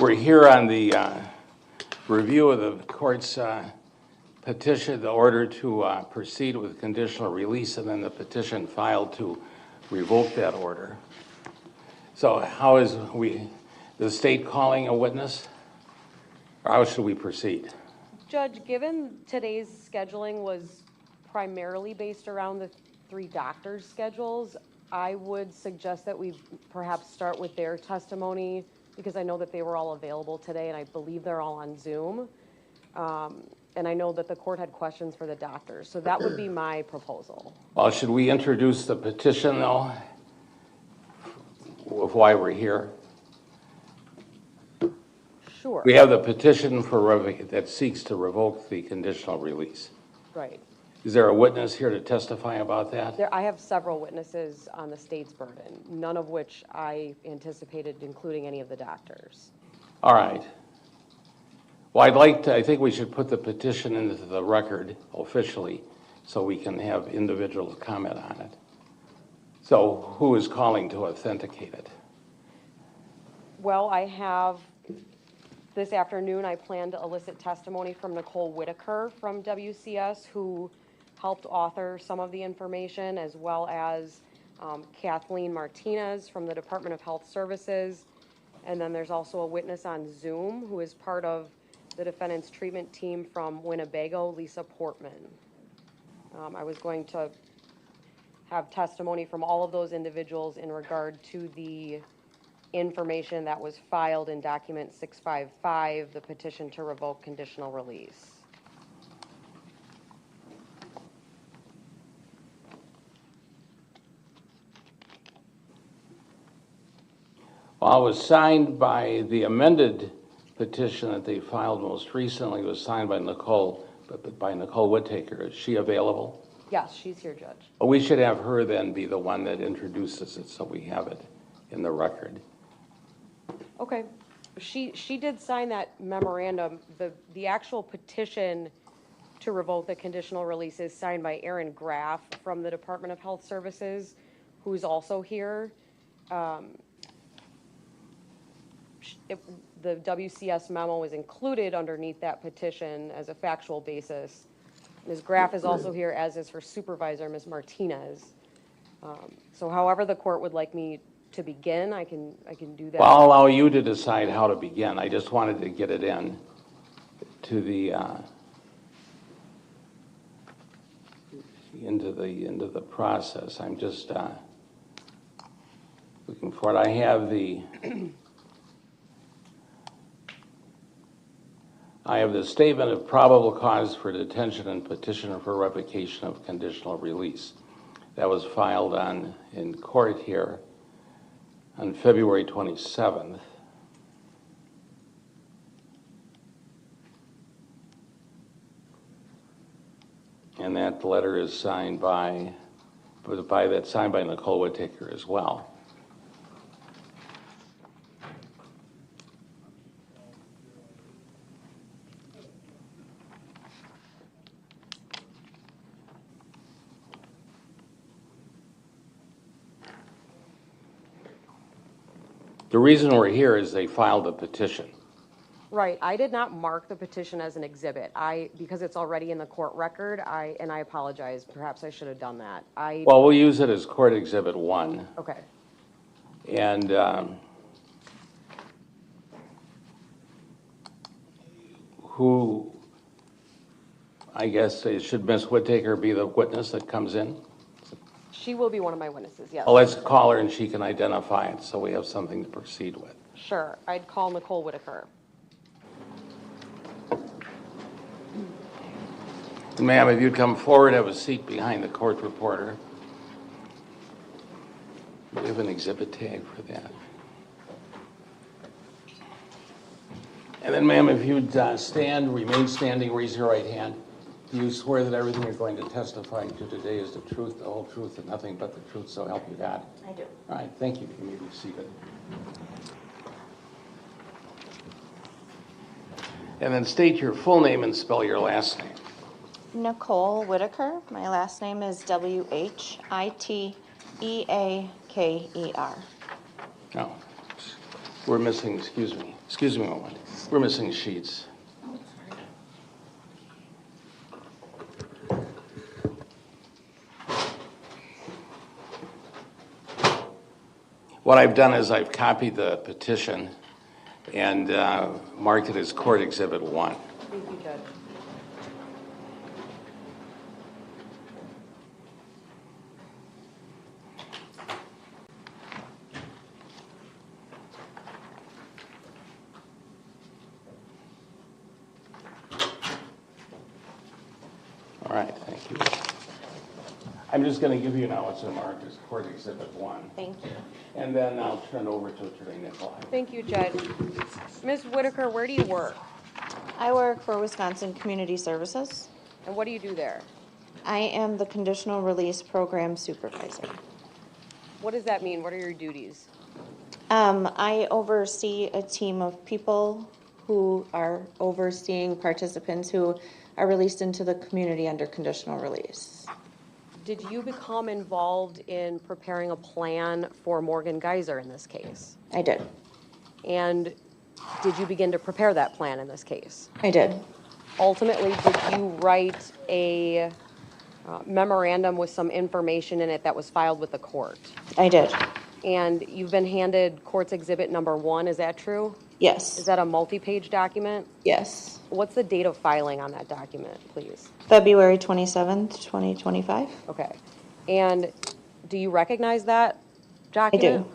We're here on the review of the court's petition, the order to proceed with conditional release, and then the petition filed to revoke that order. So how is the state calling a witness? Or how should we proceed? Judge, given today's scheduling was primarily based around the 3 doctors' schedules, I would suggest that we perhaps start with their testimony, because I know that they were all available today, and I believe they're all on Zoom. And I know that the court had questions for the doctors, so that would be my proposal. Well, should we introduce the petition, though, of why we're here? Sure. We have the petition that seeks to revoke the conditional release. Right. Is there a witness here to testify about that? I have several witnesses on the state's burden, none of which I anticipated including any of the doctors. All right. Well, I think we should put the petition into the record officially so we can have individuals comment on it. So who is calling to authenticate it? Well, I have, this afternoon, I plan to elicit testimony from Nicole Whitaker from WCS, who helped author some of the information, as well as Kathleen Martinez from the Department of Health Services. And then there's also a witness on Zoom who is part of the defendant's treatment team from Winnebago, Lisa Portman. I was going to have testimony from all of those individuals in regard to the information that was filed in document 655, the petition to revoke conditional release. Well, it was signed by the amended petition that they filed most recently. It was signed by Nicole Whitaker. Is she available? Yes, she's here, Judge. Well, we should have her then be the one that introduces it so we have it in the record. Okay. She did sign that memorandum. The actual petition to revoke the conditional release is signed by Erin Graff from the Department of Health Services, who's also here. The WCS memo is included underneath that petition as a factual basis. Ms. Graff is also here, as is her supervisor, Ms. Martinez. So however the court would like me to begin, I can do that. Well, I'll allow you to decide how to begin. I just wanted to get it in to the into the process. I'm just looking for it. I have the statement of probable cause for detention and petition for revocation of conditional release. That was filed in court here on February 27th. And that letter is signed by Nicole Whitaker as well. The reason we're here is they filed a petition. Right. I did not mark the petition as an exhibit. Because it's already in the court record, and I apologize. Perhaps I should have done that. Well, we'll use it as Court Exhibit 1. Okay. And who, I guess, should Ms. Whitaker be the witness that comes in? She will be one of my witnesses, yes. Well, let's call her and she can identify it so we have something to proceed with. Sure. I'd call Nicole Whitaker. Ma'am, if you'd come forward, have a seat behind the court reporter. We have an exhibit tag for that. And then, ma'am, if you'd remain standing, raise your right hand. Do you swear that everything you're going to testify to today is the truth, the whole truth, and nothing but the truth, so help you God? I do. All right, thank you. You may be seated. And then state your full name and spell your last name. Nicole Whitaker. My last name is Whiteaker. No. We're missing, excuse me a moment. We're missing sheets. What I've done is I've copied the petition and marked it as Court Exhibit 1. Thank you, Judge. All right, thank you. I'm just going to give you now what's marked as Court Exhibit 1. Thank you. And then I'll turn it over to Attorney Nicolai. Thank you, Judge. Ms. Whitaker, where do you work? I work for Wisconsin Community Services. And what do you do there? I am the Conditional Release Program Supervisor. What does that mean? What are your duties? I oversee a team of people who are overseeing participants who are released into the community under conditional release. Did you become involved in preparing a plan for Morgan Geyser in this case? I did. And did you begin to prepare that plan in this case? I did. Ultimately, did you write a memorandum with some information in it that was filed with the court? I did. And you've been handed Court's Exhibit Number 1, is that true? Yes. Is that a multi-page document? Yes. What's the date of filing on that document, please? February 27th, 2025. Okay. And do you recognize that document? do.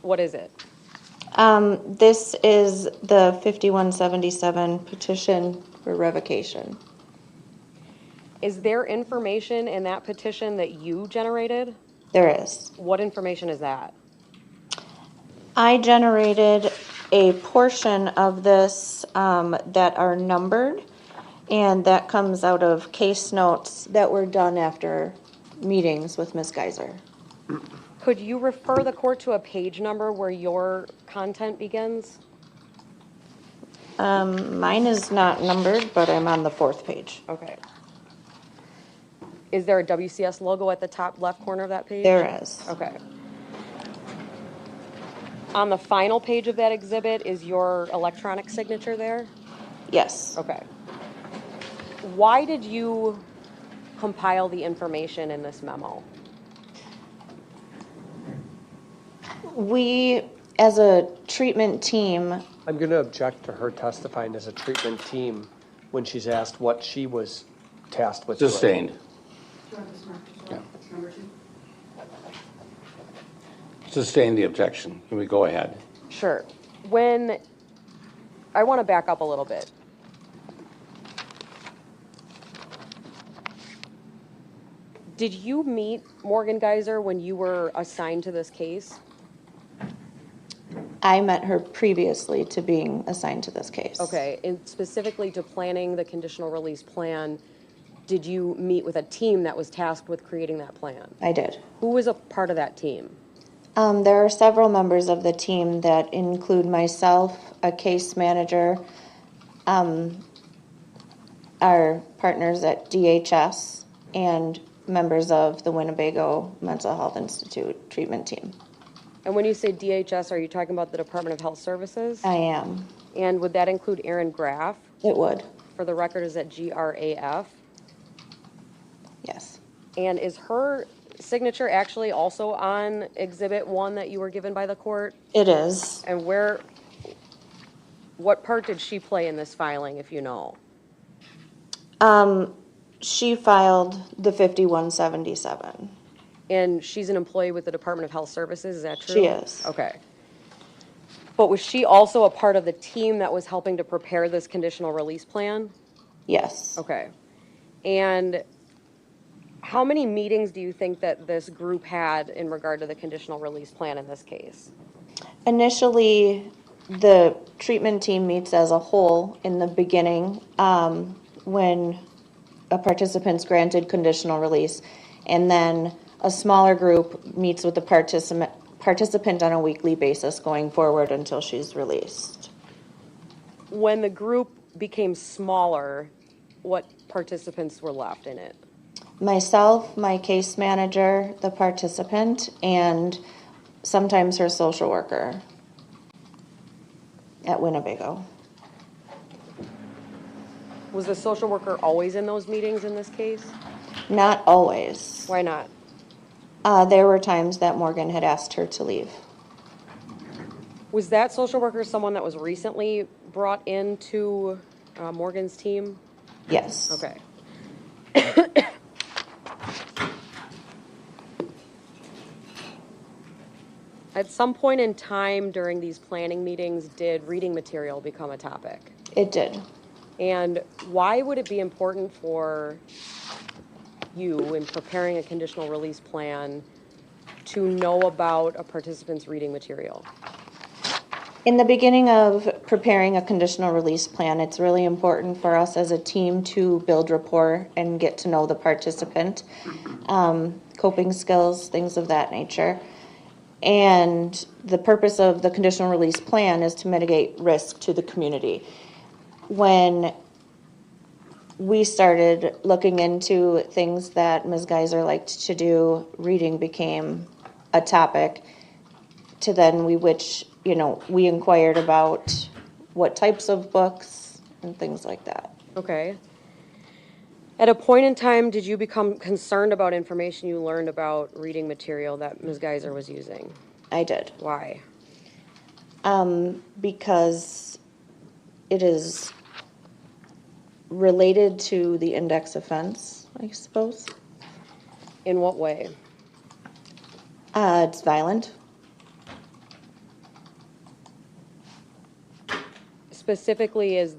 What is it? This is the 5177 petition for revocation. Is there information in that petition that you generated? There is. What information is that? I generated a portion of this that are numbered, and that comes out of case notes that were done after meetings with Ms. Geyser. Could you refer the court to a page number where your content begins? Mine is not numbered, but I'm on the 4th page. Okay. Is there a WCS logo at the top left corner of that page? There is. Okay. On the final page of that exhibit, is your electronic signature there? Yes. Okay. Why did you compile the information in this memo? We, as a treatment team, I'm going to object to her testifying as a treatment team when she's asked what she was tasked with doing. Sustained. Yeah. Sustain the objection. Can we go ahead? Sure. I want to back up a little bit. Did you meet Morgan Geyser when you were assigned to this case? I met her previously to being assigned to this case. Okay, and specifically to planning the conditional release plan, did you meet with a team that was tasked with creating that plan? I did. Who was a part of that team? There are several members of the team that include myself, a case manager, our partners at DHS, and members of the Winnebago Mental Health Institute treatment team. And when you say DHS, are you talking about the Department of Health Services? I am. And would that include Erin Graff? It would. For the record, is that GRAF? Yes. And is her signature actually also on Exhibit 1 that you were given by the court? It is. And what part did she play in this filing, if you know? She filed the 5177. And she's an employee with the Department of Health Services, is that true? She is. Okay. But was she also a part of the team that was helping to prepare this conditional release plan? Yes. Okay. And how many meetings do you think that this group had in regard to the conditional release plan in this case? Initially, the treatment team meets as a whole in the beginning when a participant's granted conditional release, and then a smaller group meets with the participant on a weekly basis going forward until she's released. When the group became smaller, what participants were left in it? Myself, my case manager, the participant, and sometimes her social worker. at Winnebago. Was the social worker always in those meetings in this case? Not always. Why not? There were times that Morgan had asked her to leave. Was that social worker someone that was recently brought into Morgan's team? Yes. Okay. At some point in time during these planning meetings, did reading material become a topic? It did. And why would it be important for you in preparing a conditional release plan to know about a participant's reading material? In the beginning of preparing a conditional release plan, it's really important for us as a team to build rapport and get to know the participant, coping skills, things of that nature. And the purpose of the conditional release plan is to mitigate risk to the community. When we started looking into things that Ms. Geyser liked to do, reading became a topic. To then we inquired about what types of books and things like that. Okay. At a point in time, did you become concerned about information you learned about reading material that Ms. Geyser was using? I did. Why? Because it is related to the index offense, I suppose. In what way? It's violent. Specifically, is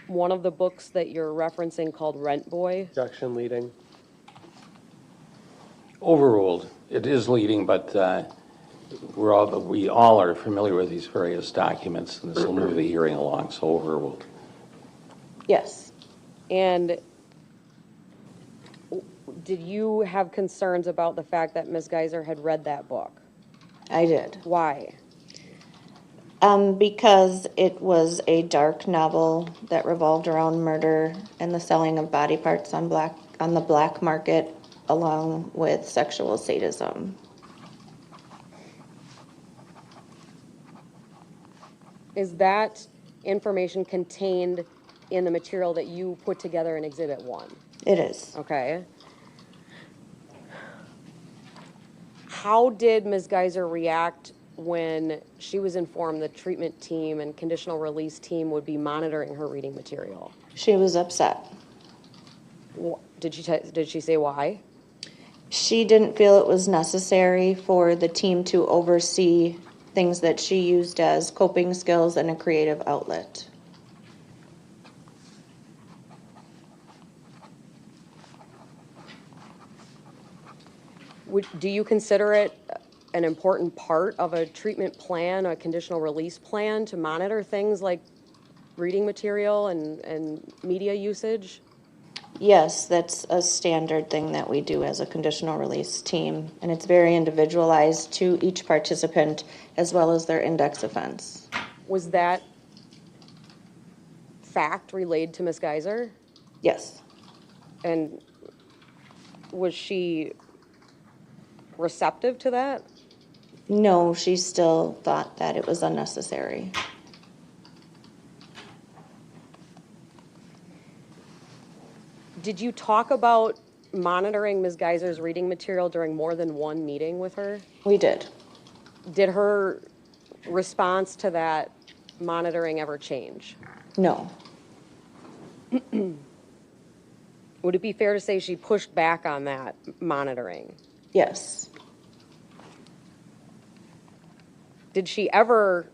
one of the books that you're referencing called Rent Boy? Objection leading. Overruled. It is leading, but we all are familiar with these various documents, and this will move the hearing along, so overruled. Yes. And did you have concerns about the fact that Ms. Geyser had read that book? I did. Why? Because it was a dark novel that revolved around murder and the selling of body parts on the black market, along with sexual sadism. Is that information contained in the material that you put together in Exhibit 1? It is. Okay. How did Ms. Geyser react when she was informed the treatment team and conditional release team would be monitoring her reading material? She was upset. Did she say why? She didn't feel it was necessary for the team to oversee things that she used as coping skills and a creative outlet. Do you consider it an important part of a treatment plan, a conditional release plan, to monitor things like reading material and media usage? Yes, that's a standard thing that we do as a conditional release team, and it's very individualized to each participant as well as their index offense. Was that fact relayed to Ms. Geyser? Yes. And was she receptive to that? No, she still thought that it was unnecessary. Did you talk about monitoring Ms. Geyser's reading material during more than one meeting with her? We did. Did her response to that monitoring ever change? No. Would it be fair to say she pushed back on that monitoring? Yes. Did she ever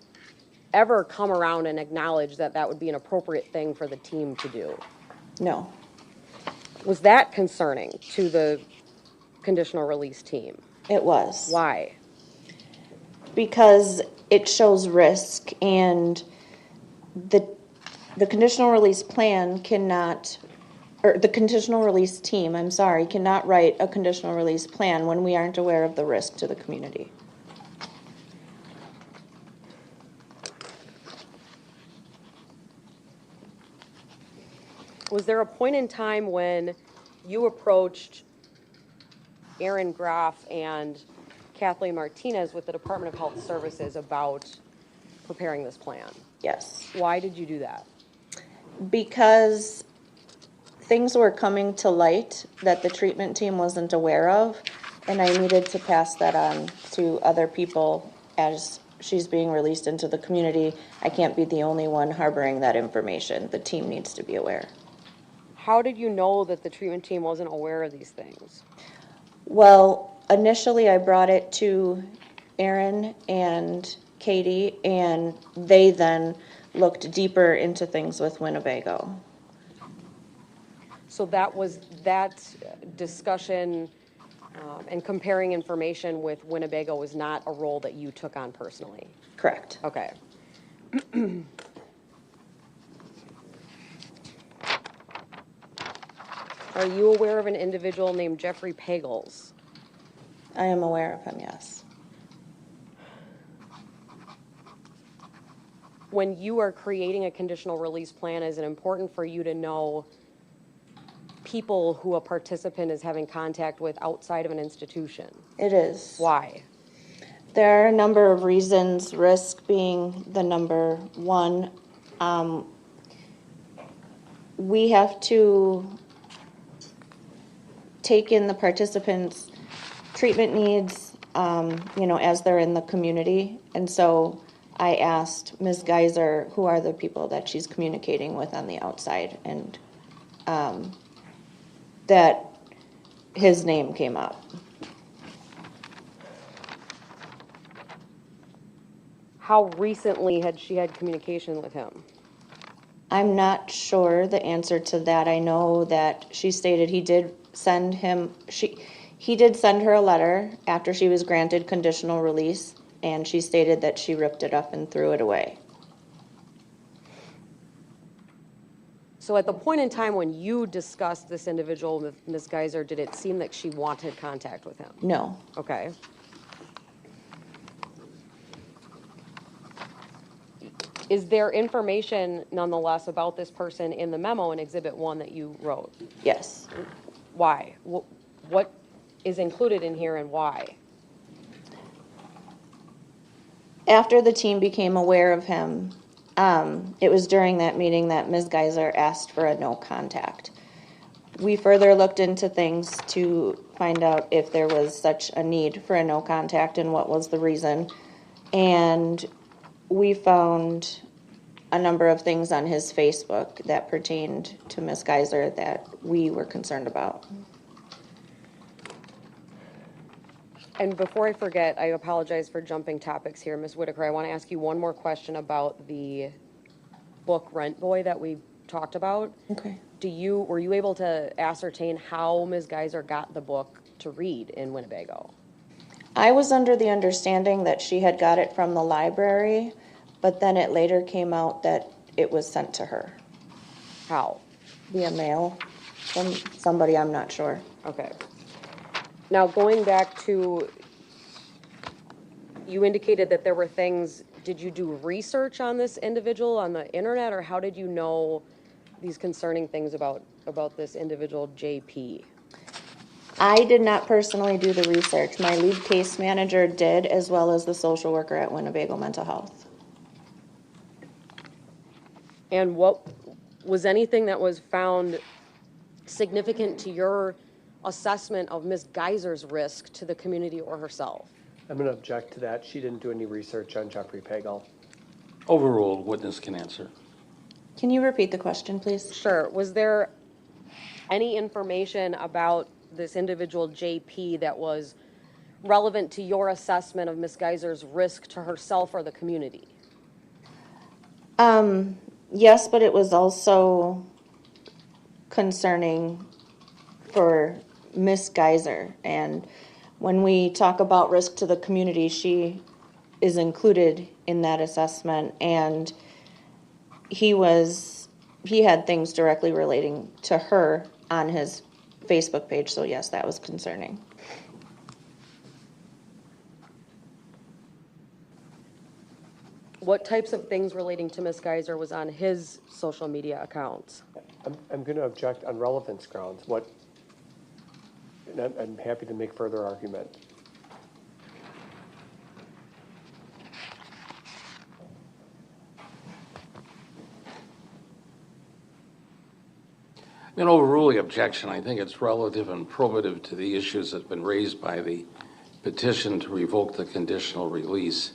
come around and acknowledge that that would be an appropriate thing for the team to do? No. Was that concerning to the conditional release team? It was. Why? Because it shows risk, and the conditional release plan cannot, or the conditional release team, cannot write a conditional release plan when we aren't aware of the risk to the community. Was there a point in time when you approached Aaron Graff and Kathleen Martinez with the Department of Health Services about preparing this plan. Yes. Why did you do that? Because things were coming to light that the treatment team wasn't aware of, and I needed to pass that on to other people as she's being released into the community. I can't be the only one harboring that information. The team needs to be aware. How did you know that the treatment team wasn't aware of these things? Well, initially I brought it to Aaron and Katie, and they then looked deeper into things with Winnebago. So that discussion and comparing information with Winnebago was not a role that you took on personally? Correct. Okay. Are you aware of an individual named Jeffrey Pagels? I am aware of him, yes. When you are creating a conditional release plan, is it important for you to know people who a participant is having contact with outside of an institution? It is. Why? There are a number of reasons, risk being the number one. We have to take in the participants' treatment needs, as they're in the community. And so I asked Ms. Geyser, who are the people that she's communicating with on the outside, and that his name came up. How recently had she had communication with him? I'm not sure the answer to that. I know that she stated he did send her a letter after she was granted conditional release, and she stated that she ripped it up and threw it away. So at the point in time when you discussed this individual with Ms. Geyser, did it seem that she wanted contact with him? No. Okay. Is there information nonetheless about this person in the memo in Exhibit 1 that you wrote? Yes. Why? What is included in here and why? After the team became aware of him, it was during that meeting that Ms. Geyser asked for a no contact. We further looked into things to find out if there was such a need for a no contact and what was the reason. And we found a number of things on his Facebook that pertained to Ms. Geyser that we were concerned about. And before I forget, I apologize for jumping topics here, Ms. Whitaker. I want to ask you one more question about the book Rent Boy that we talked about. Okay. Were you able to ascertain how Ms. Geyser got the book to read in Winnebago? I was under the understanding that she had got it from the library, but then it later came out that it was sent to her How? via mail from somebody, I'm not sure. Okay. Now, going back to, you indicated that there were things, did you do research on this individual on the internet, or how did you know these concerning things about this individual, JP? I did not personally do the research. My lead case manager did, as well as the social worker at Winnebago Mental Health. And what was anything that was found significant to your assessment of Ms. Geyser's risk to the community or herself? I'm going to object to that. She didn't do any research on Jeffrey Pagel. Overruled. Witness can answer. Can you repeat the question, please? Sure. Was there any information about this individual, JP, that was relevant to your assessment of Ms. Geyser's risk to herself or the community? Yes, but it was also concerning for Miss Geyser. And when we talk about risk to the community, she is included in that assessment. And he had things directly relating to her on his Facebook page. So yes, that was concerning. What types of things relating to Ms. Geyser was on his social media accounts? I'm going to object on relevance grounds. And I'm happy to make further argument. In overrule the objection, I think it's relative and probative to the issues that have been raised by the petition to revoke the conditional release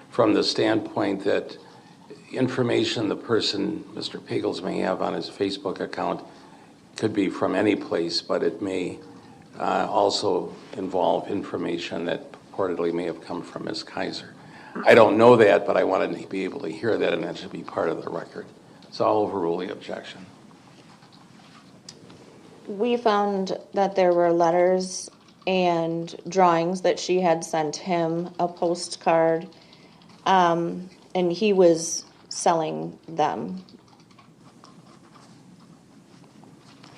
from the standpoint that information the person, Mr. Pagels, may have on his Facebook account could be from any place, but it may also involve information that purportedly may have come from Ms. Geyser. I don't know that, but I wanted to be able to hear that, and that should be part of the record. So I'll overrule the objection. We found that there were letters and drawings that she had sent him, a postcard, and he was selling them.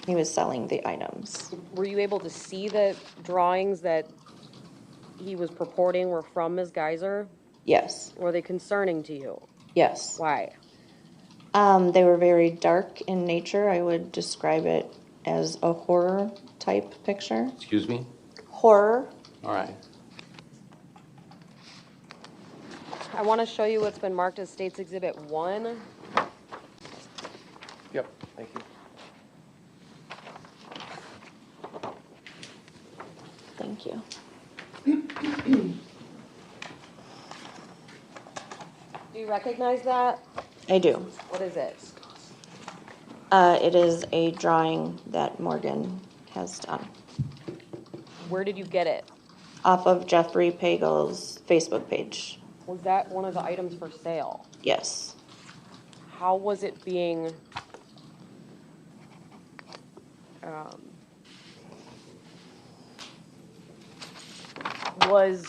He was selling the items. Were you able to see the drawings that he was purporting were from Ms. Geyser? Yes, Were they concerning to you? yes. Why? They were very dark in nature. I would describe it as a horror type picture. Excuse me? Horror. All right. I want to show you what's been marked as State's Exhibit 1. Yep, thank you. Thank you. Do you recognize that? I do. What is it? It is a drawing that Morgan has done Where did you get it? off of Jeffrey Pagel's Facebook page. Was that one of the items for sale? Yes. How was it being was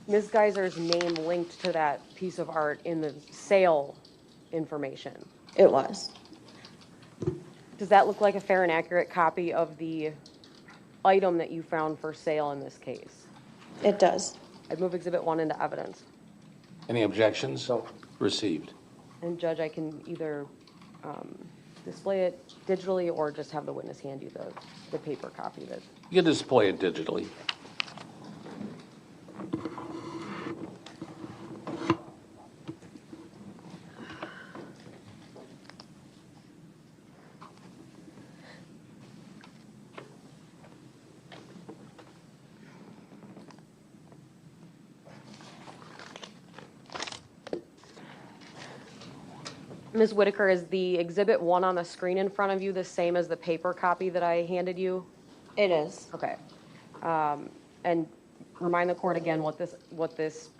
Ms. Geyser's name linked to that piece of art in the sale information? It was. Does that look like a fair and accurate copy of the item that you found for sale in this case? It does. I'd move Exhibit 1 into evidence. Any objections? No. Received. And Judge, I can either display it digitally or just have the witness hand you the paper copy that. You can display it digitally. Ms. Whitaker, is the Exhibit 1 on the screen in front of you the same as the paper copy that I handed you? It is. Okay. And remind the court again what this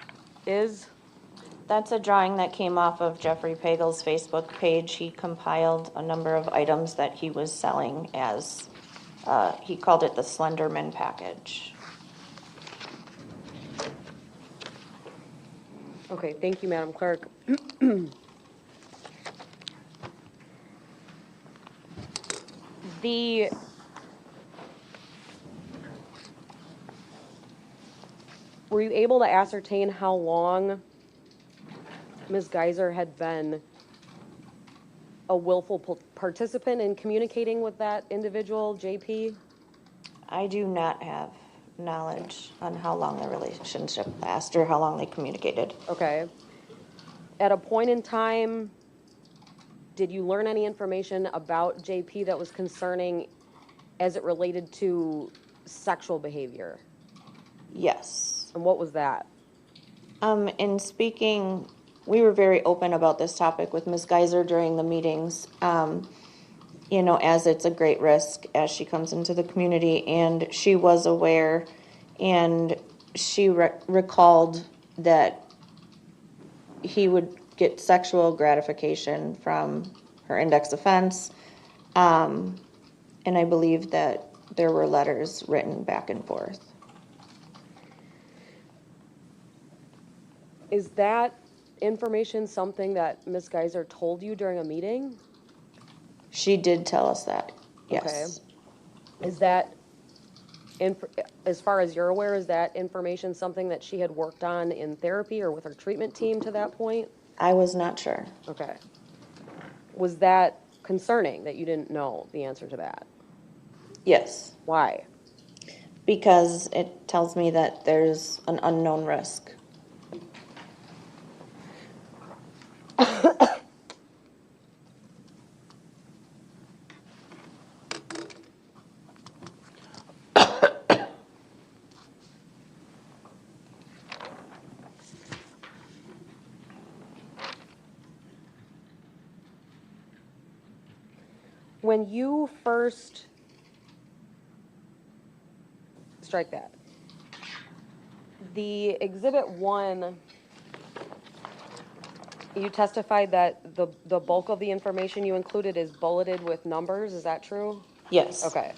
is? That's a drawing that came off of Jeffrey Pagel's Facebook page. He compiled a number of items that he was selling as, he called it the Slenderman package. Okay, thank you, Madam Clerk. Were you able to ascertain how long Ms. Geyser had been a willful participant in communicating with that individual, JP? I do not have knowledge on how long the relationship lasted or how long they communicated. Okay. At a point in time, did you learn any information about JP that was concerning as it related to sexual behavior? Yes. And what was that? In speaking, we were very open about this topic with Ms. Geyser during the meetings, you know, as it's a great risk as she comes into the community, and she was aware, and she recalled that he would get sexual gratification from her index offense, and I believe that there were letters written back and forth. Is that information something that Ms. Geyser told you during a meeting? She did tell us that, yes. Okay. Is that, as far as you're aware, is that information something that she had worked on in therapy or with her treatment team to that point? I was not sure. Okay. Was that concerning that you didn't know the answer to that? Yes, Why? because it tells me that there's an unknown risk. When you first, strike that. The Exhibit 1, you testified that the bulk of the information you included is bulleted with numbers, is that true? Yes. Okay.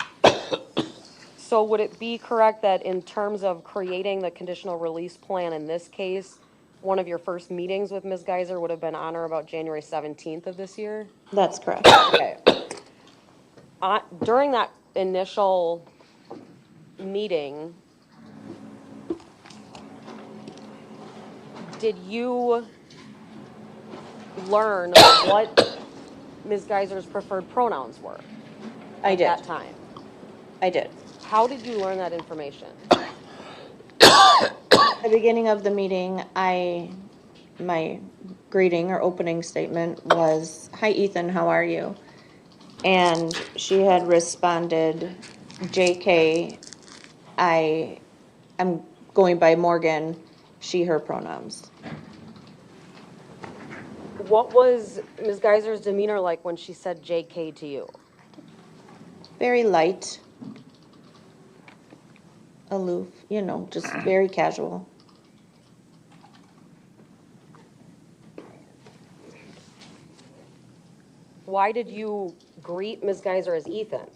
So would it be correct that in terms of creating the conditional release plan in this case, one of your first meetings with Ms. Geyser would have been on or about January 17th of this year? That's correct. Okay. During that initial meeting, did you learn what Ms. Geyser's preferred pronouns were I at did. that time? I did. How did you learn that information? At the beginning of the meeting, my greeting or opening statement was, "Hi Ethan, how are you?" And she had responded, "JK, I'm going by Morgan, she, her pronouns." What was Ms. Geyser's demeanor like when she said JK to you? Very light, aloof, just very casual. Why did you greet Ms. Geyser as Ethan?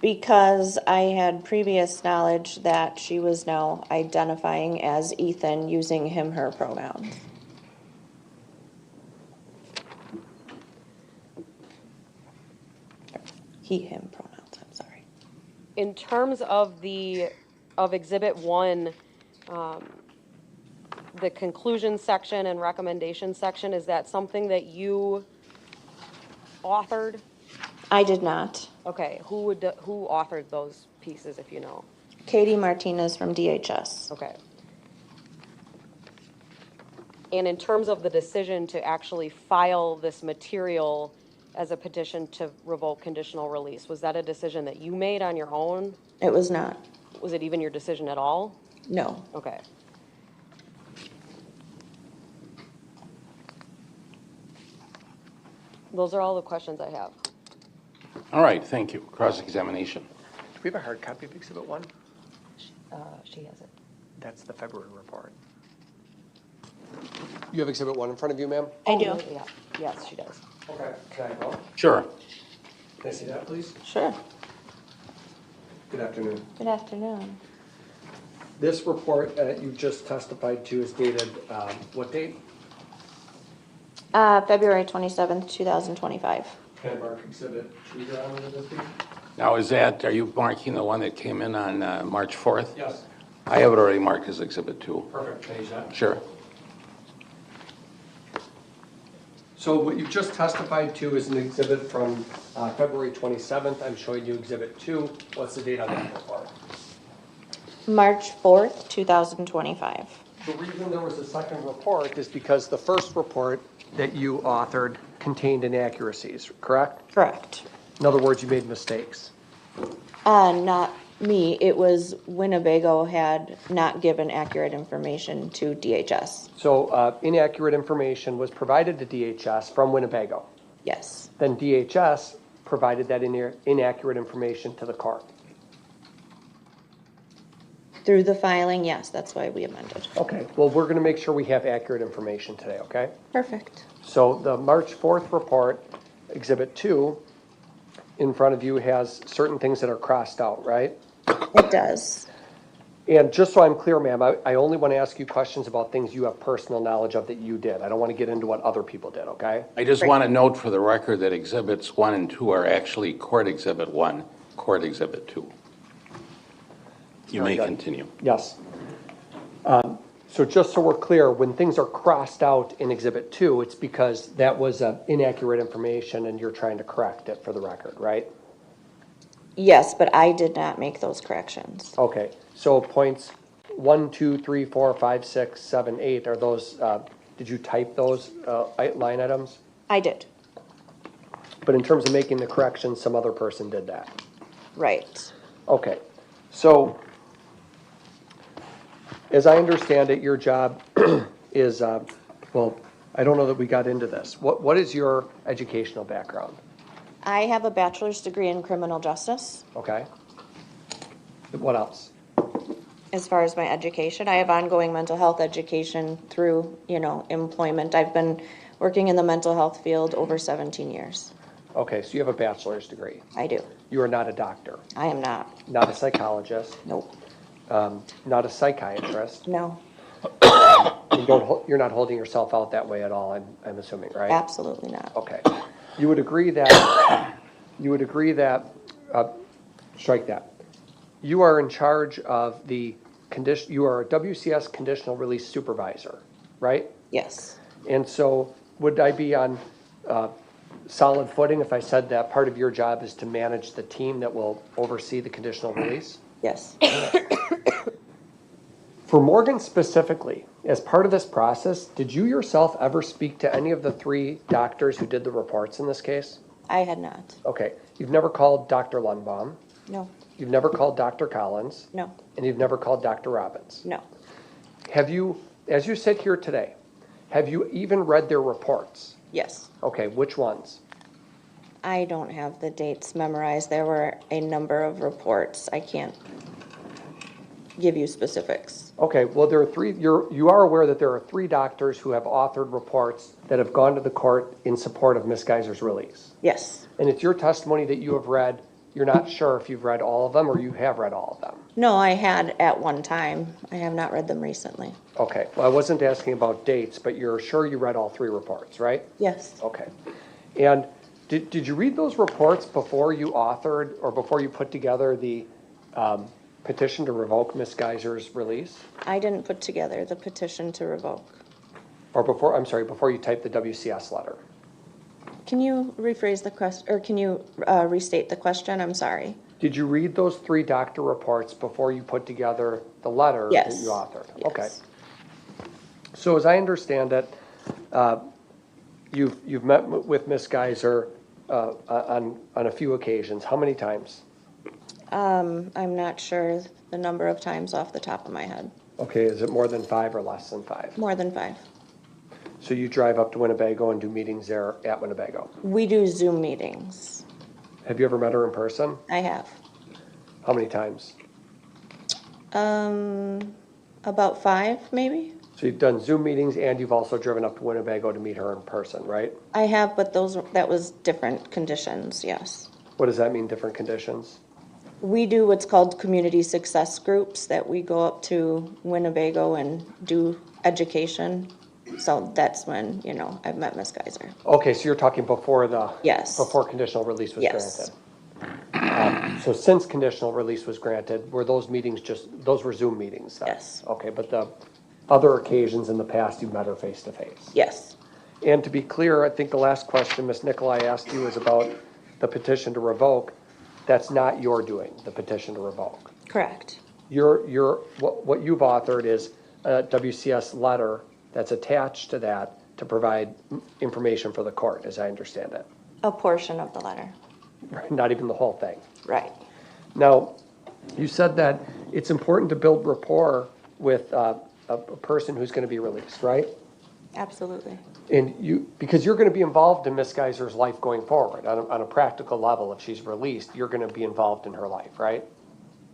Because I had previous knowledge that she was now identifying as Ethan using him, her pronouns. He, him pronouns, I'm sorry. In terms of Exhibit 1, the conclusion section and recommendation section, is that something that you authored? I did not. Okay, who authored those pieces, if you know? Katie Martinez from DHS. Okay. And in terms of the decision to actually file this material as a petition to revoke conditional release, was that a decision that you made on your own? It was not. Was it even your decision at all? No. Okay. Those are all the questions I have. All right, thank you. Cross-examination. Do we have a hard copy of Exhibit 1? She has it. That's the February report. You have Exhibit 1 in front of you, ma'am? I do. Yeah, yes, she does. Okay, can I go? Sure. Can I see that, please? Sure. Good afternoon. Good afternoon. This report that you just testified to is dated, what date? February 27th, 2025. Can I mark Exhibit 2 here on this page? Now, are you marking the one that came in on March 4th? Yes. I have it already marked as Exhibit 2. Perfect, can I use that? Sure. So what you just testified to is an exhibit from February 27th. I'm showing you Exhibit 2. What's the date on that report? March 4th, 2025. The reason there was a second report is because the first report that you authored contained inaccuracies, correct? Correct. In other words, you made mistakes. Not me. It was Winnebago had not given accurate information to DHS. So inaccurate information was provided to DHS from Winnebago. Yes. Then DHS provided that inaccurate information to the court. Through the filing, yes, that's why we amended. Okay, well, we're going to make sure we have accurate information today, okay? Perfect. So the March 4th report, Exhibit 2, in front of you has certain things that are crossed out, right? It does. And just so I'm clear, ma'am, I only want to ask you questions about things you have personal knowledge of that you did. I don't want to get into what other people did, okay? I just want to note for the record that Exhibits 1 and 2 are actually Court Exhibit 1, Court Exhibit 2. You may Very good. continue. Yes. So just so we're clear, when things are crossed out in Exhibit 2, it's because that was inaccurate information and you're trying to correct it for the record, right? Yes, but I did not make those corrections. Okay, so points 1, 2, 3, 4, 5, 6, 7, 8, are those, did you type those line items? I did. But in terms of making the corrections, some other person did that. Right. Okay, so as I understand it, your job is, well, I don't know that we got into this. What is your educational background? I have a bachelor's degree in criminal justice. Okay. What else? As far as my education, I have ongoing mental health education through, employment. I've been working in the mental health field over 17 years. Okay, so you have a bachelor's degree. I do. You are not a doctor, I am not. not a psychologist, Nope. not a psychiatrist. No, You're not holding yourself out that way at all, I'm assuming, right? absolutely not. Okay. You would agree that, strike that. You are in charge of the condition, you are a WCS conditional release supervisor, right? Yes. And so would I be on solid footing if I said that part of your job is to manage the team that will oversee the conditional release? Yes. For Morgan specifically, as part of this process, did you yourself ever speak to any of the 3 doctors who did the reports in this case? I had not. Okay, you've never called Dr. Lundbaum, No, you've never called Dr. Collins, no, and you've never called Dr. Robbins. no. Have you, as you sit here today, have you even read their reports? Yes. Okay, which ones? I don't have the dates memorized. There were a number of reports. I can't give you specifics. Okay, well, there are 3, you are aware that there are 3 doctors who have authored reports that have gone to the court in support of Ms. Geyser's release. Yes. And it's your testimony that you have read, you're not sure if you've read all of them or you have read all of them. No, I had at one time. I have not read them recently. Okay, well, I wasn't asking about dates, but you're sure you read all 3 reports, right? Yes. Okay. And did you read those reports before you authored or before you put together the petition to revoke Ms. Geyser's release? I didn't put together the petition to revoke. Or before you typed the WCS letter? Can you rephrase the question, or can you restate the question? I'm sorry. Did you read those 3 doctor reports before you put together the letter that Yes. you authored? Yes. Okay. So as I understand it, you've met with Ms. Geyser on a few occasions. How many times? I'm not sure the number of times off the top of my head. Okay, is it more than 5 or less than 5? More than 5. So you drive up to Winnebago and do meetings there at Winnebago. We do Zoom meetings. Have you ever met her in person? I have. How many times? About 5, maybe? So you've done Zoom meetings and you've also driven up to Winnebago to meet her in person, right? I have, but that was different conditions, yes. What does that mean, different conditions? We do what's called community success groups, that we go up to Winnebago and do education. So that's when, I've met Ms. Geyser. Okay, so you're talking before Yes. before conditional release was Yes. granted. So since conditional release was granted, were those meetings those were Zoom meetings then? Yes. Okay, but the other occasions in the past, you've met her face to face? Yes. And to be clear, I think the last question Ms. Nicolai asked you is about the petition to revoke. That's not your doing, the petition to revoke. Correct. What you've authored is a WCS letter that's attached to that to provide information for the court, as I understand it. A portion of the letter. Not even the whole thing. Right. Now, you said that it's important to build rapport with a person who's going to be released, right? Absolutely. And because you're going to be involved in Ms. Geyser's life going forward on a practical level. If she's released, you're going to be involved in her life, right?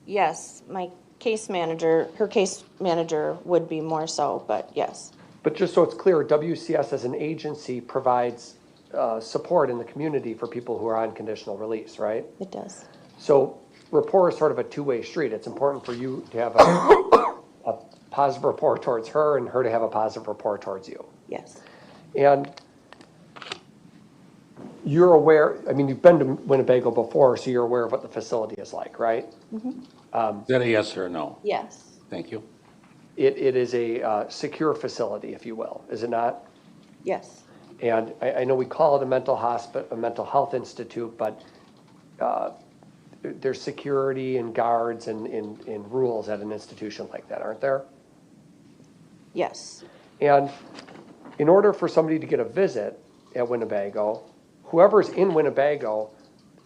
Yes, her case manager would be more so, but yes. But just so it's clear, WCS as an agency provides support in the community for people who are on conditional release, right? It does. So rapport is sort of a two-way street. It's important for you to have a positive rapport towards her and her to have a positive rapport towards you. Yes. And you're aware, you've been to Winnebago before, so you're aware of what the facility is like, right? Is that a yes or a no? Yes. Thank you. It is a secure facility, if you will, is it not? Yes. And I know we call it a mental health institute, but there's security and guards and rules at an institution like that, aren't there? Yes. And in order for somebody to get a visit at Winnebago, whoever's in Winnebago,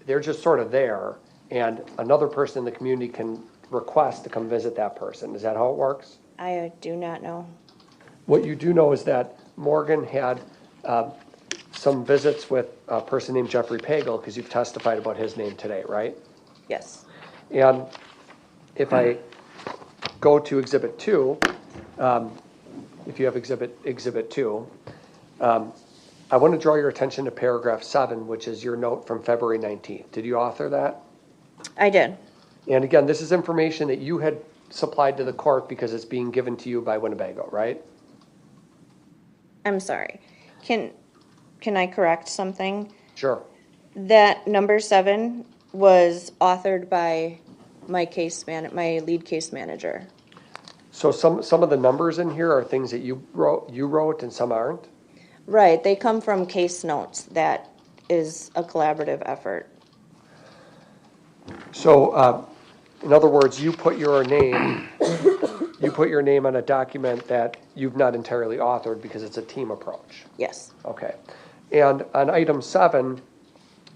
they're just sort of there, and another person in the community can request to come visit that person. Is that how it works? I do not know. What you do know is that Morgan had some visits with a person named Jeffrey Pagel, because you've testified about his name today, right? Yes. And if I go to Exhibit 2, if you have Exhibit 2, I want to draw your attention to paragraph 7, which is your note from February 19th. Did you author that? I did. And again, this is information that you had supplied to the court because it's being given to you by Winnebago, right? I'm sorry. Can I correct something? Sure. That number 7 was authored by my lead case manager. So some of the numbers in here are things that you wrote and some aren't? Right, they come from case notes. That is a collaborative effort. So, in other words, you put your name on a document that you've not entirely authored because it's a team approach. Yes. Okay. And on item 7,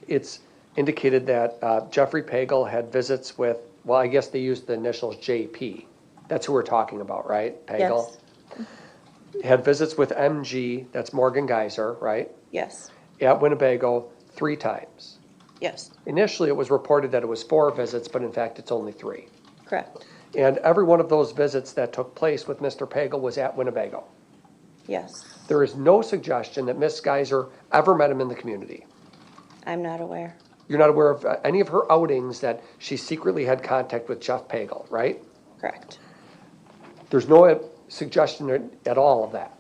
it's indicated that Jeffrey Pagel had visits with, well, I guess they used the initials JP. That's who we're talking about, right? Pagel? Yes. Had visits with MG, that's Morgan Geyser, right? Yes. At Winnebago 3 times. Yes. Initially, it was reported that it was 4 visits, but in fact, it's only 3. Correct. And every one of those visits that took place with Mr. Pagel was at Winnebago. Yes. There is no suggestion that Miss Geyser ever met him in the community. I'm not aware. You're not aware of any of her outings that she secretly had contact with Jeff Pagel, right? Correct. There's no suggestion at all of that.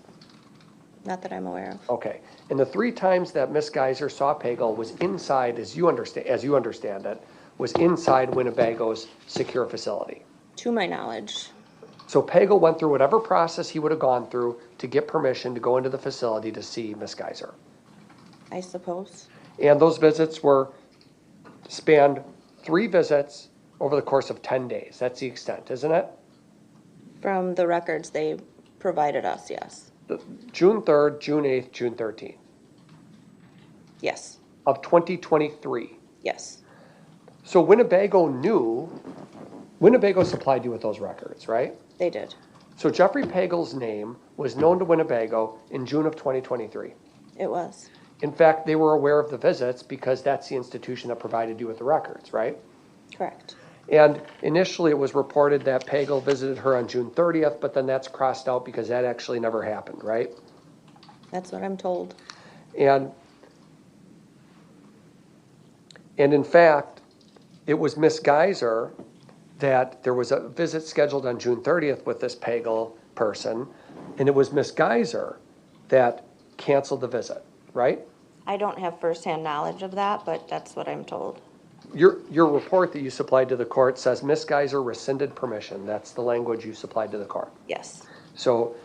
Not that I'm aware of. Okay. And the 3 times that Miss Geyser saw Pagel was inside, as you understand it, was inside Winnebago's secure facility. To my knowledge. So Pagel went through whatever process he would have gone through to get permission to go into the facility to see Miss Geyser. I suppose. And those visits spanned 3 visits over the course of 10 days. That's the extent, isn't it? From the records they provided us, yes. June 3rd, June 8th, June 13th Yes. of 2023. Yes. So Winnebago supplied you with those records, right? They did. So Jeffrey Pagel's name was known to Winnebago in June of 2023. It was. In fact, they were aware of the visits because that's the institution that provided you with the records, right? Correct. And initially it was reported that Pagel visited her on June 30th, but then that's crossed out because that actually never happened, right? That's what I'm told. And in fact, it was Miss Geyser that there was a visit scheduled on June 30th with this Pagel person, and it was Miss Geyser that canceled the visit, right? I don't have firsthand knowledge of that, but that's what I'm told. Your report that you supplied to the court says Miss Geyser rescinded permission. That's the language you supplied to the court. Yes. So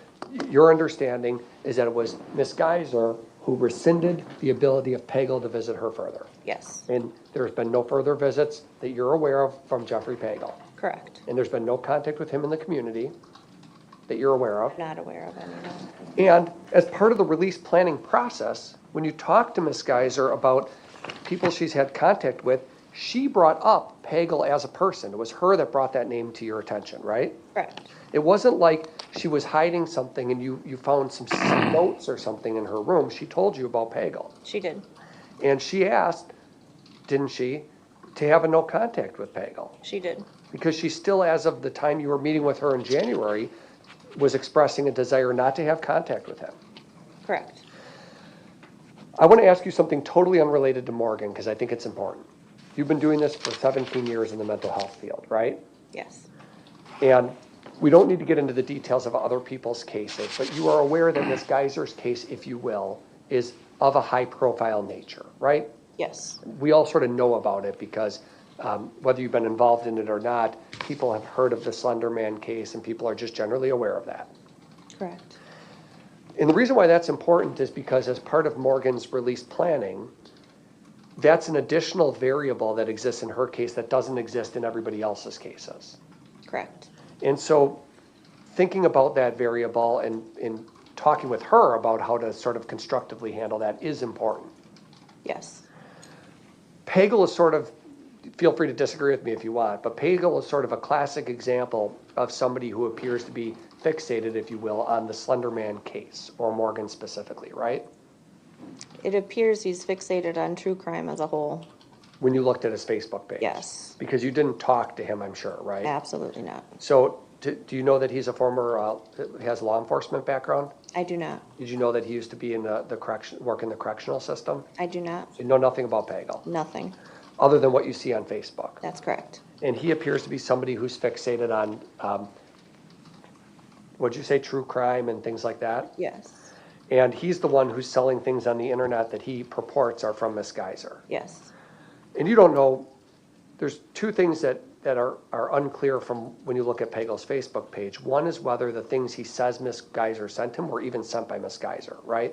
your understanding is that it was Miss Geyser who rescinded the ability of Pagel to visit her further. Yes. And there's been no further visits that you're aware of from Jeffrey Pagel. Correct. And there's been no contact with him in the community that you're aware of. Not aware of any, no. And as part of the release planning process, when you talk to Miss Geyser about people she's had contact with, she brought up Pagel as a person. It was her that brought that name to your attention, right? Correct. It wasn't like she was hiding something and you found some notes or something in her room. She told you about Pagel. She did. And she asked, didn't she, to have a no contact with Pagel? She did. Because she still, as of the time you were meeting with her in January, was expressing a desire not to have contact with him. Correct. I want to ask you something totally unrelated to Morgan because I think it's important. You've been doing this for 17 years in the mental health field, right? Yes. And we don't need to get into the details of other people's cases, but you are aware that Ms. Geyser's case, if you will, is of a high-profile nature, right? Yes. We all sort of know about it because whether you've been involved in it or not, people have heard of the Slenderman case and people are just generally aware of that. Correct. And the reason why that's important is because as part of Morgan's release planning, that's an additional variable that exists in her case that doesn't exist in everybody else's cases. Correct. And so thinking about that variable and talking with her about how to sort of constructively handle that is important. Yes. Pagel is sort of, feel free to disagree with me if you want, but Pagel is sort of a classic example of somebody who appears to be fixated, if you will, on the Slenderman case, or Morgan specifically, right? It appears he's fixated on true crime as a whole. When you looked at his Facebook page? Yes. Because you didn't talk to him, I'm sure, right? Absolutely not. So, do you know that he's a former, has law enforcement background? I do not. Did you know that he used to be in the correction, work in the correctional system? I do not. You know nothing about Pagel, Nothing. other than what you see on Facebook? That's correct. And he appears to be somebody who's fixated on, what'd you say, true crime and things like that? Yes. And he's the one who's selling things on the internet that he purports are from Miss Geyser. Yes. And you don't know, there's two things that are unclear from when you look at Pagel's Facebook page. One is whether the things he says Miss Geyser sent him were even sent by Miss Geyser, right?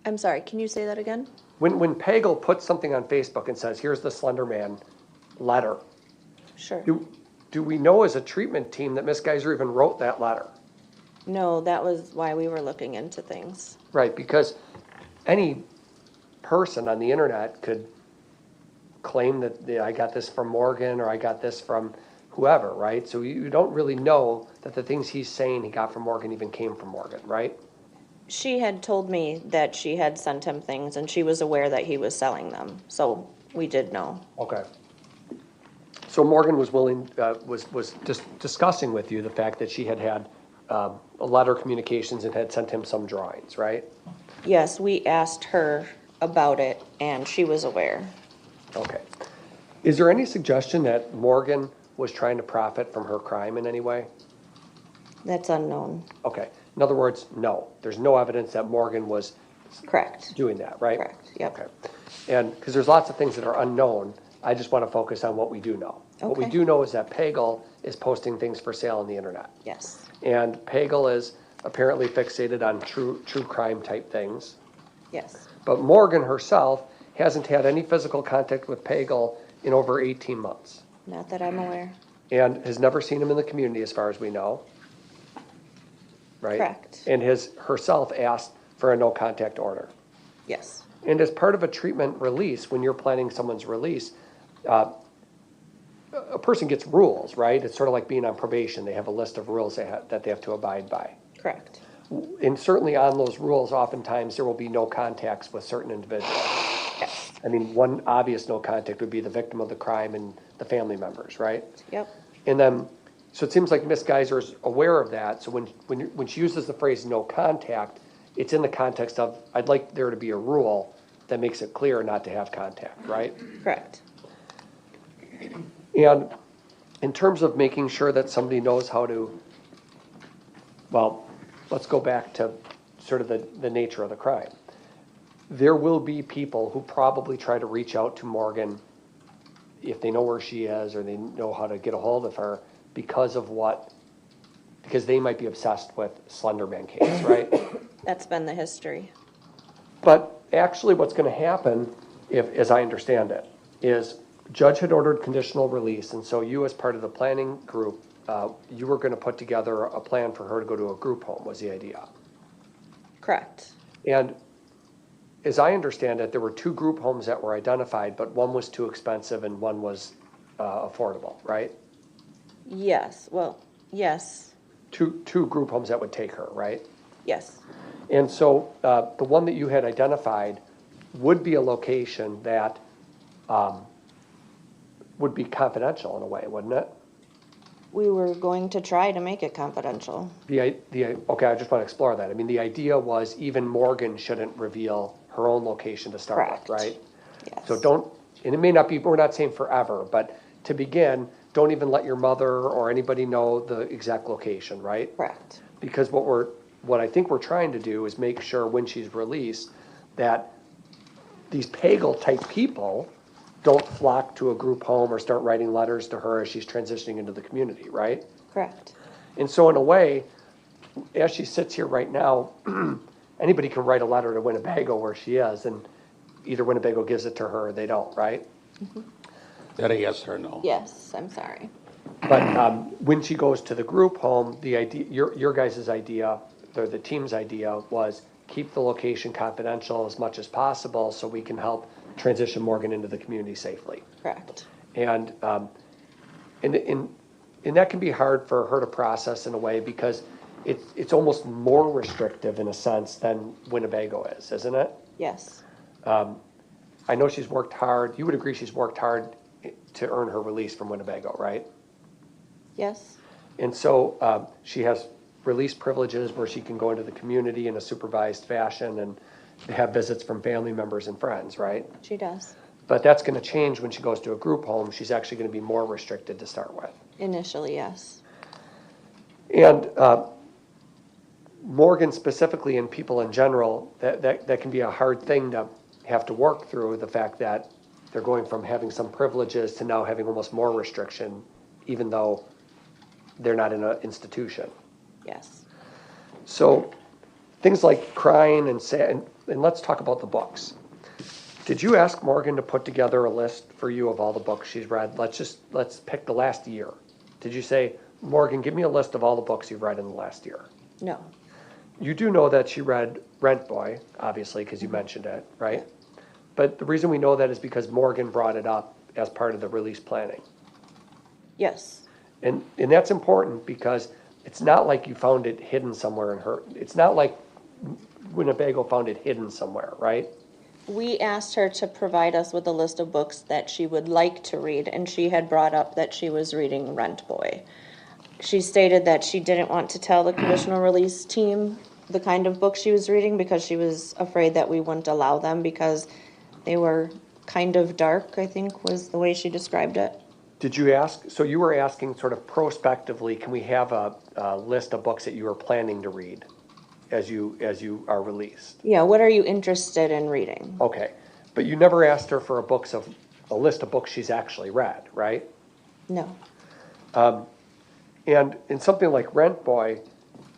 I'm sorry, can you say that again? When Pagel puts something on Facebook and says, here's the Slenderman letter, Sure. do we know as a treatment team that Miss Geyser even wrote that letter? No, that was why we were looking into things. Right, because any person on the internet could claim that I got this from Morgan or I got this from whoever, right? So you don't really know that the things he's saying he got from Morgan even came from Morgan, right? She had told me that she had sent him things and she was aware that he was selling them. So we did know. Okay. So Morgan was willing, was just discussing with you the fact that she had a letter communications and had sent him some drawings, right? Yes, we asked her about it and she was aware. Okay. Is there any suggestion that Morgan was trying to profit from her crime in any way? That's unknown. Okay. In other words, no. There's no evidence that Morgan was Correct. doing that, right? Correct, yep. Okay. And, because there's lots of things that are unknown, I just want to focus on what we do know. What we Okay. do know is that Pagel is posting things for sale on the internet. Yes. And Pagel is apparently fixated on true crime type things. Yes. But Morgan herself hasn't had any physical contact with Pagel in over 18 months. Not that I'm aware. And has never seen him in the community as far as we know. Right? Correct. And has herself asked for a no contact order. Yes. And as part of a treatment release, when you're planning someone's release, a person gets rules, right? It's sort of like being on probation. They have a list of rules that they have to abide by. Correct. And certainly on those rules, oftentimes there will be no contacts with certain individuals. Yes. I mean, one obvious no contact would be the victim of the crime and the family members, right? Yep. And then, so it seems like Miss Geyser is aware of that. So when she uses the phrase no contact, it's in the context of, I'd like there to be a rule that makes it clear not to have contact, right? Correct. And in terms of making sure that somebody knows how to, well, let's go back to sort of the nature of the crime. There will be people who probably try to reach out to Morgan if they know where she is or they know how to get a hold of her because they might be obsessed with Slenderman case, right? That's been the history. But actually what's going to happen, as I understand it, is judge had ordered conditional release, and so you as part of the planning group, you were going to put together a plan for her to go to a group home, was the idea. Correct. And as I understand it, there were 2 group homes that were identified, but one was too expensive and one was affordable, right? Yes. Well, yes. Two group homes that would take her, right? Yes. And so the one that you had identified would be a location that would be confidential in a way, wouldn't it? We were going to try to make it confidential. Okay, I just want to explore that. I mean, the idea was even Morgan shouldn't reveal her own location to start Correct. with, right? Yes. So don't, and it may not be, we're not saying forever, but to begin, don't even let your mother or anybody know the exact location, right? Correct. Because what I think we're trying to do is make sure when she's released that these Pagel type people don't flock to a group home or start writing letters to her as she's transitioning into the community, right? Correct. And so in a way, as she sits here right now, anybody can write a letter to Winnebago where she is, and either Winnebago gives it to her or they don't, right? That a yes or no? Yes, I'm sorry. But when she goes to the group home, the idea, your guys' idea, or the team's idea, was keep the location confidential as much as possible so we can help transition Morgan into the community safely. Correct. And that can be hard for her to process in a way because it's almost more restrictive in a sense than Winnebago is, isn't it? Yes, I know she's worked hard, you would agree she's worked hard to earn her release from Winnebago, right? yes, And so she has release privileges where she can go into the community in a supervised fashion and have visits from family members and friends, right? she does. But that's going to change when she goes to a group home. She's actually going to be more restricted to start with. Initially, yes. And Morgan specifically and people in general, that can be a hard thing to have to work through, the fact that they're going from having some privileges to now having almost more restriction, even though they're not in an institution. Yes. So things like crying and let's talk about the books. Did you ask Morgan to put together a list for you of all the books she's read? Let's pick the last year. Did you say, Morgan, give me a list of all the books you've read in the last year? No. You do know that she read Rent Boy, obviously, because you mentioned it, right? But the reason we know that is because Morgan brought it up as part of the release planning. Yes. And that's important because it's not like you found it hidden somewhere in her, it's not like Winnebago found it hidden somewhere, right? We asked her to provide us with a list of books that she would like to read, and she had brought up that she was reading Rent Boy. She stated that she didn't want to tell the conditional release team the kind of book she was reading because she was afraid that we wouldn't allow them because they were kind of dark, I think was the way she described it. Did you ask, so you were asking sort of prospectively, can we have a list of books that you are planning to read as you are released? Yeah, what are you interested in reading? Okay, but you never asked her for a list of books she's actually read, right? No. And in something like Rent Boy,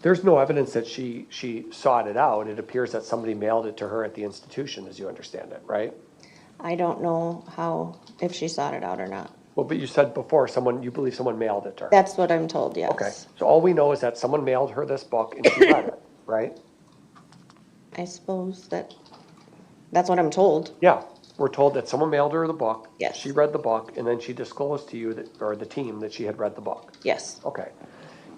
there's no evidence that she sought it out. It appears that somebody mailed it to her at the institution, as you understand it, right? I don't know if she sought it out or not. Well, but you said before, you believe someone mailed it to her. That's what I'm told, yes. Okay, so all we know is that someone mailed her this book and she read it, right? I suppose that's what I'm told. Yeah, we're told that someone mailed her the book. Yes. She read the book, and then she disclosed to you or the team that she had read the book. Yes. Okay.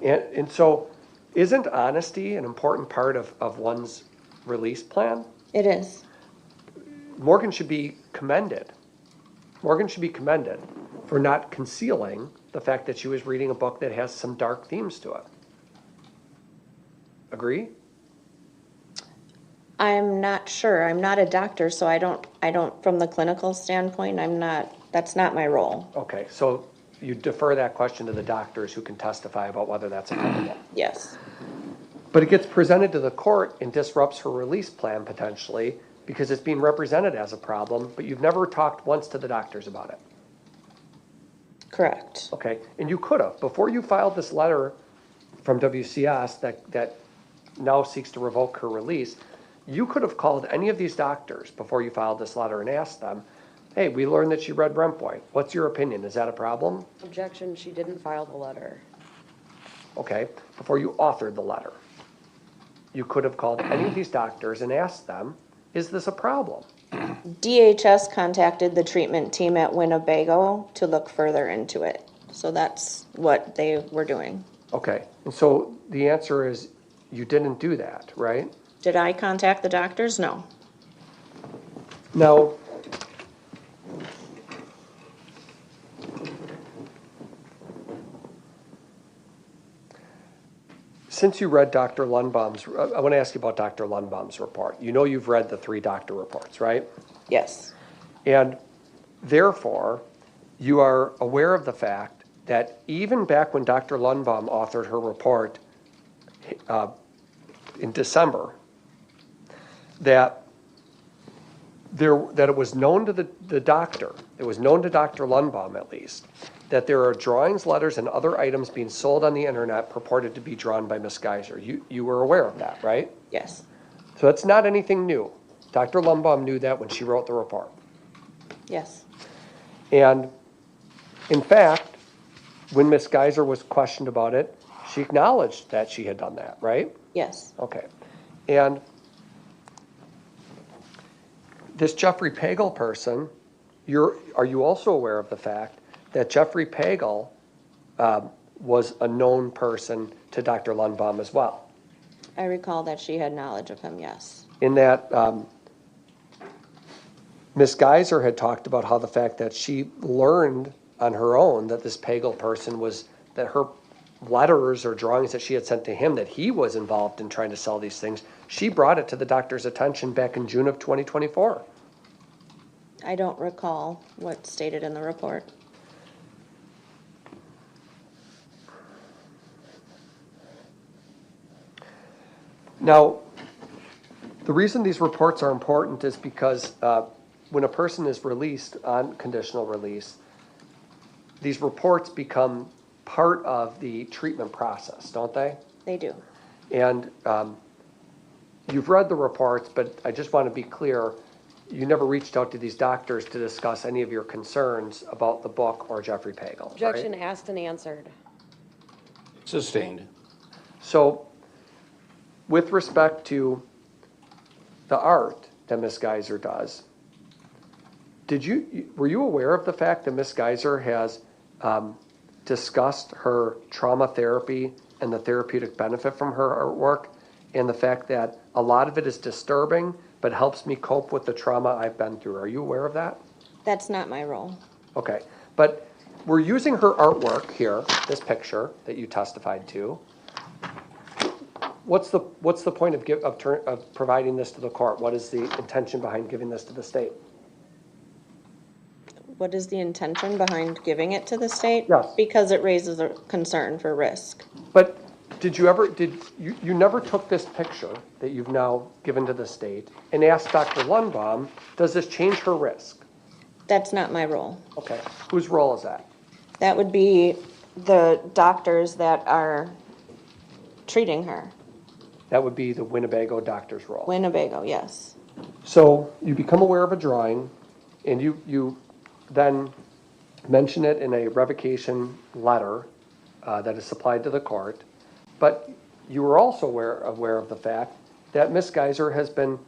And so isn't honesty an important part of one's release plan? It is. Morgan should be commended. Morgan should be commended for not concealing the fact that she was reading a book that has some dark themes to it. Agree? I'm not sure. I'm not a doctor, so I don't, from the clinical standpoint, that's not my role. Okay, so you defer that question to the doctors who can testify about whether that's a problem. Yes. But it gets presented to the court and disrupts her release plan potentially because it's being represented as a problem, but you've never talked once to the doctors about it. Correct. Okay, and you could have. Before you filed this letter from WCS that now seeks to revoke her release, you could have called any of these doctors before you filed this letter and asked them, hey, we learned that she read Rent Boy. What's your opinion? Is that a problem? Objection, she didn't file the letter. Okay, before you authored the letter, you could have called any of these doctors and asked them, is this a problem? DHS contacted the treatment team at Winnebago to look further into it. So that's what they were doing. Okay, and so the answer is you didn't do that, right? Did I contact the doctors? No. Now, since you read Dr. Lundbaum's, I want to ask you about Dr. Lundbaum's report. You know you've read the 3 doctor reports, right? Yes. And therefore, you are aware of the fact that even back when Dr. Lundbaum authored her report in December, that it was known to the doctor, it was known to Dr. Lundbaum at least, that there are drawings, letters, and other items being sold on the internet purported to be drawn by Miss Geyser. You were aware of that, right? Yes. So that's not anything new. Dr. Lundbaum knew that when she wrote the report. Yes. And in fact, when Miss Geyser was questioned about it, she acknowledged that she had done that, right? Yes. Okay. And this Jeffrey Pagel person, are you also aware of the fact that Jeffrey Pagel was a known person to Dr. Lundbaum as well. I recall that she had knowledge of him, yes. In that Ms. Geyser had talked about how the fact that she learned on her own that this Pagel person was, that her letters or drawings that she had sent to him, that he was involved in trying to sell these things. She brought it to the doctor's attention back in June of 2024. I don't recall what's stated in the report. Now, the reason these reports are important is because when a person is released on conditional release, these reports become part of the treatment process, don't they? They do. And you've read the reports, but I just want to be clear, you never reached out to these doctors to discuss any of your concerns about the book or Jeffrey Pagel, Objection right? asked and answered. Sustained. So, with respect to the art that Ms. Geyser does, were you aware of the fact that Ms. Geyser has discussed her trauma therapy and the therapeutic benefit from her artwork, and the fact that a lot of it is disturbing but helps me cope with the trauma I've been through? Are you aware of that? That's not my role. Okay, but we're using her artwork here, this picture that you testified to. What's the point of providing this to the court? What is the intention behind giving this to the state? What is the intention behind giving it to the state? Yes. Because it raises a concern for risk. But you never took this picture that you've now given to the state and asked Dr. Lundbaum, does this change her risk? That's not my role. Okay, whose role is that? That would be the doctors that are treating her. That would be the Winnebago doctor's role. Winnebago, yes. So you become aware of a drawing, and you then mention it in a revocation letter that is supplied to the court. But you were also aware of the fact that Ms. Geyser has been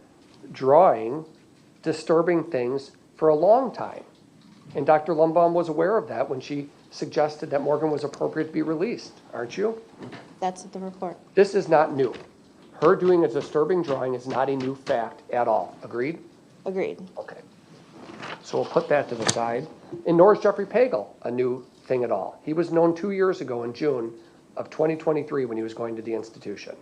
drawing disturbing things for a long time. And Dr. Lundbaum was aware of that when she suggested that Morgan was appropriate to be released, aren't you? That's the report. This is not new. Her doing a disturbing drawing is not a new fact at all. Agreed? Agreed. Okay. So we'll put that to the side. And nor is Jeffrey Pagel a new thing at all. He was known 2 years ago in June of 2023 when he was going to the institution.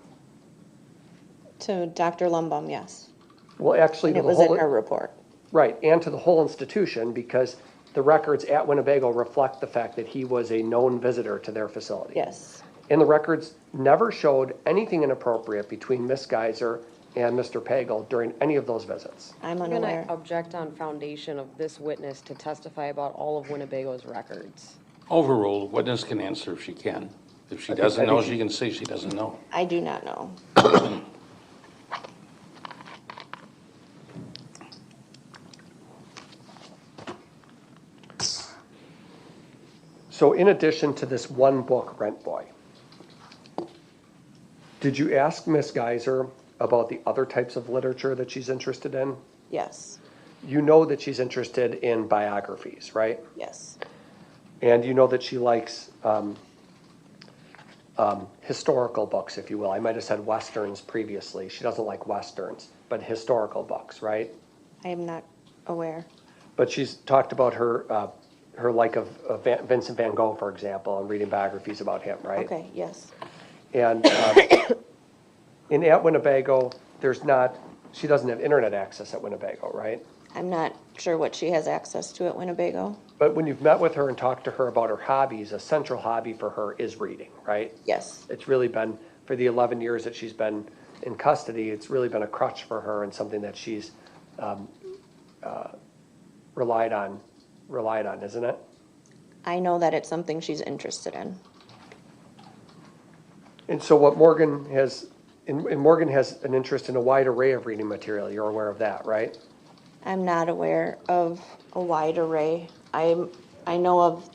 To Dr. Lundbaum, yes. Well, actually, And to it the was whole, in her report. right, and to the whole institution, because the records at Winnebago reflect the fact that he was a known visitor to their facility. Yes. And the records never showed anything inappropriate between Ms. Geyser and Mr. Pagel during any of those visits. I'm I'm going unaware. to object on foundation of this witness to testify about all of Winnebago's records. Overruled. Witness can answer if she can. If she doesn't know, she can say she doesn't know. I do not know. So in addition to this one book, Rent Boy, did you ask Ms. Geyser about the other types of literature that she's interested in? Yes. You know that she's interested in biographies, right? Yes. And you know that she likes historical books, if you will. I might have said Westerns previously. She doesn't like Westerns, but historical books, right? I am not aware. But she's talked about her like of Vincent van Gogh, for example, and reading biographies about him, right? Okay, yes. And at Winnebago, she doesn't have internet access at Winnebago, right? I'm not sure what she has access to at Winnebago. But when you've met with her and talked to her about her hobbies, a central hobby for her is reading, right? Yes. It's really been, for the 11 years that she's been in custody, it's really been a crutch for her and something that she's relied on, isn't it? I know that it's something she's interested in. And so what Morgan has, and Morgan has an interest in a wide array of reading material. You're aware of that, right? I'm not aware of a wide array. I know of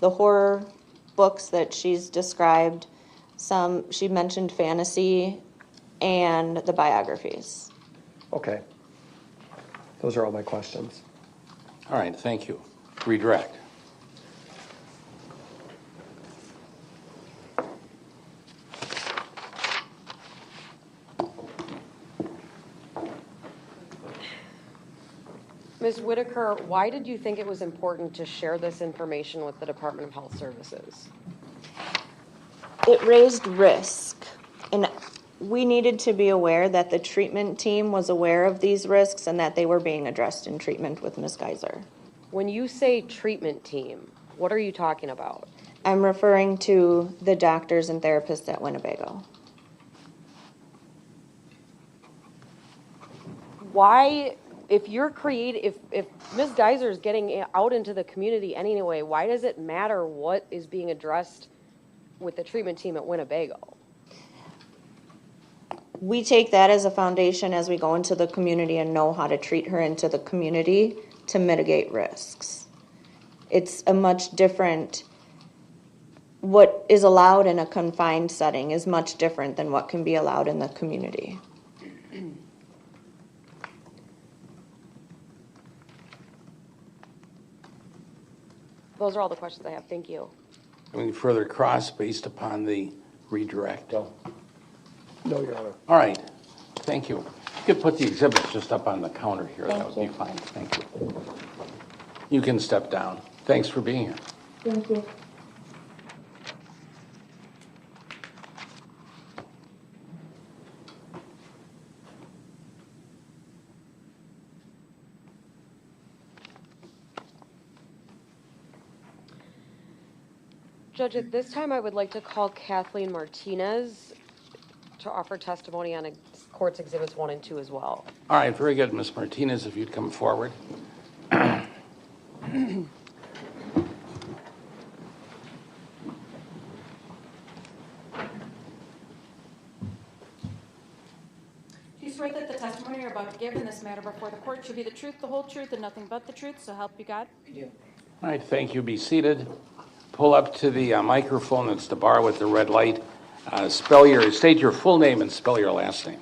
the horror books that she's described. She mentioned fantasy and the biographies. Okay. Those are all my questions. All right, thank you. Redirect. Ms. Whitaker, why did you think it was important to share this information with the Department of Health Services? It raised risk, and we needed to be aware that the treatment team was aware of these risks and that they were being addressed in treatment with Ms. Geyser. When you say treatment team, what are you talking about? I'm referring to the doctors and therapists at Winnebago. Why, if Ms. Geyser is getting out into the community anyway, why does it matter what is being addressed with the treatment team at Winnebago? We take that as a foundation as we go into the community and know how to treat her into the community to mitigate risks. It's a much different, what is allowed in a confined setting is much different than what can be allowed in the community. Those are all the questions I have. Thank you. Any further cross based upon the redirect? No. No, Your Honor. All right, thank you. You could put the exhibits just up on the counter here, that would be fine, thank you. You can step down. Thanks for being here. Thank you. Judge, at this time, I would like to call Kathleen Martinez to offer testimony on Court's Exhibits 1 and 2 as well. All right, very good, Ms. Martinez, if you'd come forward. Do you swear that the testimony you're about to give in this matter before the court should be the truth, the whole truth, and nothing but the truth, so help you God? I do. All right, thank you. Be seated. Pull up to the microphone. That's the bar with the red light. State your full name and spell your last name.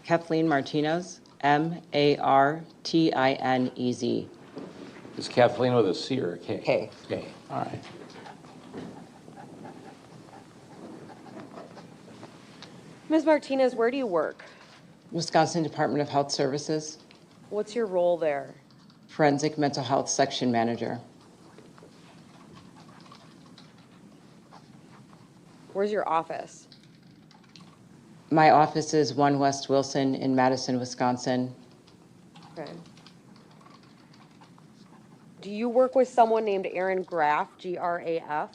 Kathleen Martinez, Martinez. Is Kathleen with a C or a K? K. K. All right. Ms. Martinez, where do you work? Wisconsin Department of Health Services, What's your role there? Forensic Mental Health Section Manager. Where's your office? My office is 1 West Wilson in Madison, Wisconsin. Okay. Do you work with someone named Aaron Graff, Graf?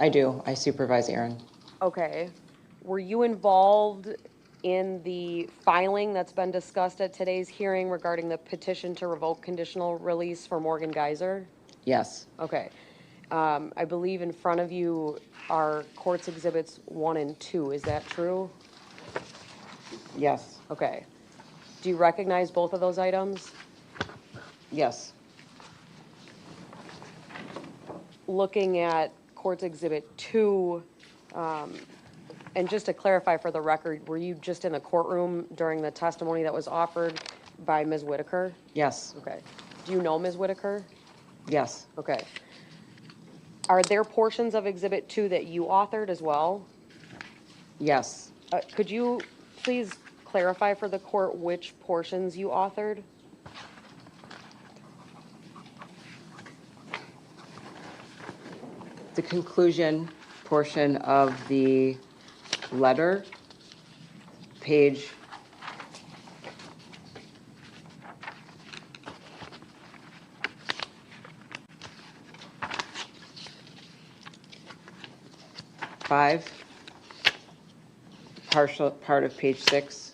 I do. I supervise Aaron. Okay. Were you involved in the filing that's been discussed at today's hearing regarding the petition to revoke conditional release for Morgan Geyser? Yes. Okay. I believe in front of you are Court's Exhibits 1 and 2. Is that true? Yes. Okay. Do you recognize both of those items? Yes. Looking at Court's Exhibit 2, and just to clarify for the record, were you just in the courtroom during the testimony that was offered by Ms. Whitaker? Yes. Okay. Do you know Ms. Whitaker? Yes. Okay. Are there portions of Exhibit 2 that you authored as well? Yes. Could you please clarify for the court which portions you authored? The conclusion portion of the letter, page 5, partial part of page 6.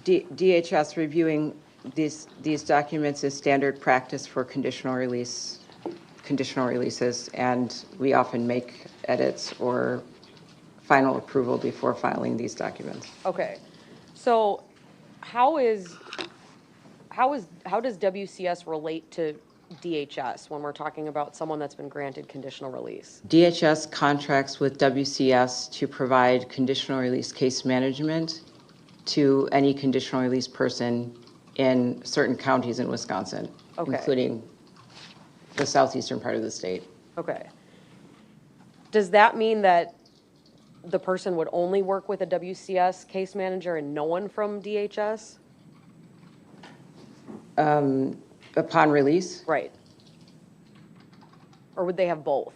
DHS reviewing these documents is standard practice for conditional releases, and we often make edits or final approval before filing these documents. Okay. So how does WCS relate to DHS when we're talking about someone that's been granted conditional release? DHS contracts with WCS to provide conditional release case management to any conditional release person in certain counties in Wisconsin, Okay. including the southeastern part of the state. Okay. Does that mean that the person would only work with a WCS case manager and no one from DHS? Upon release, Right. Or would they have both?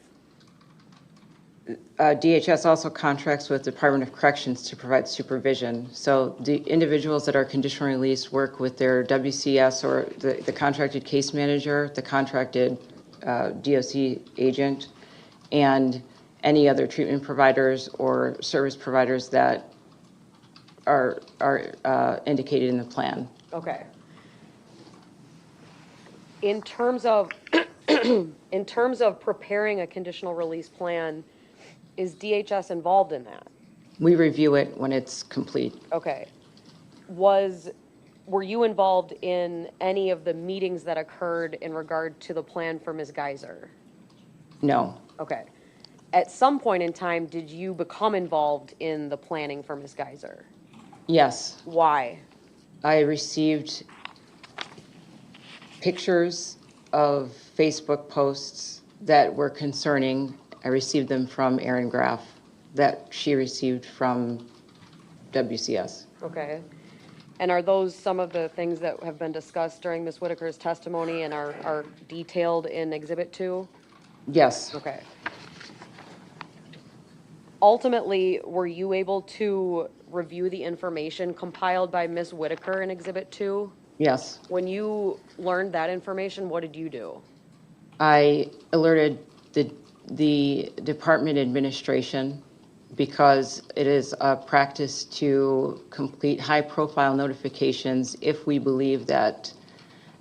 DHS also contracts with Department of Corrections to provide supervision. So the individuals that are conditionally released work with their WCS or the contracted case manager, the contracted DOC agent, and any other treatment providers or service providers that are indicated in the plan. Okay. In terms of, in terms of preparing a conditional release plan, is DHS involved in that? We review it when it's complete. Okay. Were you involved in any of the meetings that occurred in regard to the plan for Ms. Geyser? No. Okay. At some point in time, did you become involved in the planning for Ms. Geyser? Yes. Why? I received pictures of Facebook posts that were concerning. I received them from Erin Graff that she received from WCS. Okay. And are those some of the things that have been discussed during Ms. Whitaker's testimony and are detailed in Exhibit 2? Yes. Okay. Ultimately, were you able to review the information compiled by Ms. Whitaker in Exhibit 2? Yes. When you learned that information, what did you do? I alerted the department administration because it is a practice to complete high-profile notifications if we believe that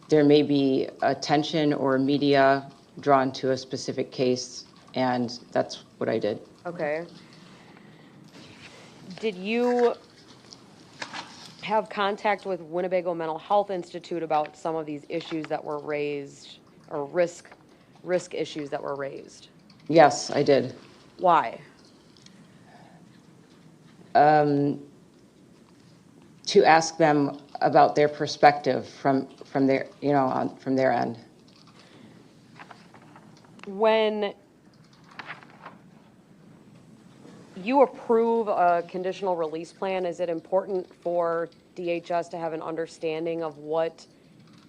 there may be attention or media drawn to a specific case, and that's what I did. Okay. Did you have contact with Winnebago Mental Health Institute about some of these issues that were raised, or risk issues that were raised? Yes, I did. Why? To ask them about their perspective from their, from their end. When you approve a conditional release plan, is it important for DHS to have an understanding of what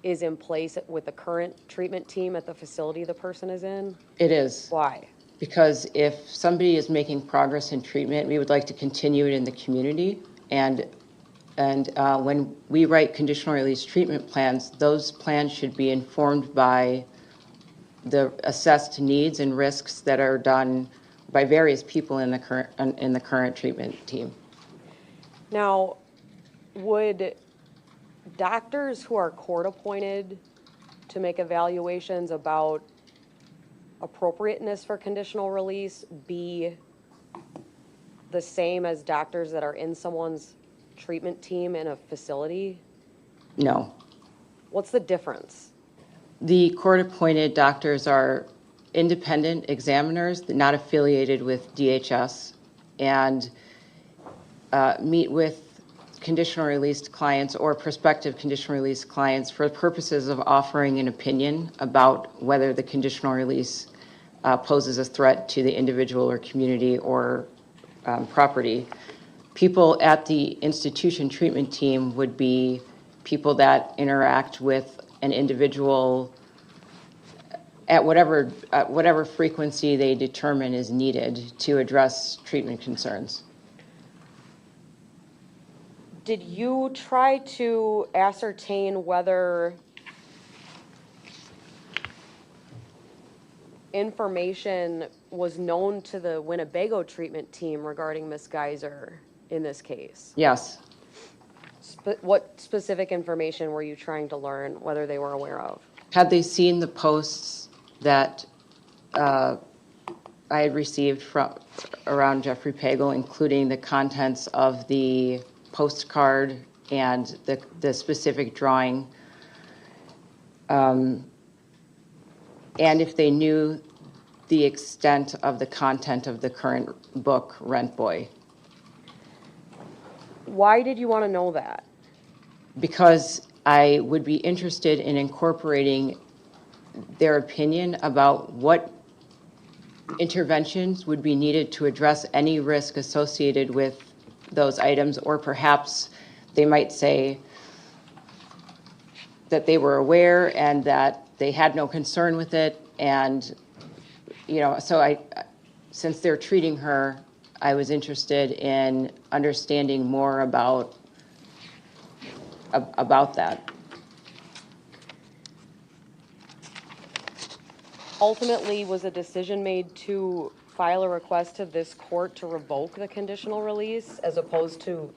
is in place with the current treatment team at the facility the person is in? It is. Why? Because if somebody is making progress in treatment, we would like to continue it in the community. And when we write conditional release treatment plans, those plans should be informed by the assessed needs and risks that are done by various people in the current treatment team. Now, would doctors who are court appointed to make evaluations about appropriateness for conditional release be the same as doctors that are in someone's treatment team in a facility? No. What's the difference? The court-appointed doctors are independent examiners, not affiliated with DHS, and meet with conditional released clients or prospective conditional release clients for purposes of offering an opinion about whether the conditional release poses a threat to the individual or community or property. People at the institution treatment team would be people that interact with an individual at whatever frequency they determine is needed to address treatment concerns. Did you try to ascertain whether information was known to the Winnebago treatment team regarding Ms. Geyser in this case? Yes. What specific information were you trying to learn whether they were aware of? Had they seen the posts that I had received from around Jeffrey Pagel, including the contents of the postcard and the specific drawing, and if they knew the extent of the content of the current book, Rent Boy. Why did you want to know that? Because I would be interested in incorporating their opinion about what interventions would be needed to address any risk associated with those items, or perhaps they might say that they were aware and that they had no concern with it. And, so since they're treating her, I was interested in understanding more about that. Ultimately, was a decision made to file a request to this court to revoke the conditional release as opposed to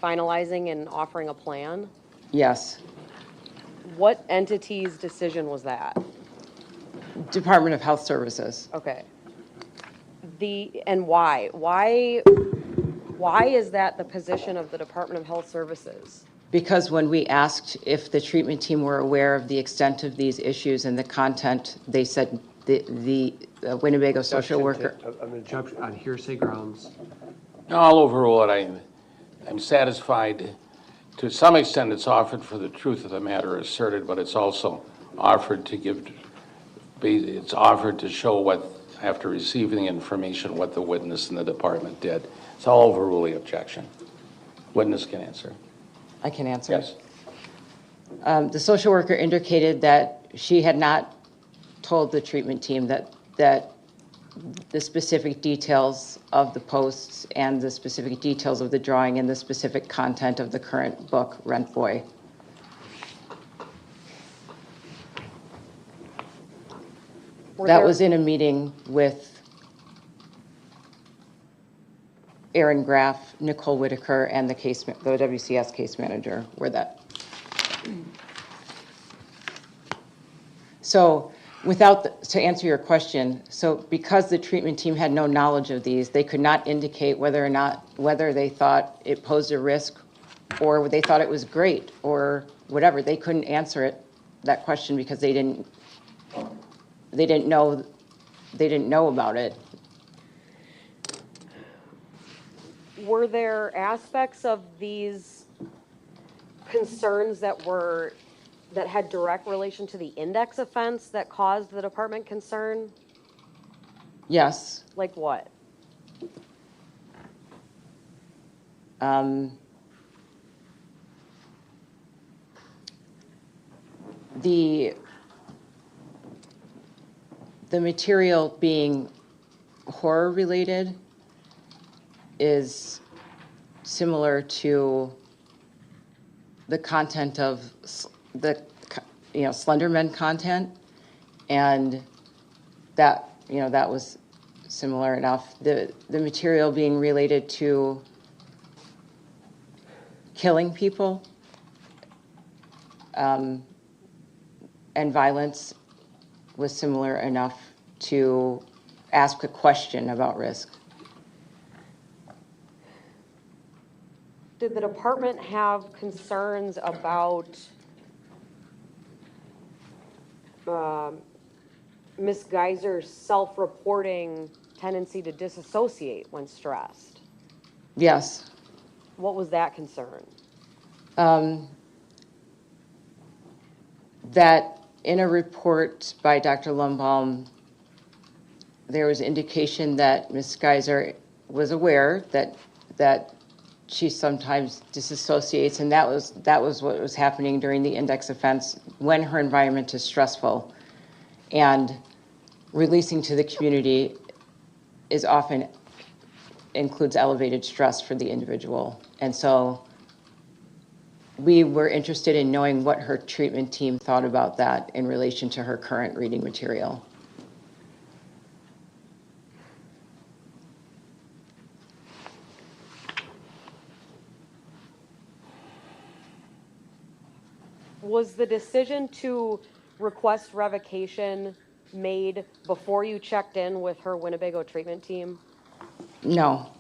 finalizing and offering a plan? Yes. What entity's decision was that? Department of Health Services. Okay. And why? Why is that the position of the Department of Health Services? Because when we asked if the treatment team were aware of the extent of these issues and the content, they said the Winnebago social worker. I'm going to jump on hearsay grounds. No, I'll overrule it. I'm satisfied. To some extent, it's offered for the truth of the matter asserted, but it's also offered it's offered to show what, after receiving the information, what the witness in the department did. So I'll overrule the objection. Witness can answer. I can answer. Yes. The social worker indicated that she had not told the treatment team that the specific details of the posts and the specific details of the drawing and the specific content of the current book, Rent Boy. That was in a meeting with Aaron Graff, Nicole Whitaker, and the WCS case manager were that. So to answer your question, so because the treatment team had no knowledge of these, they could not indicate whether they thought it posed a risk or they thought it was great or whatever. They couldn't answer that question because they didn't know about it. Were there aspects of these concerns that had direct relation to the index offense that caused the department concern? Yes. Like what? The material being horror related is similar to the content of the Slenderman content, and that was similar enough. The material being related to killing people and violence was similar enough to ask a question about risk. Did the department have concerns about Ms. Geyser's self-reporting tendency to disassociate when stressed? Yes. What was that concern? That in a report by Dr. Lumbaum, there was indication that Ms. Geyser was aware that she sometimes disassociates, and that was what was happening during the index offense when her environment is stressful. And releasing to the community is often includes elevated stress for the individual. And so we were interested in knowing what her treatment team thought about that in relation to her current reading material. Was the decision to request revocation made before you checked in with her Winnebago treatment team? No.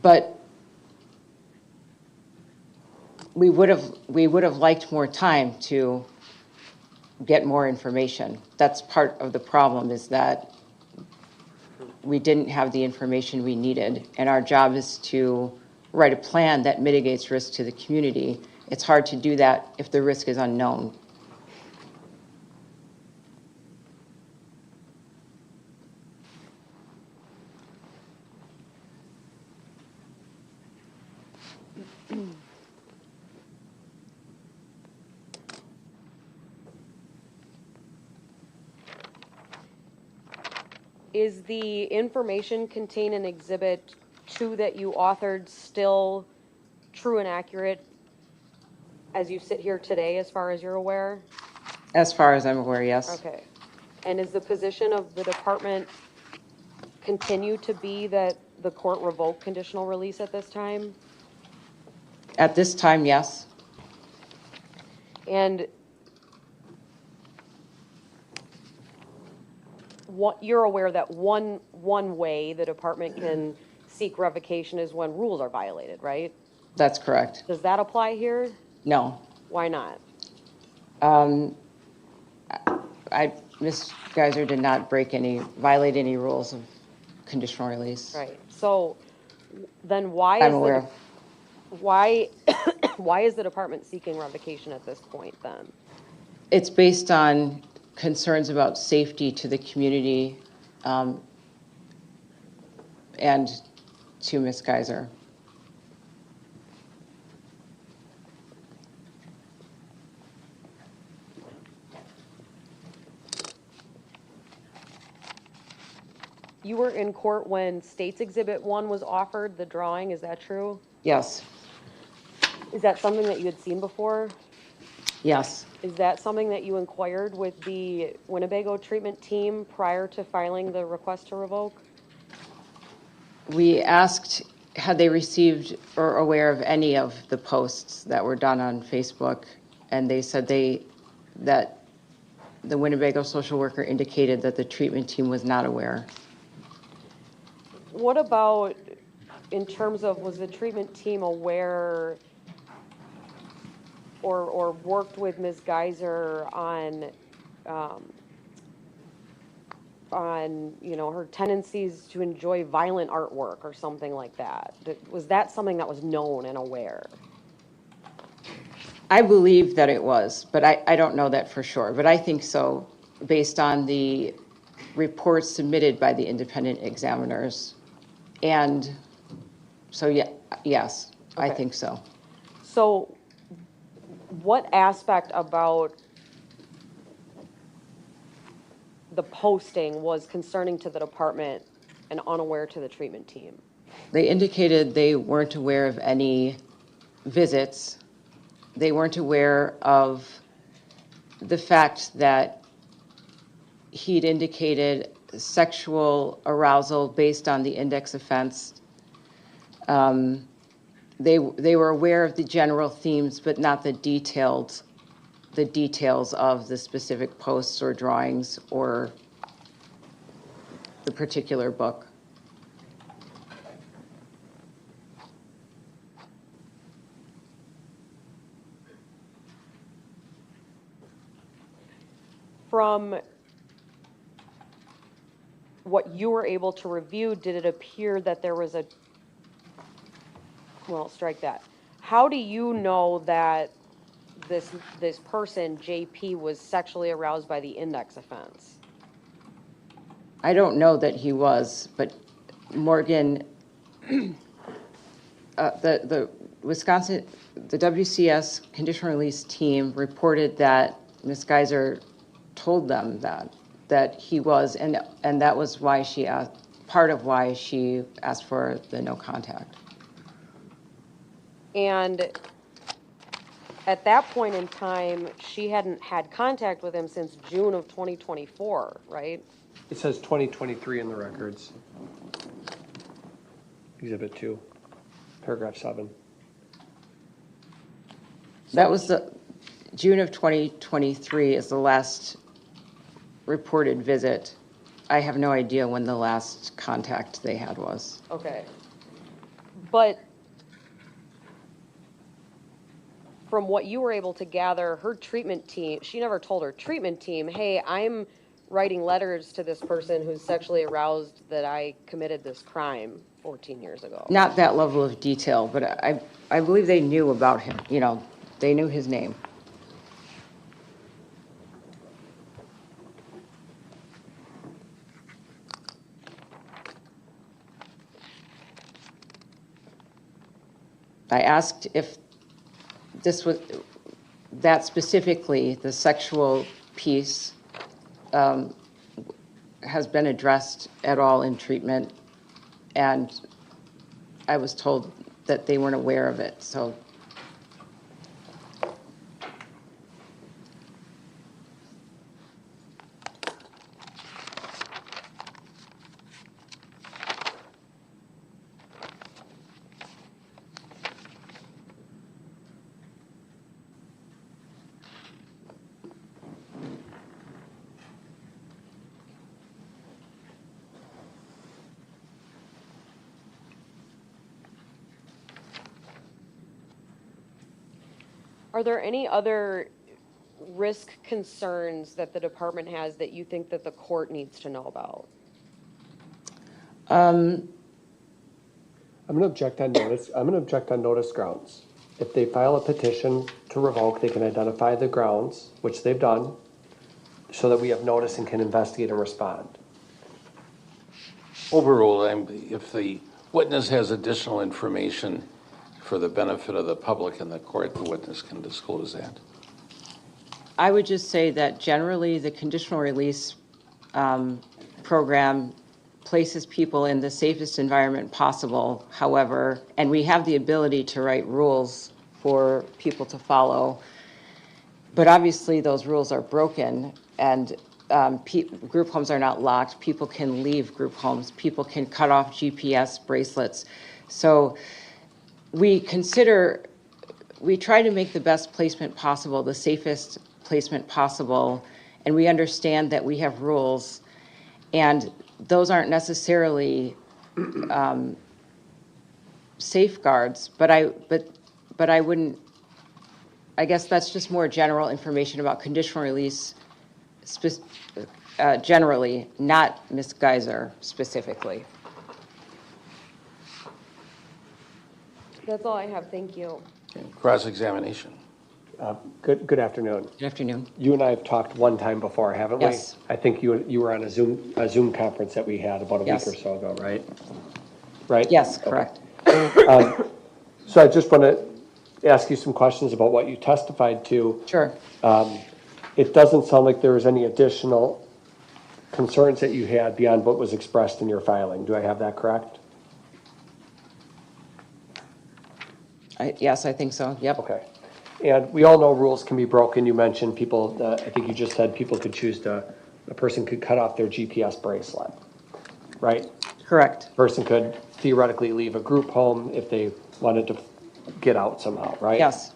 But we would have liked more time to get more information. That's part of the problem, is that we didn't have the information we needed, and our job is to write a plan that mitigates risk to the community. It's hard to do that if the risk is unknown. Is the information contained in Exhibit 2 that you authored still true and accurate as you sit here today, as far as you're aware? As far as I'm aware, yes. Okay. And is the position of the department continue to be that the court revoke conditional release at this time? At this time, yes. And what, you're aware that one way the department can seek revocation is when rules are violated, right? That's correct. Does that apply here? No. Why not? Ms. Geyser did not violate any rules of conditional release. Right. So then why I'm is aware the, of. why, why is the department seeking revocation at this point then? It's based on concerns about safety to the community and to Ms. Geyser. You were in court when State's Exhibit 1 was offered, the drawing, is that true? Yes. Is that something that you had seen before? Yes. Is that something that you inquired with the Winnebago treatment team prior to filing the request to revoke? We asked, had they received or aware of any of the posts that were done on Facebook, and they said that the Winnebago social worker indicated that the treatment team was not aware. What about in terms of, was the treatment team aware or worked with Ms. Geyser on, her tendencies to enjoy violent artwork or something like that? Was that something that was known and aware? I believe that it was, but I don't know that for sure. But I think so, based on the reports submitted by the independent examiners. And so, yes, I Okay. think so. So what aspect about the posting was concerning to the department and unaware to the treatment team? They indicated they weren't aware of any visits. They weren't aware of the fact that he'd indicated sexual arousal based on the index offense. They were aware of the general themes, but not the details of the specific posts or drawings or the particular book. From what you were able to review, did it appear that there was well, strike that. How do you know that this person, JP, was sexually aroused by the index offense? I don't know that he was, but Morgan, the Wisconsin, the WCS conditional release team reported that Ms. Geyser told them that he was, and that was why she asked, part of why she asked for the no contact. And at that point in time, she hadn't had contact with him since June of 2024, right? It says 2023 in the records. Exhibit 2, paragraph 7. That was the June of 2023 is the last reported visit. I have no idea when the last contact they had was. Okay. But from what you were able to gather, her treatment team, she never told her treatment team, hey, I'm writing letters to this person who's sexually aroused that I committed this crime 14 years ago. Not that level of detail, but I believe they knew about him. They knew his name. I asked if this was, that specifically, the sexual piece has been addressed at all in treatment, and I was told that they weren't aware of it, so. Are there any other risk concerns that the department has that you think that the court needs to know about? I'm going to object on notice. I'm going to object on notice grounds. If they file a petition to revoke, they can identify the grounds, which they've done, so that we have notice and can investigate and respond. Overruled, if the witness has additional information for the benefit of the public in the court, the witness can disclose that. I would just say that generally the conditional release program places people in the safest environment possible. However, and we have the ability to write rules for people to follow, but obviously those rules are broken, and group homes are not locked. People can leave group homes. People can cut off GPS bracelets. So we try to make the best placement possible, the safest placement possible, and we understand that we have rules, and those aren't necessarily safeguards, but I wouldn't, I guess that's just more general information about conditional release generally, not Ms. Geyser specifically. That's all I have, thank you. Okay. Cross-examination. Good afternoon. Good afternoon. You and I have talked one time before, haven't we? Yes. I think you were on a Zoom conference that we had about a week Yes. or so ago, right? Right? Yes, Okay. correct. So I just want to ask you some questions about what you testified to. Sure. It doesn't sound like there was any additional concerns that you had beyond what was expressed in your filing. Do I have that correct? Yes, I think so. Yep. Okay. And we all know rules can be broken. You mentioned people, I think you just said people could choose to, a person could cut off their GPS bracelet, right? Correct. Person could theoretically leave a group home if they wanted to get out somehow, right? Yes.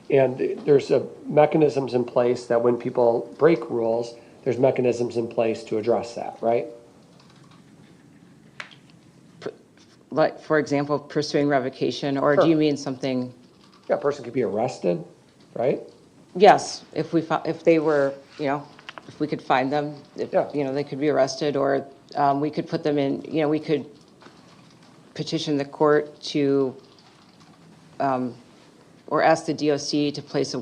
And there's mechanisms in place that when people break rules, there's mechanisms in place to address that, right? Like, for example, pursuing revocation, or Sure. do you mean something? Yeah, a person could be arrested, right? Yes, if they were, if we could find them, Yeah. they could be arrested, or we could put them in, we could petition the court to, or ask the DOC to place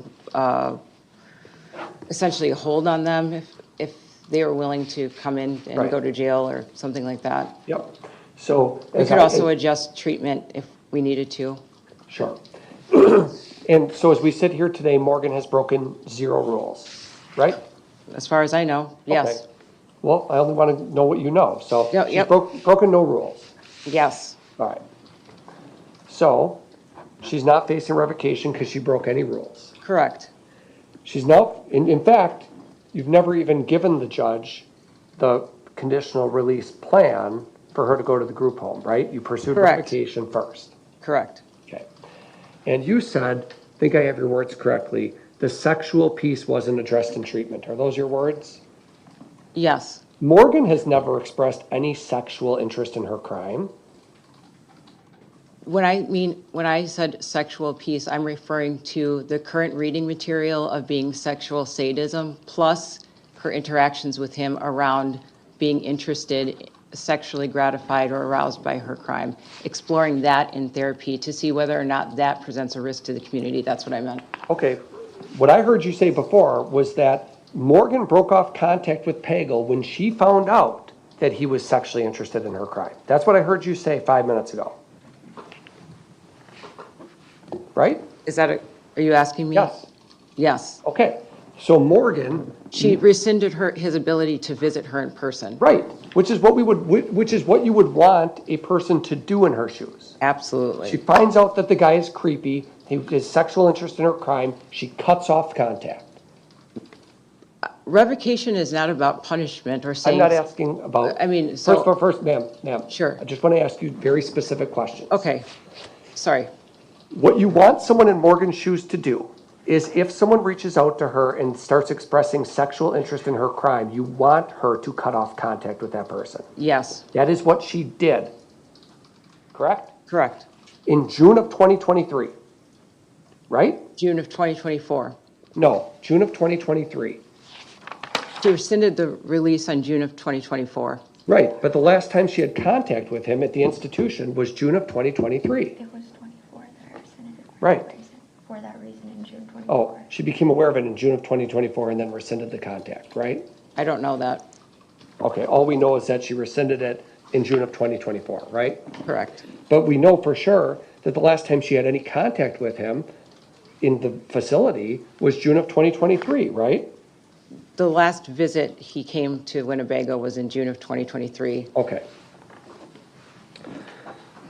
essentially a hold on them if they were willing to come in and Right. go to jail or something like that. Yep. So. We could also adjust treatment if we needed to. Sure. And so as we sit here today, Morgan has broken 0 rules, right? As far as I know, yes. Okay. Well, I only want to know what you know, so Yep, she's yep. broken no rules. Yes, All right. So she's not facing revocation because she broke any rules. correct. She's now, in fact, you've never even given the judge the conditional release plan for her to go to the group home, right? You pursued Correct. revocation first. Correct. Okay. And you said, I think I have your words correctly, the sexual piece wasn't addressed in treatment. Are those your words? Yes. Morgan has never expressed any sexual interest in her crime. When I said sexual piece, I'm referring to the current reading material of being sexual sadism, plus her interactions with him around being interested, sexually gratified or aroused by her crime, exploring that in therapy to see whether or not that presents a risk to the community. That's what I meant. Okay, what I heard you say before was that Morgan broke off contact with Pagel when she found out that he was sexually interested in her crime. That's what I heard you say 5 minutes ago. right? Are you asking me? Yes. Yes. Okay, so Morgan, She rescinded his ability to visit her in person. right, which is what you would want a person to do in her shoes. Absolutely. She finds out that the guy is creepy, he has sexual interest in her crime, she cuts off contact. Revocation is not about punishment or I'm saying. not asking about. I mean, so. First, ma'am. Sure. I just want to ask you very specific questions. Okay, sorry. What you want someone in Morgan's shoes to do is if someone reaches out to her and starts expressing sexual interest in her crime, you want her to cut off contact with that person. Yes, That is what she did. Correct? correct. In June of 2023. Right? June of 2024. No, June of 2023. She rescinded the release on June of 2024. Right, but the last time she had contact with him at the institution was June of 2023. It was 24 that I rescinded it for Right. that reason. For that reason in June 24. Oh, she became aware of it in June of 2024 and then rescinded the contact, right? I don't know that. Okay, all we know is that she rescinded it in June of 2024, right? Correct. But we know for sure that the last time she had any contact with him in the facility was June of 2023, right? The last visit he came to Winnebago was in June of 2023. Okay.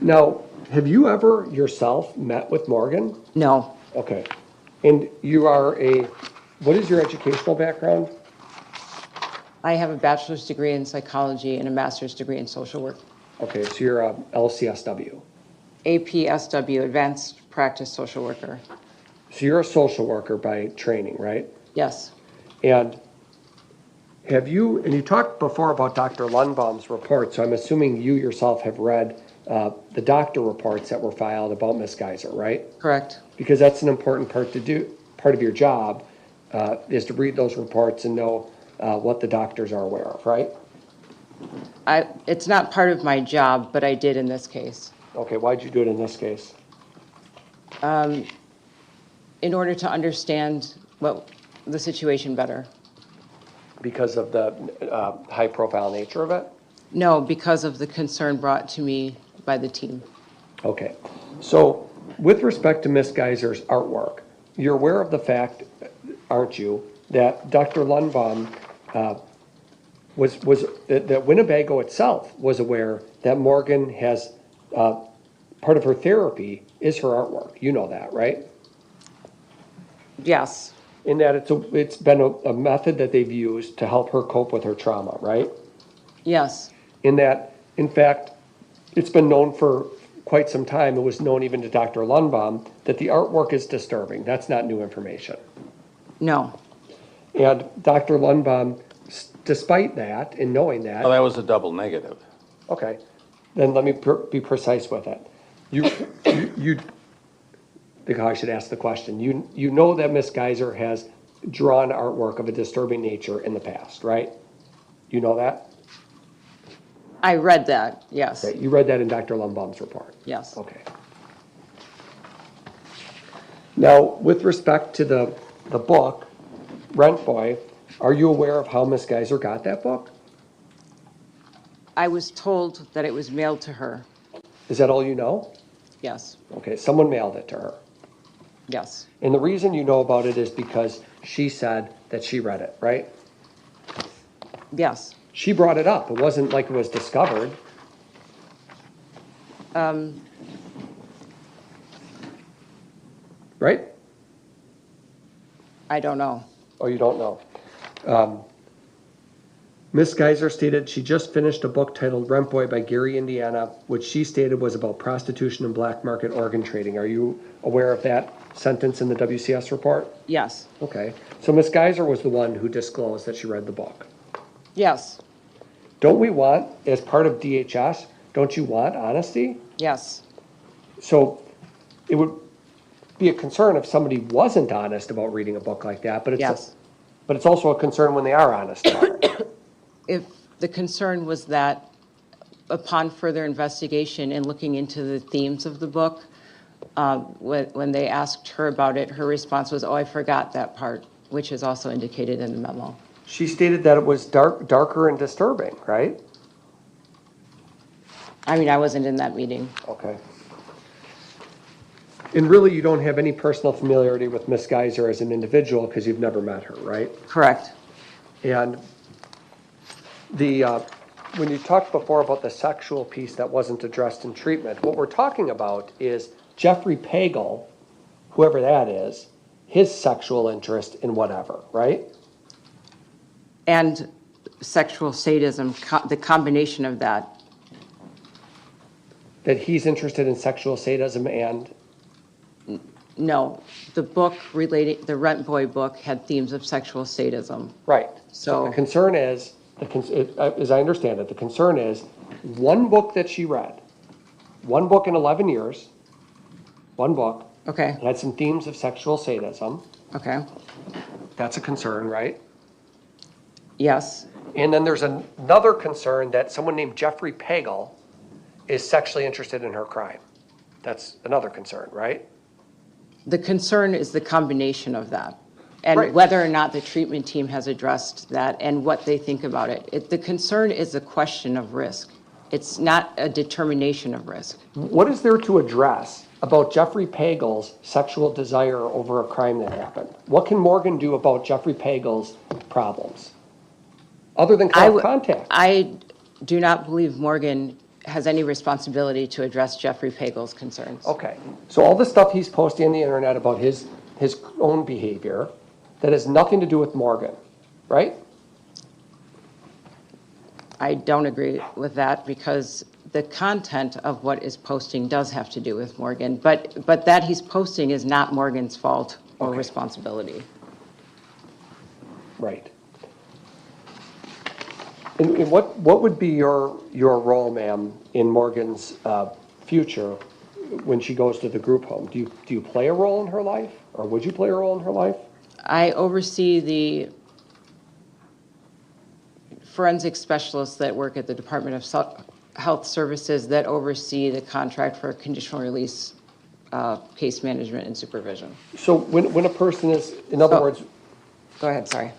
Now, have you ever yourself met with Morgan? No, Okay. And you are what is your educational background? I have a bachelor's degree in psychology and a master's degree in social work. Okay, so you're a LCSW. APSW, Advanced Practice Social Worker. So you're a social worker by training, right? Yes, And you talked before about Dr. Lundbaum's report, so I'm assuming you yourself have read the doctor reports that were filed about Miss Geyser, right? correct. Because that's an important part of your job, is to read those reports and know what the doctors are aware of, right? It's not part of my job, but I did in this case. Okay, why'd you do it in this case? In order to understand the situation better. Because of the high-profile nature of it? No, because of the concern brought to me by the team. Okay, so with respect to Miss Geyser's artwork, you're aware of the fact, aren't you, that Dr. Lundbaum that Winnebago itself was aware that Morgan has, part of her therapy is her artwork. You know that, right? Yes, In that it's been a method that they've used to help her cope with her trauma, right? yes, In that, in fact, it's been known for quite some time, it was known even to Dr. Lundbaum, that the artwork is disturbing. That's not new information. no, And Dr. Lundbaum, despite that, and knowing that, Well, that was a double negative. okay, then let me be precise with it. I should ask the question. You know that Miss Geyser has drawn artwork of a disturbing nature in the past, right? You know that? I read that, yes, Okay, you read that in Dr. Lundbaum's report? yes. Okay. Now, with respect to the book, Rent Boy, are you aware of how Miss Geyser got that book? I was told that it was mailed to her, Is that all you know? yes, Okay, someone mailed it to her. yes, And the reason you know about it is because she said that she read it, right? yes. She brought it up. It wasn't like it was discovered. Right? I don't know. Oh, you don't know. Miss Geyser stated she just finished a book titled Rent Boy by Gary, Indiana, which she stated was about prostitution and black market organ trading. Are you aware of that sentence in the WCS report? Yes, Okay. So Miss Geyser was the one who disclosed that she read the book. yes, Don't we want, as part of DHS, don't you want honesty? yes, So it would be a concern if somebody wasn't honest about reading a book like that, but yes. it's also a concern when they are honest about it. If the concern was that upon further investigation and looking into the themes of the book, when they asked her about it, her response was, "Oh, I forgot that part," which is also indicated in the memo. She stated that it was darker and disturbing, right? I mean, I wasn't in that meeting. Okay. And really, you don't have any personal familiarity with Miss Geyser as an individual because you've never met her, right? Correct. And when you talked before about the sexual piece that wasn't addressed in treatment, what we're talking about is Jeffrey Pagel, whoever that is, his sexual interest in whatever, right? And sexual sadism, the combination of that. That he's interested in sexual sadism and, No, the book related, the Rent Boy book had themes of sexual sadism. right. So- The concern is, as I understand it, the concern is one book that she read, one book in 11 years, one book, Okay, had some themes of sexual sadism. okay, That's a concern, right? yes, And then there's another concern that someone named Jeffrey Pagel is sexually interested in her crime. That's another concern, right? the concern is the combination of that. Right. And whether or not the treatment team has addressed that and what they think about it. The concern is a question of risk. It's not a determination of risk. What is there to address about Jeffrey Pagel's sexual desire over a crime that happened? What can Morgan do about Jeffrey Pagel's problems? Other than contact? I do not believe Morgan has any responsibility to address Jeffrey Pagel's concerns. Okay, so all the stuff he's posting on the internet about his own behavior, that has nothing to do with Morgan, right? I don't agree with that because the content of what is posting does have to do with Morgan, but that he's posting is not Morgan's fault or responsibility. Right. And what would be your role, ma'am, in Morgan's future when she goes to the group home? Do you play a role in her life, or would you play a role in her life? I oversee the forensic specialists that work at the Department of Health Services that oversee the contract for conditional release, case management and supervision. So when a person is, in other words, Go ahead, sorry.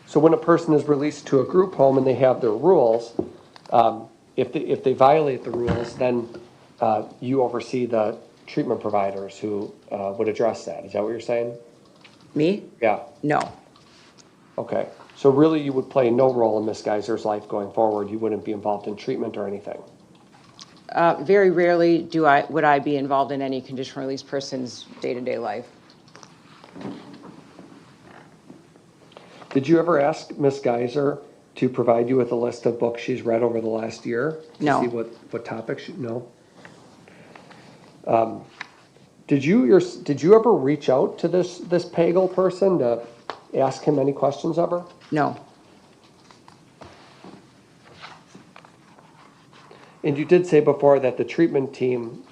so when a person is released to a group home and they have their rules, if they violate the rules, then you oversee the treatment providers who would address that. Is that what you're saying? Me? Yeah. No. Okay. So really, you would play no role in Miss Geyser's life going forward. You wouldn't be involved in treatment or anything. Very rarely would I be involved in any conditional release person's day-to-day life. Did you ever ask Miss Geyser to provide you with a list of books she's read over the last year? No. To see what topics she, no? Did you ever reach out to this Pagel person to ask him any questions ever? No. And you did say before that the treatment team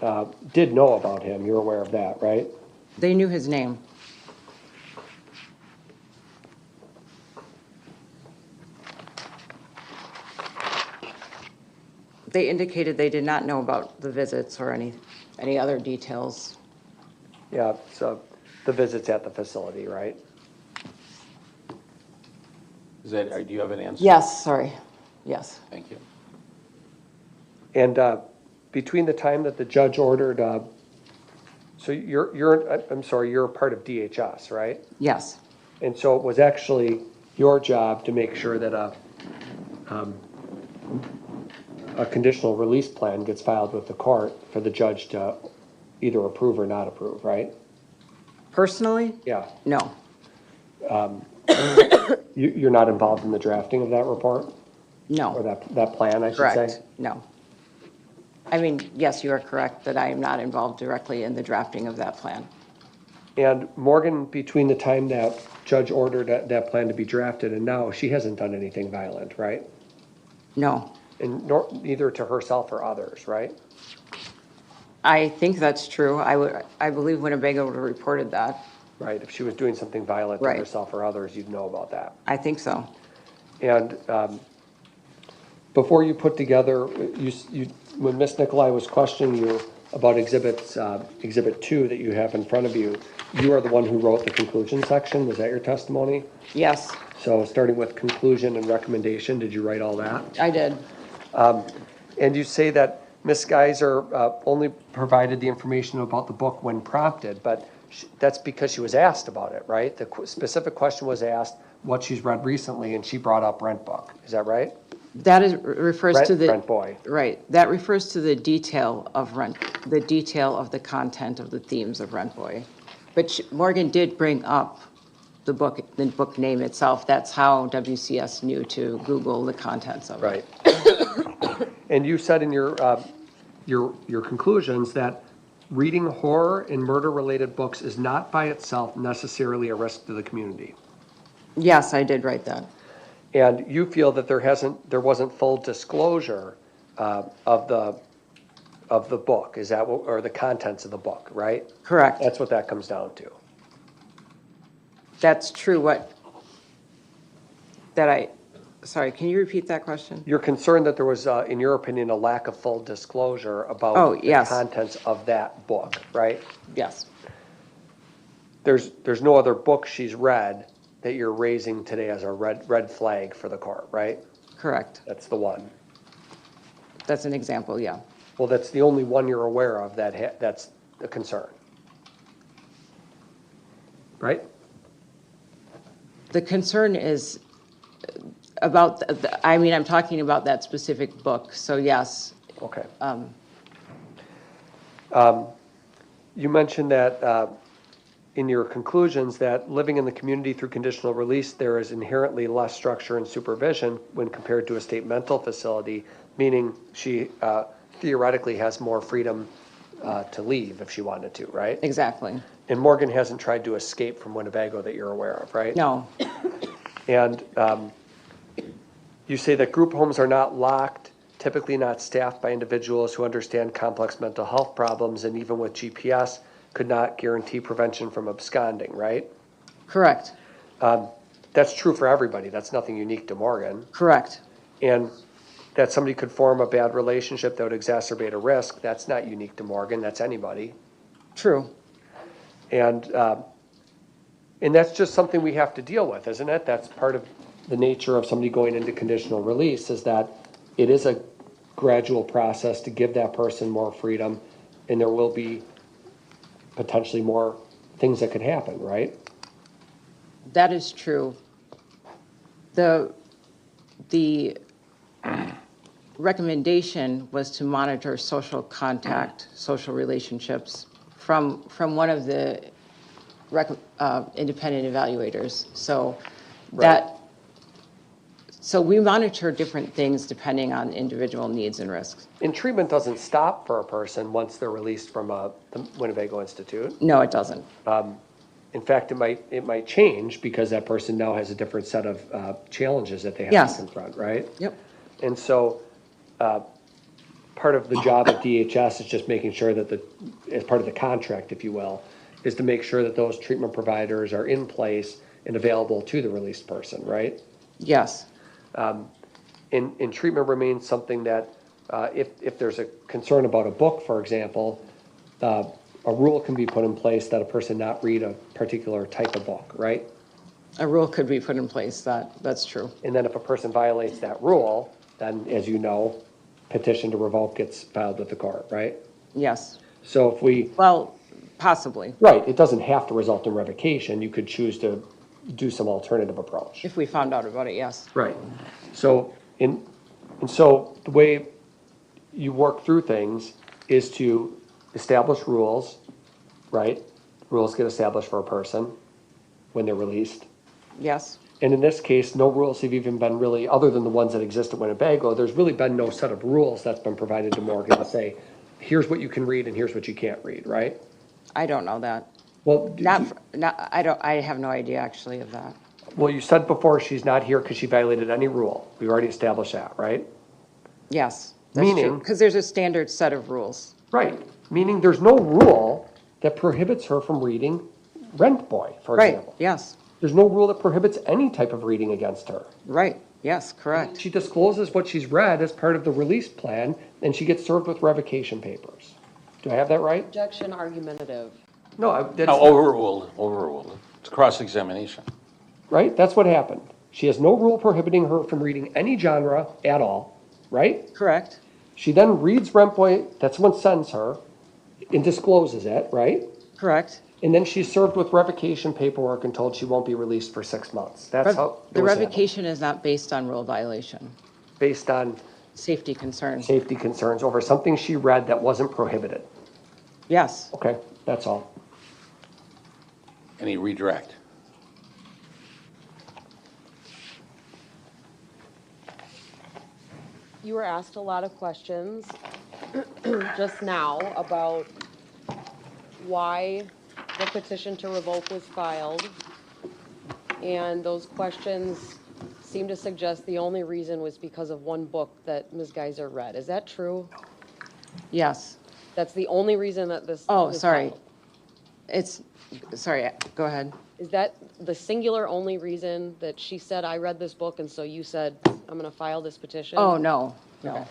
did know about him. You're aware of that, right? They knew his name. They indicated they did not know about the visits or any other details. Yeah, so the visits at the facility, right? Do you have an answer? Yes, sorry. Yes. Thank you. And between the time that the judge ordered, so you're a part of DHS, right? Yes. And so it was actually your job to make sure that a conditional release plan gets filed with the court for the judge to either approve or not approve, right? Personally? Yeah. No. You're not involved in the drafting of that report? Or No. that plan, I should say? Correct. No. I mean, yes, you are correct that I am not involved directly in the drafting of that plan. And Morgan, between the time that judge ordered that plan to be drafted and now, she hasn't done anything violent, right? No. And neither to herself or others, right? I think that's true. I believe Winnebago would have reported that. Right, if she was doing something violent to Right. herself or others, you'd know about that. I think so. And before you put together, when Miss Nicolai was questioning you about Exhibit 2 that you have in front of you, you are the one who wrote the conclusion section. Was that your testimony? Yes, So starting with conclusion and recommendation, did you write all that? I did. And you say that Ms. Geyser only provided the information about the book when prompted, but that's because she was asked about it, right? The specific question was asked what she's read recently, and she brought up Rent Book. Is that right? That is, refers to the. Rent Boy. Right, that refers to the detail of the detail of the content of the themes of Rent Boy. But Morgan did bring up the book name itself. That's how WCS knew to Google the contents of it. Right. And you said in your conclusions that reading horror and murder-related books is not by itself necessarily a risk to the community. Yes, I did write that. And you feel that there wasn't full disclosure of the book, is that what, or the contents of the book, right? Correct. That's what that comes down to. That's true. Sorry, can you repeat that question? You're concerned that there was, in your opinion, a lack of full disclosure about the yes. contents of that book, right? Yes. There's no other book she's read that you're raising today as a red flag for the court, right? Correct. That's the one. That's an example, yeah. Well, that's the only one you're aware of that's a concern, right? The concern is about, I'm talking about that specific book, so yes. Okay. You mentioned that in your conclusions that living in the community through conditional release, there is inherently less structure and supervision when compared to a state mental facility, meaning she theoretically has more freedom to leave if she wanted to, right? Exactly. And Morgan hasn't tried to escape from Winnebago that you're aware of, right? No. And you say that group homes are not locked, typically not staffed by individuals who understand complex mental health problems, and even with GPS, could not guarantee prevention from absconding, right? Correct. That's true for everybody. That's nothing unique to Morgan. Correct. And that somebody could form a bad relationship that would exacerbate a risk, that's not unique to Morgan. That's anybody. True. And that's just something we have to deal with, isn't it? That's part of the nature of somebody going into conditional release, is that it is a gradual process to give that person more freedom, and there will be potentially more things that could happen, right? That is true. The recommendation was to monitor social contact, social relationships from one of the independent evaluators. So Right. So we monitor different things depending on individual needs and risks. And treatment doesn't stop for a person once they're released from the Winnebago Institute. No, it doesn't. In fact, it might change because that person now has a different set of challenges that they have Yes. to confront, right? Yep. And so part of the job of DHS is just making sure that as part of the contract, if you will, is to make sure that those treatment providers are in place and available to the released person, right? Yes. And treatment remains something that if there's a concern about a book, for example, a rule can be put in place that a person not read a particular type of book, right? A rule could be put in place, that's true. And then if a person violates that rule, then, as you know, petition to revoke gets filed with the court, right? Yes. So if we, Well, possibly, right, it doesn't have to result in revocation. You could choose to do some alternative approach. if we found out about it, yes. Right. So, and so the way you work through things is to establish rules, right? Rules get established for a person when they're released. Yes. And in this case, no rules have even been really, other than the ones that exist at Winnebago, there's really been no set of rules that's been provided to Morgan to say, here's what you can read and here's what you can't read, right? I don't know that. Well, I have no idea actually of that. well, you said before she's not here because she violated any rule. We've already established that, right? Yes. Meaning- Because there's a standard set of rules. Right, meaning there's no rule that prohibits her from reading Rent Boy, for Right, example. yes, There's no rule that prohibits any type of reading against her. right, yes, correct. She discloses what she's read as part of the release plan, and she gets served with revocation papers. Do I have that right? Objection argumentative. No, that's, No, overruled. It's cross-examination. right? That's what happened. She has no rule prohibiting her from reading any genre at all, right? Correct, She then reads rent boy, that someone sends her, and discloses it, right? Correct. And then she's served with revocation paperwork and told she won't be released for 6 months. That's how it The was handled. revocation is not based on rule violation, Based on safety concern. safety concerns over something she read that wasn't prohibited. Yes. Okay, that's all. Any redirect? You were asked a lot of questions just now about why the petition to revoke was filed. And those questions seem to suggest the only reason was because of one book that Ms. Geyser read. Is that true? Yes. That's the only reason that this Oh, was sorry. filed? Sorry, go ahead. Is that the singular only reason that she said, I read this book, and so you said, I'm gonna file this petition? Oh, no, no. Okay.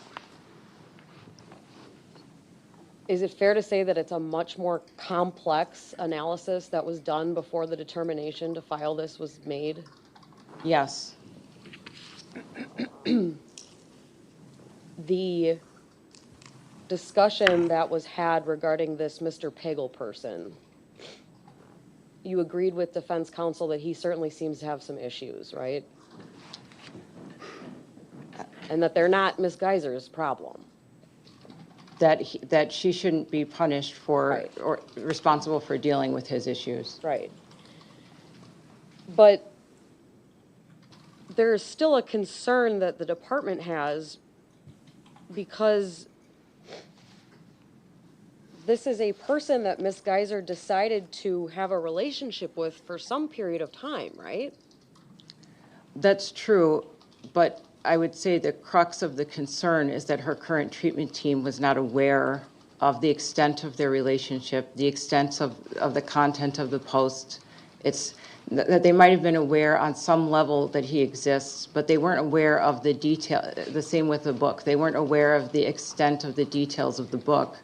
Is it fair to say that it's a much more complex analysis that was done before the determination to file this was made? Yes. The discussion that was had regarding this Mr. Pagel person, you agreed with defense counsel that he certainly seems to have some issues, right? And that they're not Ms. Geyser's problem. That she shouldn't be punished for, Right. or responsible for dealing with his issues. Right. But there's still a concern that the department has because this is a person that Ms. Geyser decided to have a relationship with for some period of time, right? That's true, but I would say the crux of the concern is that her current treatment team was not aware of the extent of their relationship, the extent of the content of the post. It's that they might have been aware on some level that he exists, but they weren't aware of the detail, the same with the book. They weren't aware of the extent of the details of the book.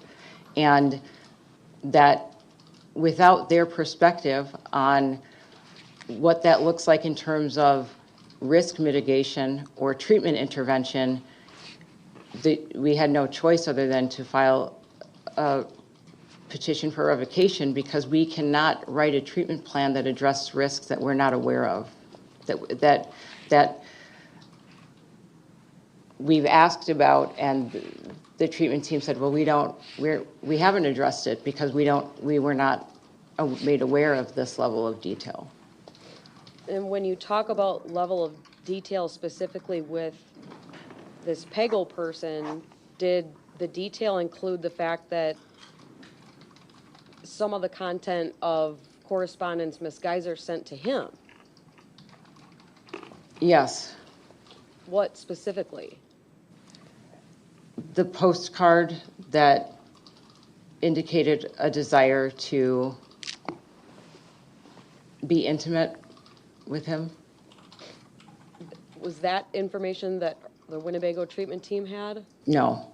And that without their perspective on what that looks like in terms of risk mitigation or treatment intervention, we had no choice other than to file a petition for revocation because we cannot write a treatment plan that addresses risks that we're not aware of, that we've asked about, and the treatment team said, well, we haven't addressed it because we were not made aware of this level of detail. And when you talk about level of detail specifically with this Pagel person, did the detail include the fact that some of the content of correspondence Ms. Geyser sent to him? Yes. What specifically? The postcard that indicated a desire to be intimate with him. Was that information that the Winnebago treatment team had? No.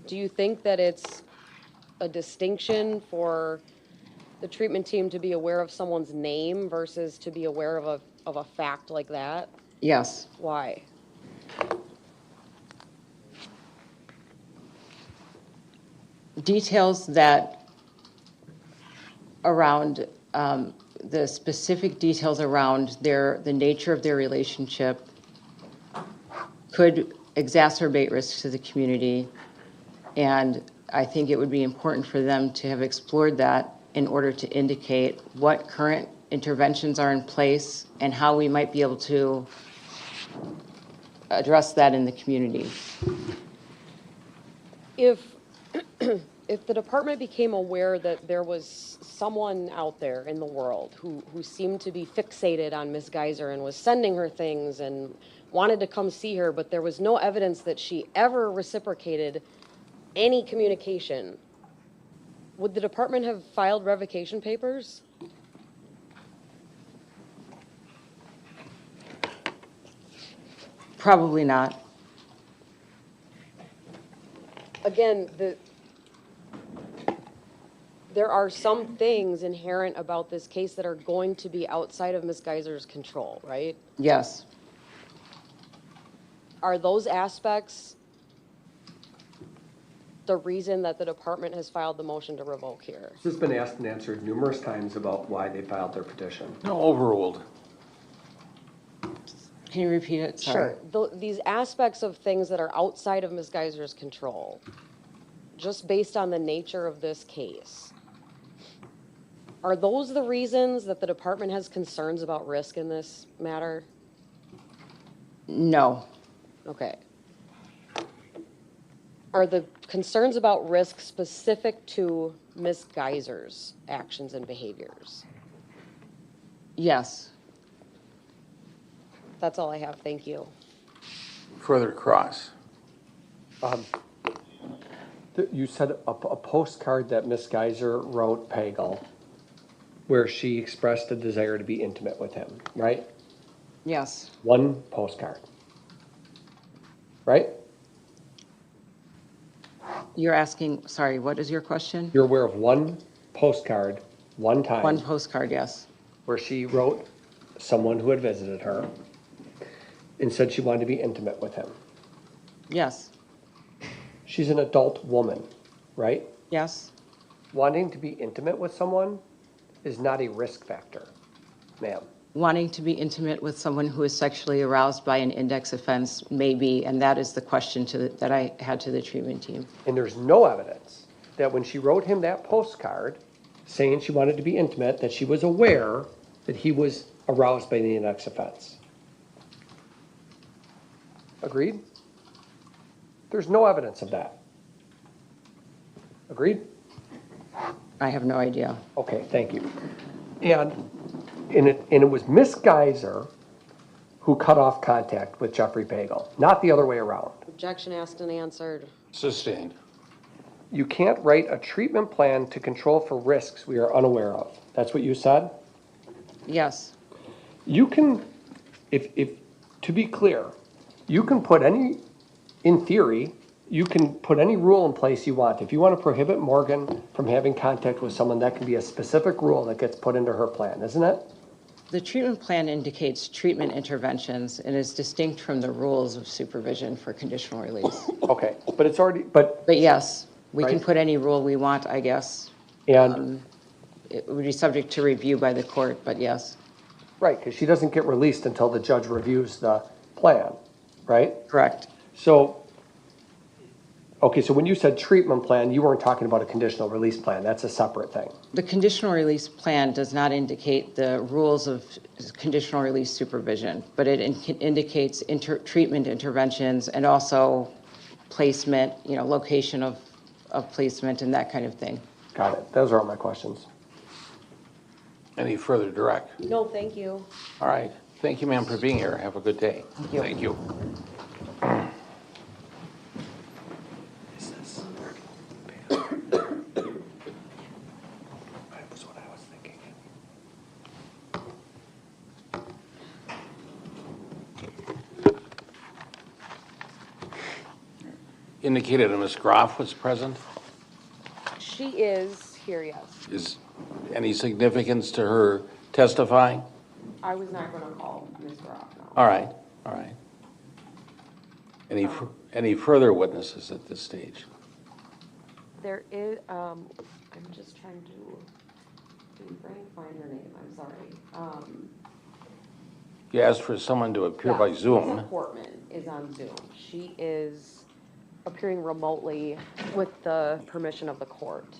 Do you think that it's a distinction for the treatment team to be aware of someone's name versus to be aware of a fact like that? Yes. Why? Details that around the specific details around the nature of their relationship could exacerbate risks to the community, and I think it would be important for them to have explored that in order to indicate what current interventions are in place and how we might be able to address that in the community. If the department became aware that there was someone out there in the world who seemed to be fixated on Ms. Geyser and was sending her things and wanted to come see her, but there was no evidence that she ever reciprocated any communication, would the department have filed revocation papers? Probably not. Again, there are some things inherent about this case that are going to be outside of Ms. Geyser's control, right? Yes, Are those aspects the reason that the department has filed the motion to revoke here? This has been asked and answered numerous times about why they filed their petition. No, overruled. can you repeat it? Sorry. These aspects of things that are outside of Ms. Geyser's control, just based on the nature of this case, are those the reasons that the department has concerns about risk in this matter? No, Okay. Are the concerns about risk specific to Ms. Geyser's actions and behaviors? yes, That's all I have, thank you. Further cross. You said a postcard that Miss Geyser wrote Pagel, where she expressed a desire to be intimate with him, right? yes, One postcard. Right? you're asking, sorry, what is your question? You're aware of one postcard, one time, One postcard, yes, where she wrote someone who had visited her and said she wanted to be intimate with him. yes, She's an adult woman, right? yes, Wanting to be intimate with someone is not a risk factor, ma'am. wanting to be intimate with someone who is sexually aroused by an index offense may be, and that is the question that I had to the treatment team. And there's no evidence that when she wrote him that postcard saying she wanted to be intimate, that she was aware that he was aroused by the index offense. Agreed? There's no evidence of that. Agreed? I have no idea. Okay, thank you. And it was Miss Geyser who cut off contact with Jeffrey Pagel, not the other way around. Objection asked and answered. Sustained. You can't write a treatment plan to control for risks we are unaware of. That's what you said? Yes, You can, if to be clear, you can put in theory, you can put any rule in place you want. If you want to prohibit Morgan from having contact with someone, that can be a specific rule that gets put into her plan, isn't it? the treatment plan indicates treatment interventions and is distinct from the rules of supervision for conditional release. Okay, but it's already, but, But yes, we can Right. put any rule we want, I guess. and, It would be subject to review by the court, but yes, right, because she doesn't get released until the judge reviews the plan, right? correct. So, okay, so when you said treatment plan, you weren't talking about a conditional release plan. That's a separate thing. The conditional release plan does not indicate the rules of conditional release supervision, but it indicates treatment interventions and also placement, location of placement and that kind of thing. Got it. Those are all my questions. Any further direct? No, thank you. All right. Thank you, ma'am, for being here. Have a good day. Thank you. That's what I was thinking. Indicated that Ms. Groff was present. She is here, yes. Is any significance to her testifying? I was not going to call Ms. Groff, no. All right, all right. Any further witnesses at this stage? There is, I'm just trying to find her name, I'm sorry. You asked for someone to appear by Yeah, Zoom. Lisa Portman is on Zoom. She is appearing remotely with the permission of the court.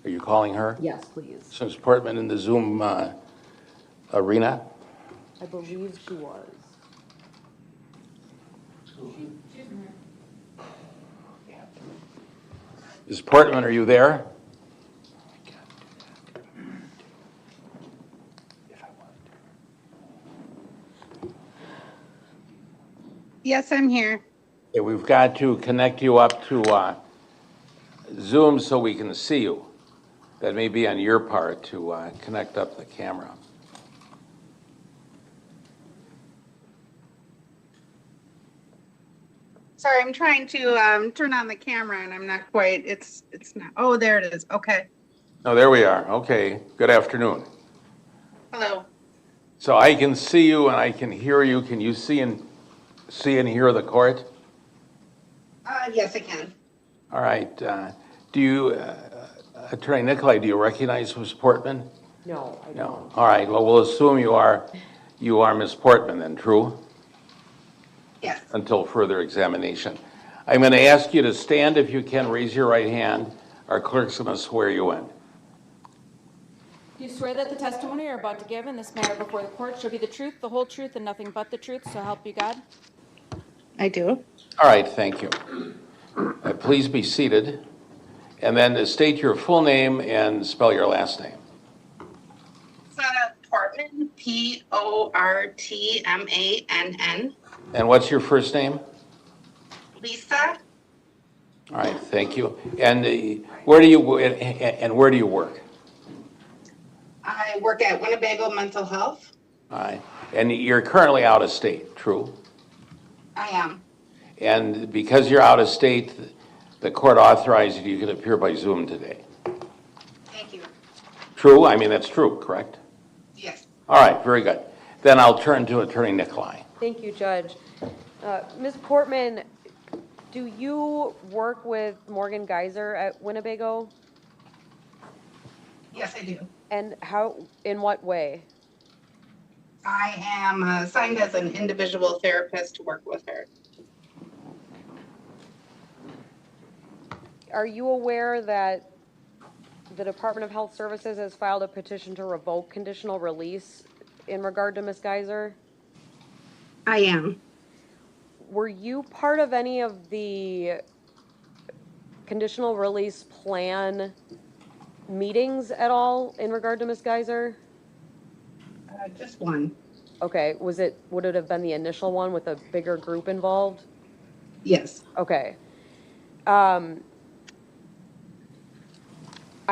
Are you calling her? Yes, please. So is Portman in the Zoom arena? I believe she was. Ms. Portman, are you there? Yes, I'm here. Yeah, we've got to connect you up to Zoom so we can see you. That may be on your part to connect up the camera. Sorry, I'm trying to turn on the camera and I'm not quite, it's not, oh, there it is. Okay. Oh, there we are. Okay, good afternoon. Hello. So I can see you and I can hear you. Can you see and hear the court? Yes, I can. All right. Do you, Attorney Nicolai, do you recognize Ms. Portman? No, I No. don't. All right. Well, we'll assume you are Ms. Portman then, true? Yes. Until further examination. I'm going to ask you to stand if you can. Raise your right hand. Our clerk's going to swear you in. Do you swear that the testimony you're about to give in this matter before the court shall be the truth, the whole truth, and nothing but the truth, so help you God? I do. All right. Thank you. Please be seated. And then state your full name and spell your last name. Sana Portman, Portmann. And what's your first name? Lisa, All right, thank you. And where do you work? I work at Winnebago Mental Health. All right, and you're currently out of state, true? I am. And because you're out of state, the court authorized you can appear by Zoom today. Thank you. True? I mean, that's true, correct? Yes. All right, very good. Then I'll turn to Attorney Nicolai. Thank you, Judge. Ms. Portman, do you work with Morgan Geyser at Winnebago? Yes, I do. And in what way? I am assigned as an individual therapist to work with her. Are you aware that the Department of Health Services has filed a petition to revoke conditional release in regard to Ms. Geyser? I am. Were you part of any of the conditional release plan meetings at all in regard to Ms. Geyser? Just one. Okay, would it have been the initial one with a bigger group involved? Yes. Okay. I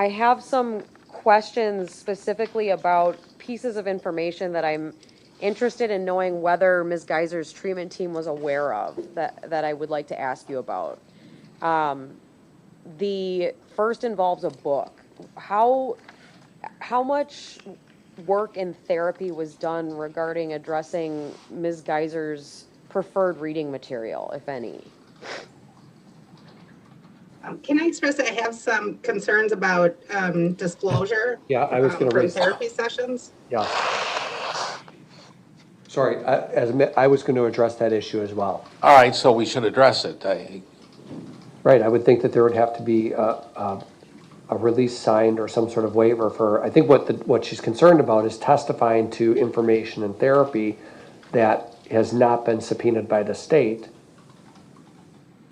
have some questions specifically about pieces of information that I'm interested in knowing whether Ms. Geyser's treatment team was aware of that I would like to ask you about. The first involves a book. How much work and therapy was done regarding addressing Ms. Geyser's preferred reading material, if any? Can I express that I have some concerns about disclosure? Yeah, I was going to for raise. therapy sessions. Yeah. Sorry, I was going to address that issue as well. All right, so we should address it. Right, I would think that there would have to be a release signed or some sort of waiver for, I think what she's concerned about is testifying to information in therapy that has not been subpoenaed by the state.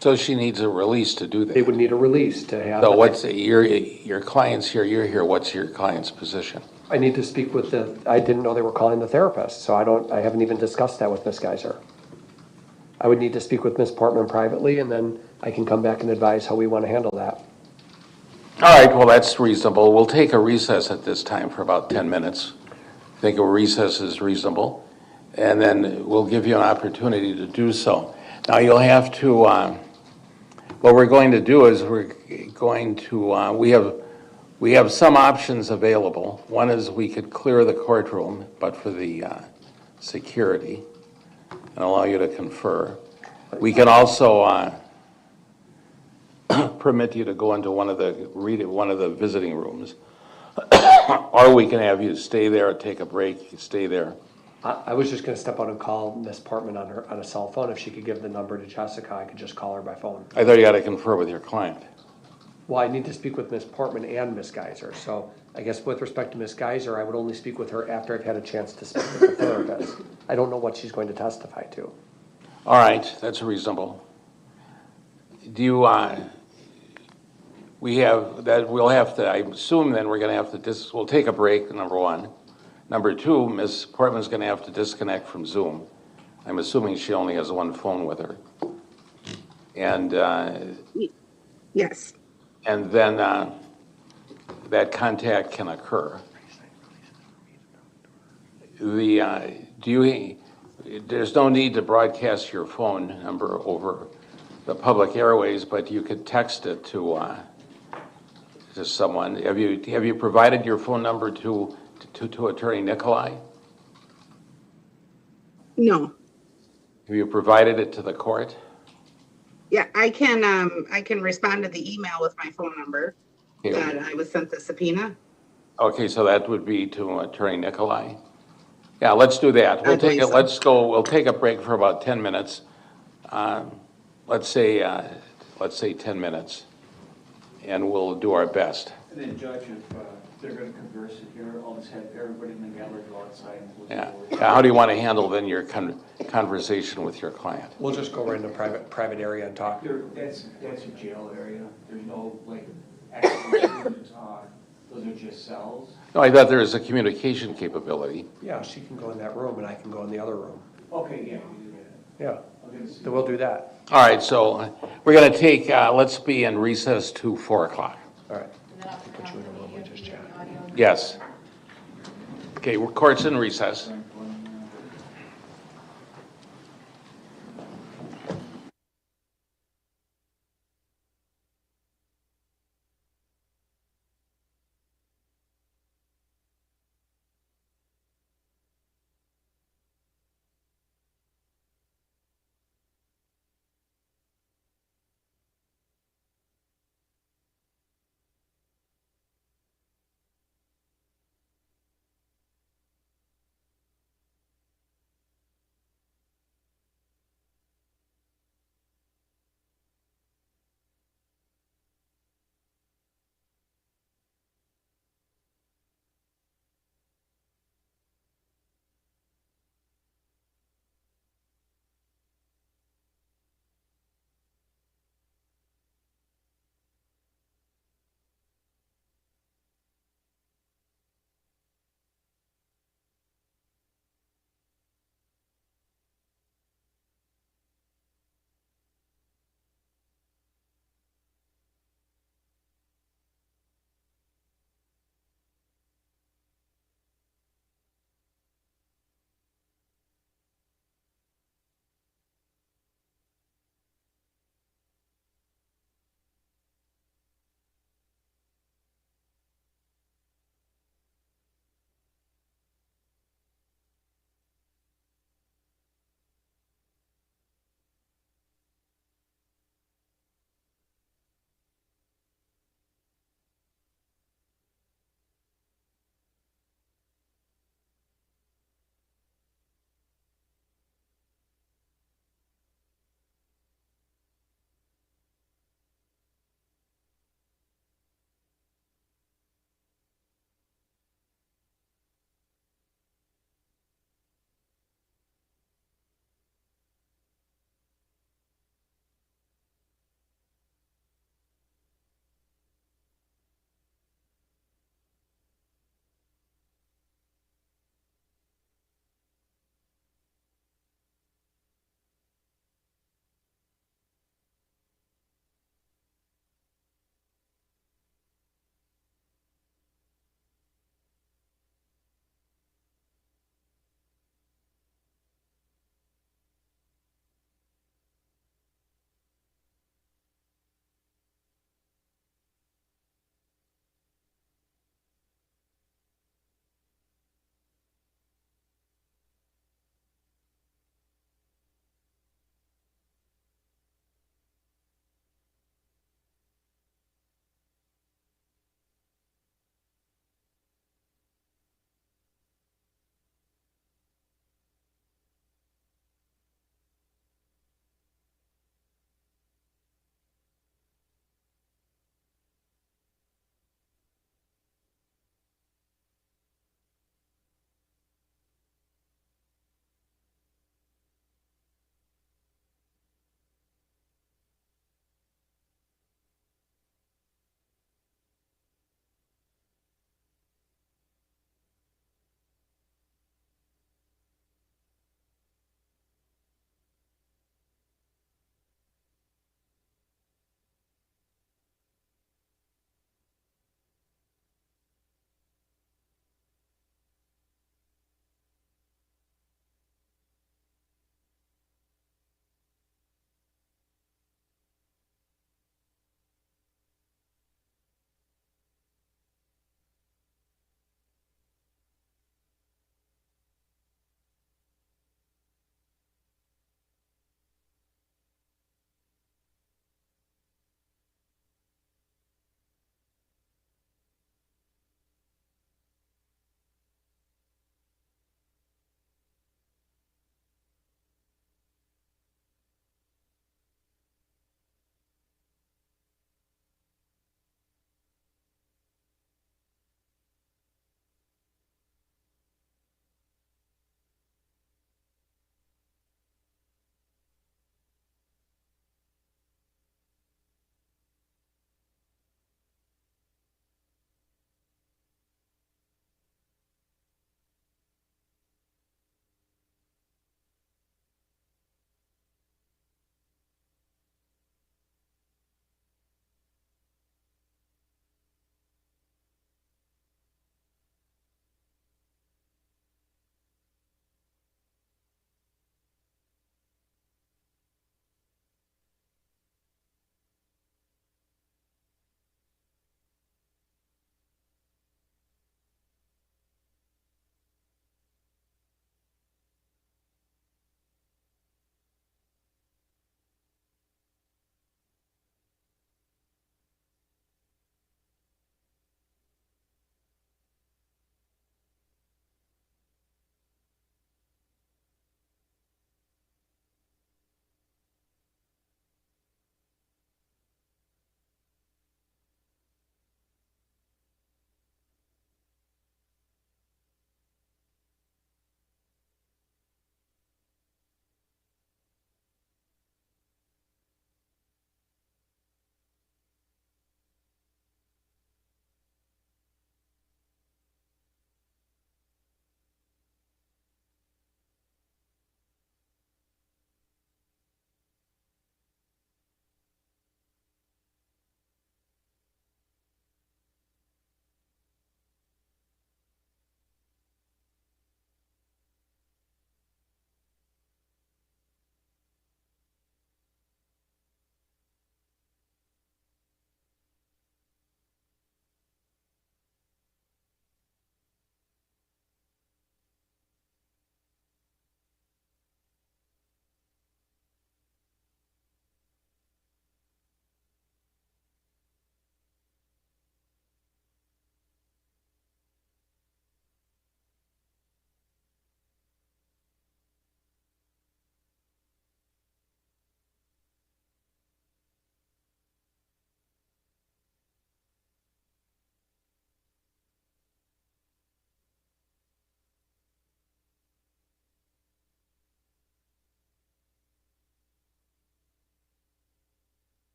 So she needs a release to do that. They would need a release to have. So what's your client's here, you're here, what's your client's position? I need to speak with I didn't know they were calling the therapist, so I haven't even discussed that with Ms. Geyser. I would need to speak with Ms. Portman privately, and then I can come back and advise how we want to handle that. All right, well, that's reasonable. We'll take a recess at this time for about 10 minutes. I think a recess is reasonable, and then we'll give you an opportunity to do so. Now, you'll have to, what we're going to do is we have some options available. One is we could clear the courtroom, but for the security, and allow you to confer. We can also permit you to go into one of the visiting rooms, or we can have you stay there or take a break. You stay there. I was just going to step out and call Ms. Portman on a cell phone. If she could give the number to Jessica, I could just call her by phone. I thought you had to confer with your client. Well, I need to speak with Ms. Portman and Ms. Geyser. So I guess with respect to Ms. Geyser, I would only speak with her after I've had a chance to speak with the therapist. I don't know what she's going to testify to. All right, that's reasonable. Do you, we'll have to, I assume then we're going to have to, we'll take a break, number one. Number two, Ms. Portman's going to have to disconnect from Zoom. I'm assuming she only has one phone with her. And Yes. and then that contact can occur. There's no need to broadcast your phone number over the public airways, but you could text it to someone. Have you provided your phone number to Attorney Nicolai? No. Have you provided it to the court? Yeah, I can respond to the email with my phone number that I was sent the subpoena. Okay, so that would be to Attorney Nicolai? Yeah, let's do that. We'll I take believe it, so. we'll take a break for about 10 minutes. Let's say 10 minutes, and we'll do our best. And then Judge, if they're gonna converse it here, I'll just have everybody in the gallery go outside and close Yeah. the doors. How do you want to handle then your conversation with your client? We'll just go right in a private area and talk. That's a jail area, there's no, like, actual to talk, those are just cells. No, I thought there was a communication capability. Yeah, she can go in that room and I can go in the other room. Okay, yeah, we do that. Yeah, I'm gonna see. then we'll do that. All right, so we're going to take, let's be in recess to 4 o'clock. All right. Put you in a room, we just chat. Yes. Okay, court's in recess.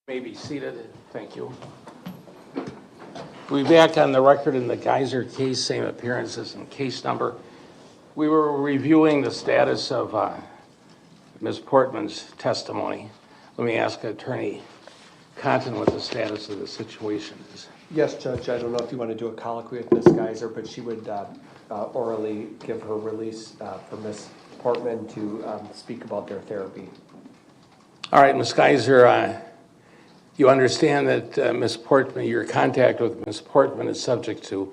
May be seated. Thank you. We'll be back on the record in the Geyser case, same appearances and case number. We were reviewing the status of Ms. Portman's testimony. Let me ask Attorney Contin what the status of the situation is. Yes, Judge, I don't know if you want to do a colloquy with Ms. Geyser, but she would orally give her release for Ms. Portman to speak about their therapy. All right, Ms. Geyser, you understand that Ms. Portman, your contact with Ms. Portman is subject to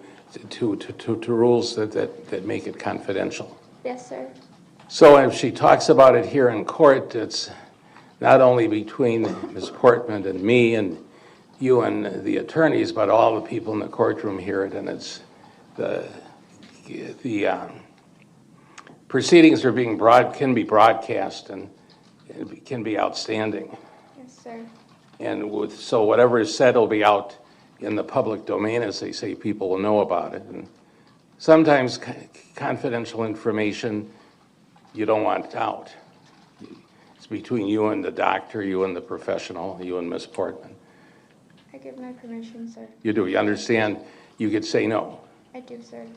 rules that make it confidential. Yes, sir. So if she talks about it here in court, it's not only between Ms. Portman and me and you and the attorneys, but all the people in the courtroom hear it, and it's the proceedings are being can be broadcast, and it can be outstanding. Yes, sir. And so whatever is said will be out in the public domain, as they say. People will know about it. And sometimes confidential information you don't want out. It's between you and the doctor, you and the professional, you and Ms. Portman. I give my permission, sir. You do. You understand you could say no. I do, sir.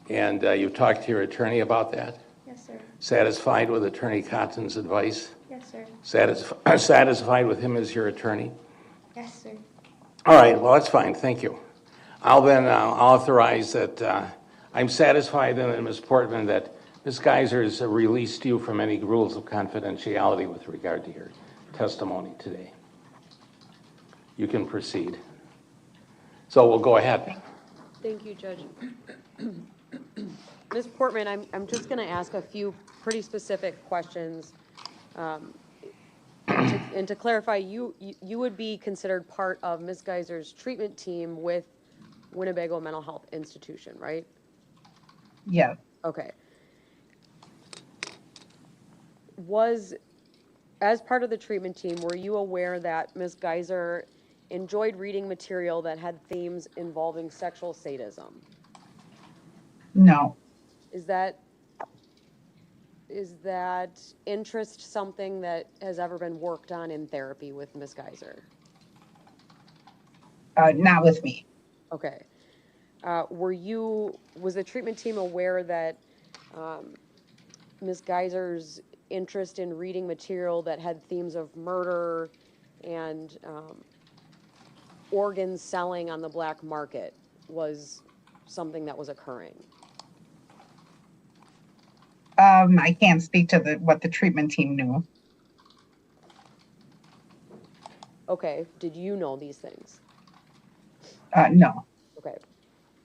And you've talked to your attorney about that? Yes, sir. Satisfied with Attorney Cotton's advice? Yes, sir. Satisfied with him as your attorney? Yes, sir. All right, well, that's fine, thank you. I'll then authorize that I'm satisfied then, Ms. Portman, that Ms. Geyser has released you from any rules of confidentiality with regard to your testimony today. You can proceed. So we'll go ahead. Thank you, Judge. Ms. Portman, I'm just going to ask a few pretty specific questions. And to clarify, you would be considered part of Ms. Geyser's treatment team with Winnebago Mental Health Institution, right? Yeah. Okay. As part of the treatment team, were you aware that Ms. Geyser enjoyed reading material that had themes involving sexual sadism? No. Is that interest something that has ever been worked on in therapy with Ms. Geyser? Not with me. Okay. Was the treatment team aware that Ms. Geyser's interest in reading material that had themes of murder and organ selling on the black market was something that was occurring? I can't speak to what the treatment team knew. Okay. Did you know these things? No. Okay.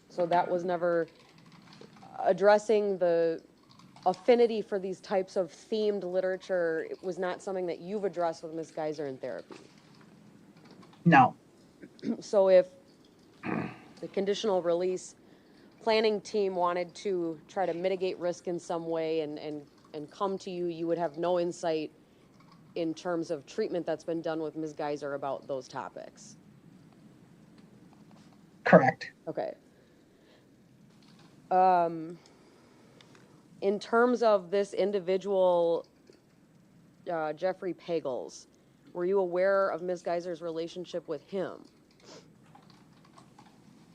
So that was never addressing the affinity for these types of themed literature. It was not something that you've addressed with Ms. Geyser in therapy. No. So if the conditional release planning team wanted to try to mitigate risk in some way and come to you, you would have no insight in terms of treatment that's been done with Ms. Geyser about those topics. Correct. Okay. In terms of this individual, Jeffrey Pagels, were you aware of Ms. Geyser's relationship with him?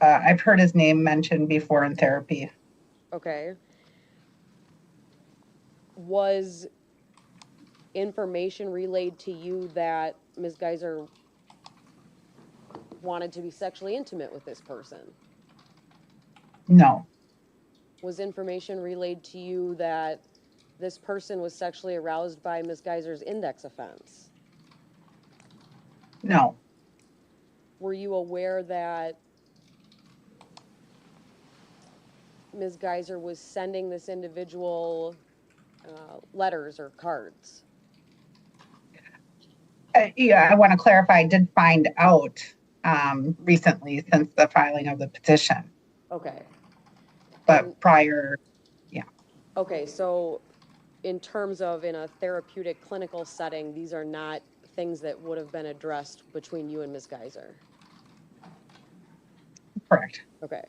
I've heard his name mentioned before in therapy. Okay. Was information relayed to you that Ms. Geyser wanted to be sexually intimate with this person? No. Was information relayed to you that this person was sexually aroused by Ms. Geyser's index offense? No. Were you aware that Ms. Geyser was sending this individual letters or cards? Yeah, I want to clarify. I did find out recently since the filing of the petition. Okay. But prior, yeah. Okay, so in terms of in a therapeutic clinical setting, these are not things that would have been addressed between you and Ms. Geyser? Correct. Okay.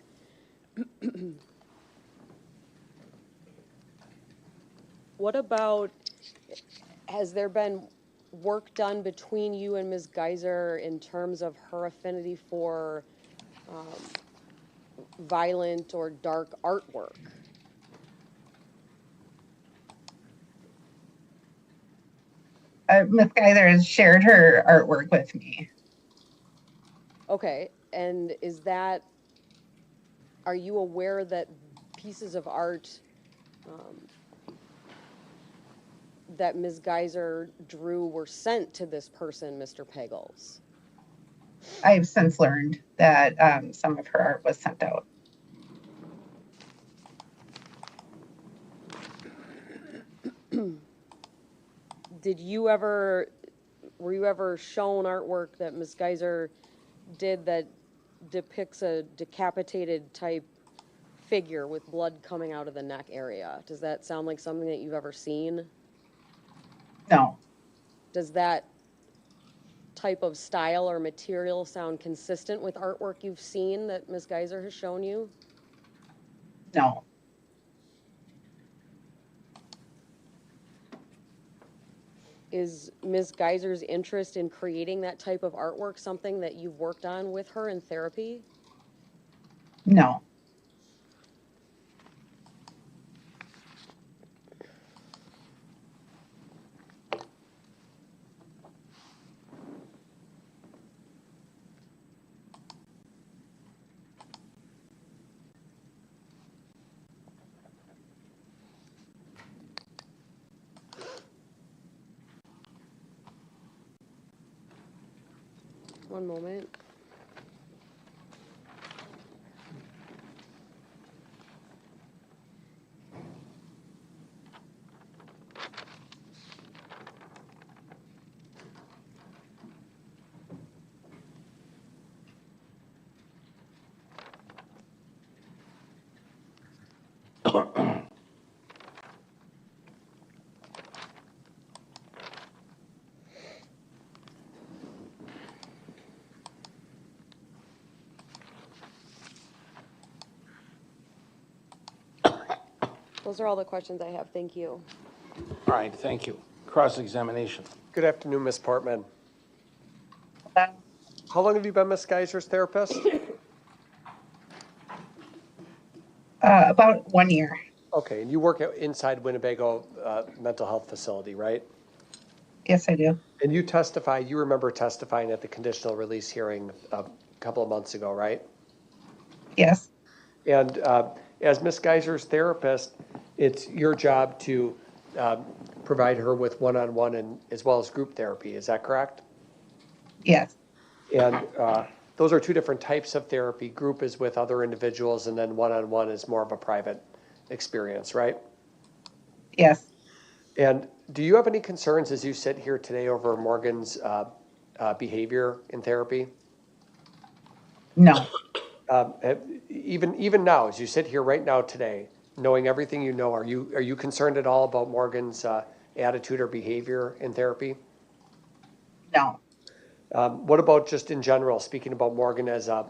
What about, has there been work done between you and Ms. Geyser in terms of her affinity for violent or dark artwork? Ms. Geyser has shared her artwork with me. Okay, and are you aware that pieces of art that Ms. Geyser drew were sent to this person, Mr. Pagels? I've since learned that some of her art was sent out. Were you ever shown artwork that Ms. Geyser did that depicts a decapitated type figure with blood coming out of the neck area? Does that sound like something that you've ever seen? No, Does that type of style or material sound consistent with artwork you've seen that Ms. Geyser has shown you? no, Is Ms. Geyser's interest in creating that type of artwork something that you've worked on with her in therapy? no. One moment. Those are all the questions I have. Thank you. All right, thank you. Cross-examination. Good afternoon, Ms. Portman. Uh, How long have you been Ms. Geyser's therapist? about 1 year. Okay, and you work inside Winnebago Mental Health Facility, right? Yes, I do. And you remember testifying at the conditional release hearing a couple of months ago, right? Yes, And as Ms. Geyser's therapist, it's your job to provide her with one-on-one and as well as group therapy. Is that correct? yes, And those are two different types of therapy. Group is with other individuals, and then one-on-one is more of a private experience, right? yes. And do you have any concerns as you sit here today over Morgan's behavior in therapy? No, Even now, as you sit here right now today, knowing everything you know, are you concerned at all about Morgan's attitude or behavior in therapy? no, What about just in general, speaking about Morgan as a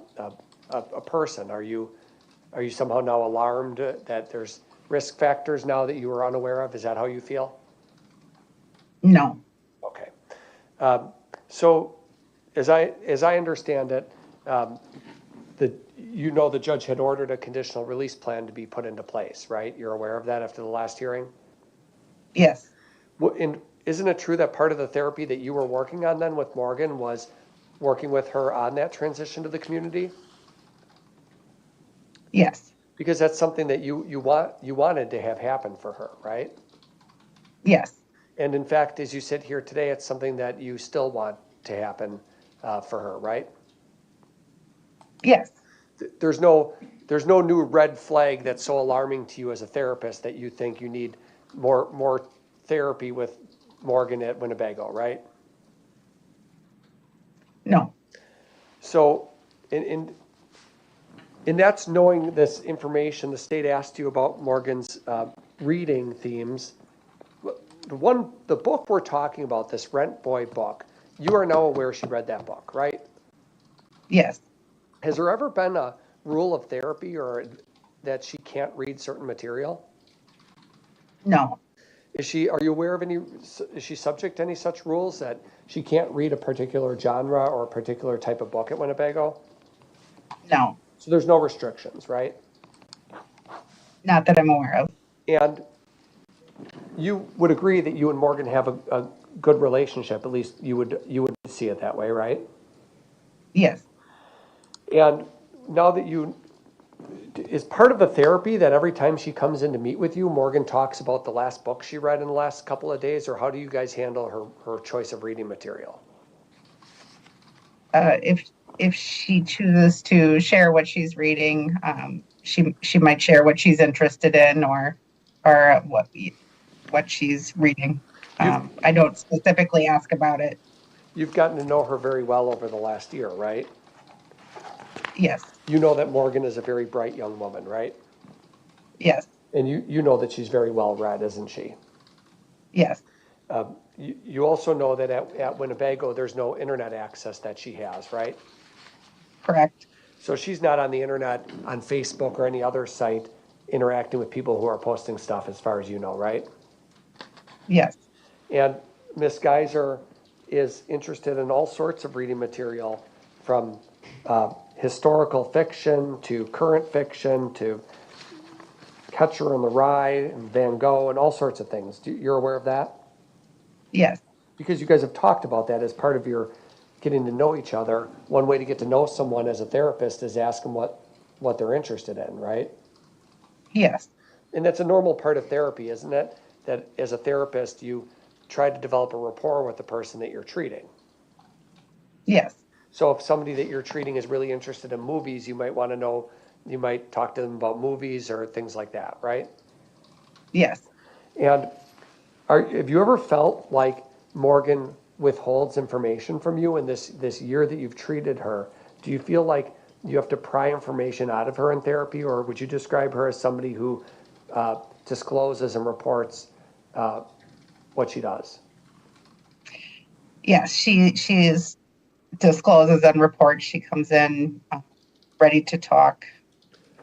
person? Are you somehow now alarmed that there's risk factors now that you were unaware of? Is that how you feel? no, Okay. So as I understand it, the judge had ordered a conditional release plan to be put into place, right? You're aware of that after the last hearing? yes, And isn't it true that part of the therapy that you were working on then with Morgan was working with her on that transition to the community? yes, Because that's something that you wanted to have happen for her, right? yes, And in fact, as you sit here today, it's something that you still want to happen for her, right? yes, There's no new red flag that's so alarming to you as a therapist that you think you need more therapy with Morgan at Winnebago, right? no, So, and that's knowing this information. The state asked you about Morgan's reading themes. The book we're talking about, this Rent Boy book, you are now aware she read that book, right? yes. Has there ever been a rule of therapy or that she can't read certain material? No, Are you aware of is she subject to any such rules that she can't read a particular genre or a particular type of book at Winnebago? No, So there's no restrictions, right? not that I'm aware of. And you would agree that you and Morgan have a good relationship, at least you would see it that way, right? Yes, And now that is part of the therapy that every time she comes in to meet with you, Morgan talks about the last book she read in the last couple of days, or how do you guys handle her choice of reading material? if she chooses to share what she's reading, she might share what she's interested in or what she's reading. I don't specifically ask about it. You've gotten to know her very well over the last year, right? Yes, You know that Morgan is a very bright young woman, right? yes, And you know that she's very well read, isn't she? yes, You also know that at Winnebago, there's no internet access that she has, right? correct. So she's not on the internet, on Facebook or any other site, interacting with people who are posting stuff, as far as you know, right? Yes, And Miss Geyser is interested in all sorts of reading material, from historical fiction to current fiction to Catcher in the Rye and Van Gogh and all sorts of things. You're aware of that? yes, Because you guys have talked about that as part of your getting to know each other. One way to get to know someone as a therapist is ask them what they're interested in, right? yes, And that's a normal part of therapy, isn't it? That as a therapist, you try to develop a rapport with the person that you're treating. yes, So if somebody that you're treating is really interested in movies, you might want to know, you might talk to them about movies or things like that, right? yes. And have you ever felt like Morgan withholds information from you in this year that you've treated her? Do you feel like you have to pry information out of her in therapy, or would you describe her as somebody who discloses and reports what she does? Yes, she is discloses and reports. She comes in ready to talk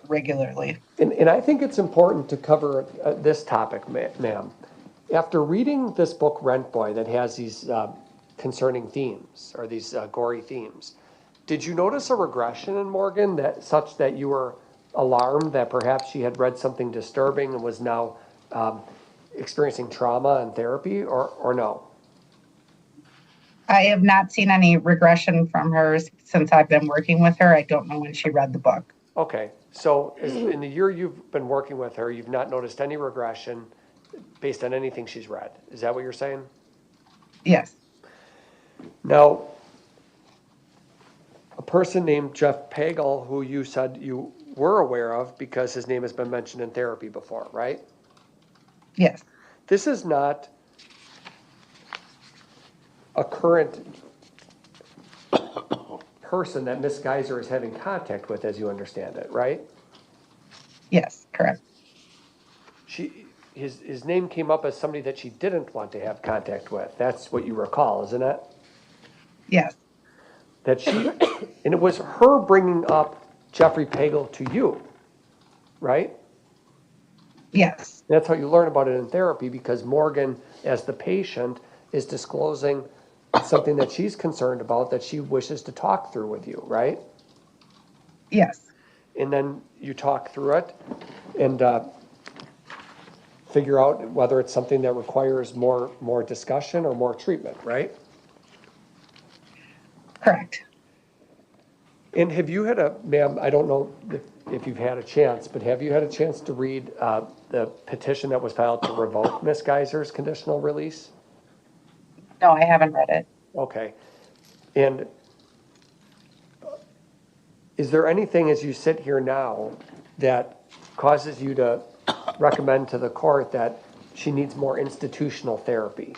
regularly. And I think it's important to cover this topic, ma'am. After reading this book, Rent Boy, that has these concerning themes, or these gory themes, did you notice a regression in Morgan such that you were alarmed that perhaps she had read something disturbing and was now experiencing trauma in therapy, or no? I have not seen any regression from her since I've been working with her. I don't know when she read the book. Okay, so in the year you've been working with her, you've not noticed any regression based on anything she's read. Is that what you're saying? Yes, Now, a person named Jeff Pagel, who you said you were aware of because his name has been mentioned in therapy before, right? yes, This is not a current person that Miss Geyser is having contact with, as you understand it, right? yes, correct. His name came up as somebody that she didn't want to have contact with. That's what you recall, isn't it? Yes, And it was her bringing up Jeffrey Pagel to you, right? yes, That's how you learn about it in therapy, because Morgan, as the patient, is disclosing something that she's concerned about, that she wishes to talk through with you, right? yes, And then you talk through it and figure out whether it's something that requires more discussion or more treatment, right? correct. And have you had ma'am, I don't know if you've had a chance, but have you had a chance to read the petition that was filed to revoke Miss Geyser's conditional release? No, I haven't read it. Okay. And is there anything as you sit here now that causes you to recommend to the court that she needs more institutional therapy?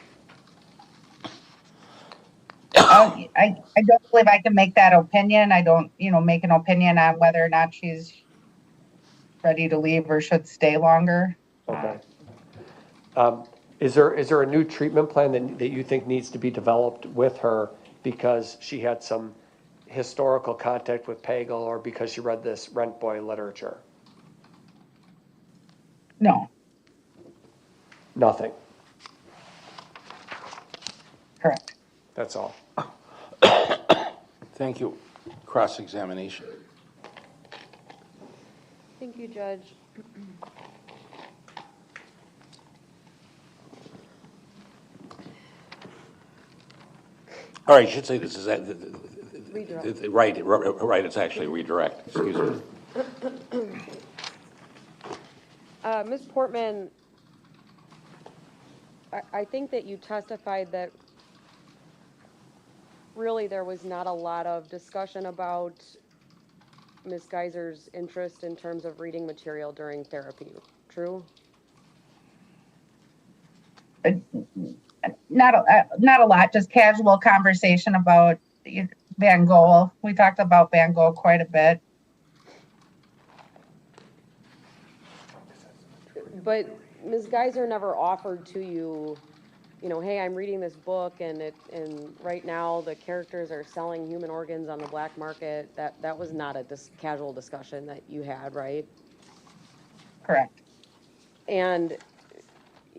I don't believe I can make that opinion. I don't, make an opinion on whether or not she's ready to leave or should stay longer. Okay. Is there a new treatment plan that you think needs to be developed with her because she had some historical contact with Pagel, or because she read this Rent Boy literature? No, Nothing. That's all. Thank you. Cross-examination. Thank you, Judge. All right, I should say this is, Redirect. right, it's actually redirect, excuse me. Ms. Portman, I think that you testified that really there was not a lot of discussion about Ms. Geyser's interest in terms of reading material during therapy. True? Not a lot, just casual conversation about Van Gogh. We talked about Van Gogh quite a bit. But Ms. Geyser never offered to you, hey, I'm reading this book and right now the characters are selling human organs on the black market. That was not a casual discussion that you had, right? Correct. And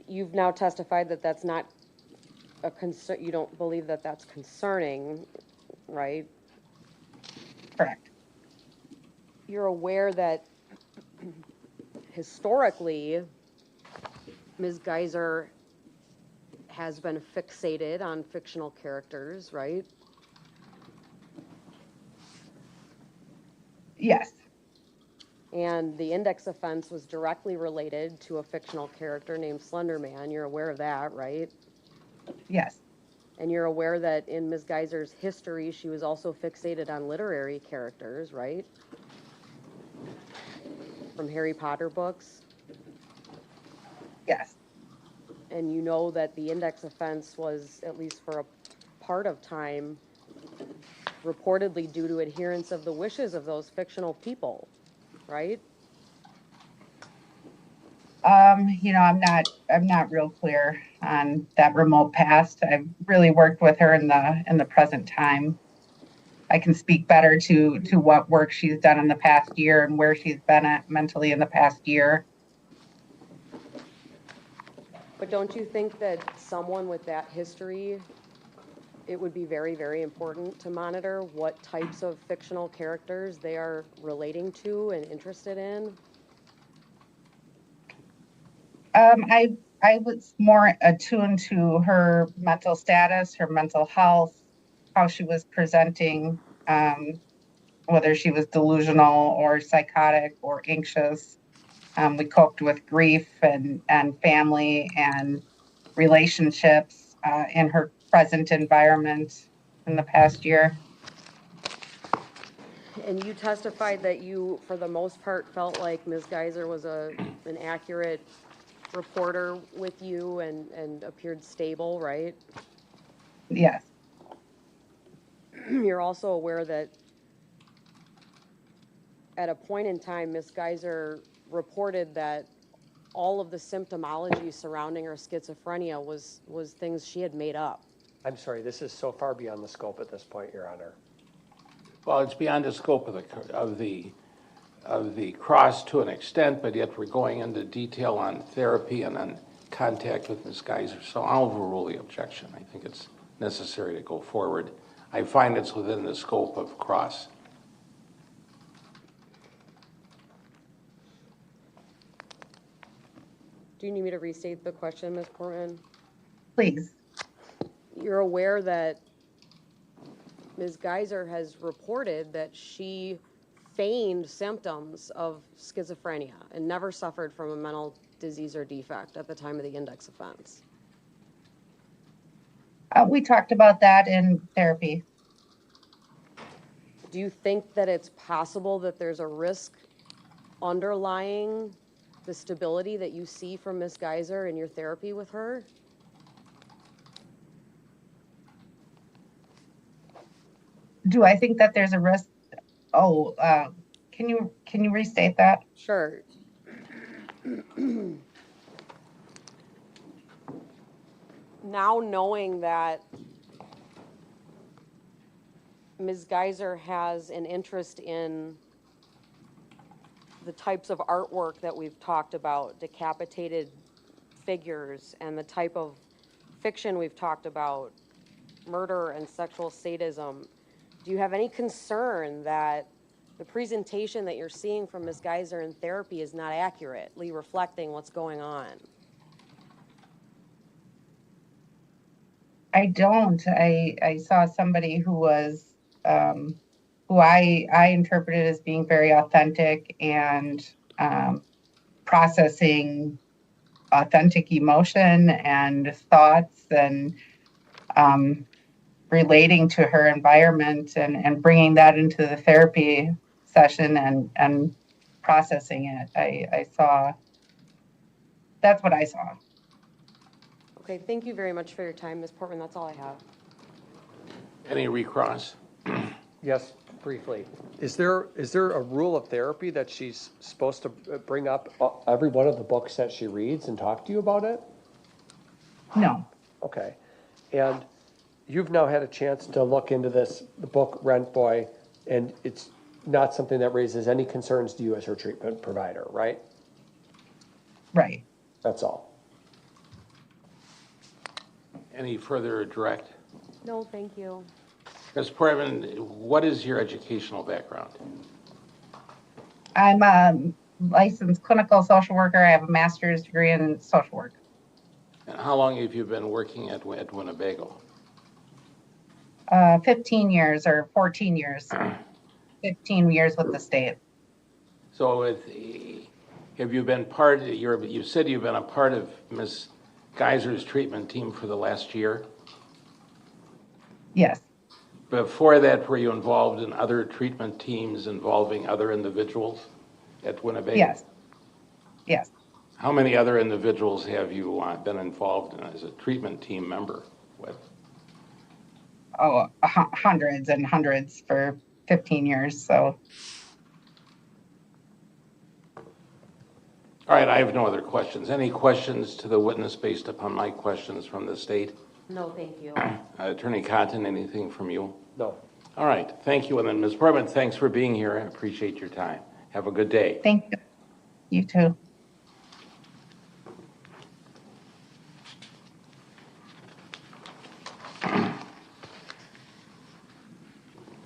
you've now testified that that's not a concern, you don't believe that that's concerning, right? Correct. You're aware that historically, Ms. Geyser has been fixated on fictional characters, right? Yes. And the index offense was directly related to a fictional character named Slenderman. You're aware of that, right? Yes. And you're aware that in Ms. Geyser's history, she was also fixated on literary characters, right? From Harry Potter books. Yes. And you know that the index offense was, at least for a part of time, reportedly due to adherence of the wishes of those fictional people, right? I'm not real clear on that remote past. I've really worked with her in the present time. I can speak better to what work she's done in the past year and where she's been at mentally in the past year. But don't you think that someone with that history, it would be very, very important to monitor what types of fictional characters they are relating to and interested in? I was more attuned to her mental status, her mental health, how she was presenting, whether she was delusional or psychotic or anxious. We coped with grief and family and relationships in her present environment in the past year. And you testified that you, for the most part, felt like Ms. Geyser was an accurate reporter with you and appeared stable, right? Yes. You're also aware that at a point in time, Ms. Geyser reported that all of the symptomology surrounding her schizophrenia was things she had made up. I'm sorry, this is so far beyond the scope at this point, Your Honor. Well, it's beyond the scope of the cross to an extent, but yet we're going into detail on therapy and on contact with Ms. Geyser. So I'll overrule the objection. I think it's necessary to go forward. I find it's within the scope of cross. Do you need me to restate the question, Ms. Portman? Please. You're aware that Ms. Geyser has reported that she feigned symptoms of schizophrenia and never suffered from a mental disease or defect at the time of the index offense. We talked about that in therapy. Do you think that it's possible that there's a risk underlying the stability that you see from Ms. Geyser in your therapy with her? Do I think that there's a risk? Oh, can you restate that? Sure. Now knowing that Ms. Geyser has an interest in the types of artwork that we've talked about, decapitated figures, and the type of fiction we've talked about, murder and sexual sadism. Do you have any concern that the presentation that you're seeing from Ms. Geyser in therapy is not accurately reflecting what's going on? I don't. I saw somebody who was, who I interpreted as being very authentic and processing authentic emotion and thoughts and relating to her environment and bringing that into the therapy session and processing it. I saw, that's what I saw. Okay, thank you very much for your time, Ms. Portman. That's all I have. Any recross? Yes, briefly. Is there a rule of therapy that she's supposed to bring up every one of the books that she reads and talk to you about it? No. Okay. And you've now had a chance to look into this, the book Rent Boy, and it's not something that raises any concerns to you as her treatment provider, right? Right. That's all. Any further direct? No, thank you. Ms. Portman, what is your educational background? I'm a licensed clinical social worker. I have a master's degree in social work. And how long have you been working at Winnebago? 15 years or 14 years. 15 years with the state. So have you been you said you've been a part of Ms. Geyser's treatment team for the last year? Yes. Before that, were you involved in other treatment teams involving other individuals at Winnebago? Yes. Yes. How many other individuals have you been involved in as a treatment team member with? Oh, hundreds and hundreds for 15 years. So. All right, I have no other questions. Any questions to the witness based upon my questions from the state? No, thank you. Attorney Cotton, anything from you? No. All right, thank you. And then Ms. Portman, thanks for being here. I appreciate your time. Have a good day. Thank you. You too.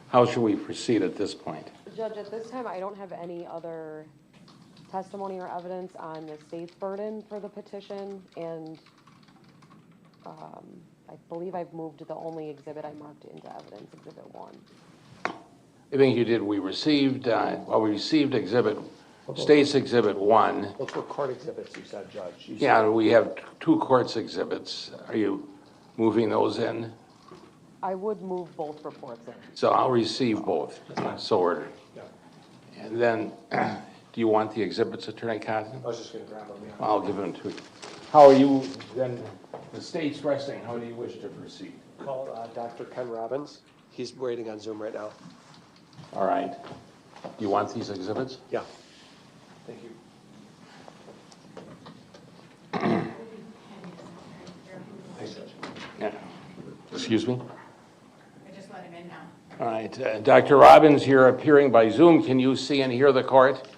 How should we proceed at this point? Judge, at this time, I don't have any other testimony or evidence on the state's burden for the petition, and I believe I've moved the only exhibit I marked into evidence, Exhibit 1. I think you did. We received State's Exhibit 1. Those were court exhibits, you said, Judge. Yeah, we have 2 courts exhibits. Are you moving those in? I would move both reports in. So I'll receive both, so ordered. Yeah. And then, do you want the exhibits, Attorney Cotton? I was just going to grab them, yeah. I'll give them to you. How are you, then, the state's resting, how do you wish to proceed? Call Dr. Ken Robbins. He's waiting on Zoom right now. All right. Do you want these exhibits? Yeah. Thank you. Thanks, Judge. Yeah. Excuse me? I just let him in now. All right. Dr. Robbins, you're appearing by Zoom. Can you see and hear the court?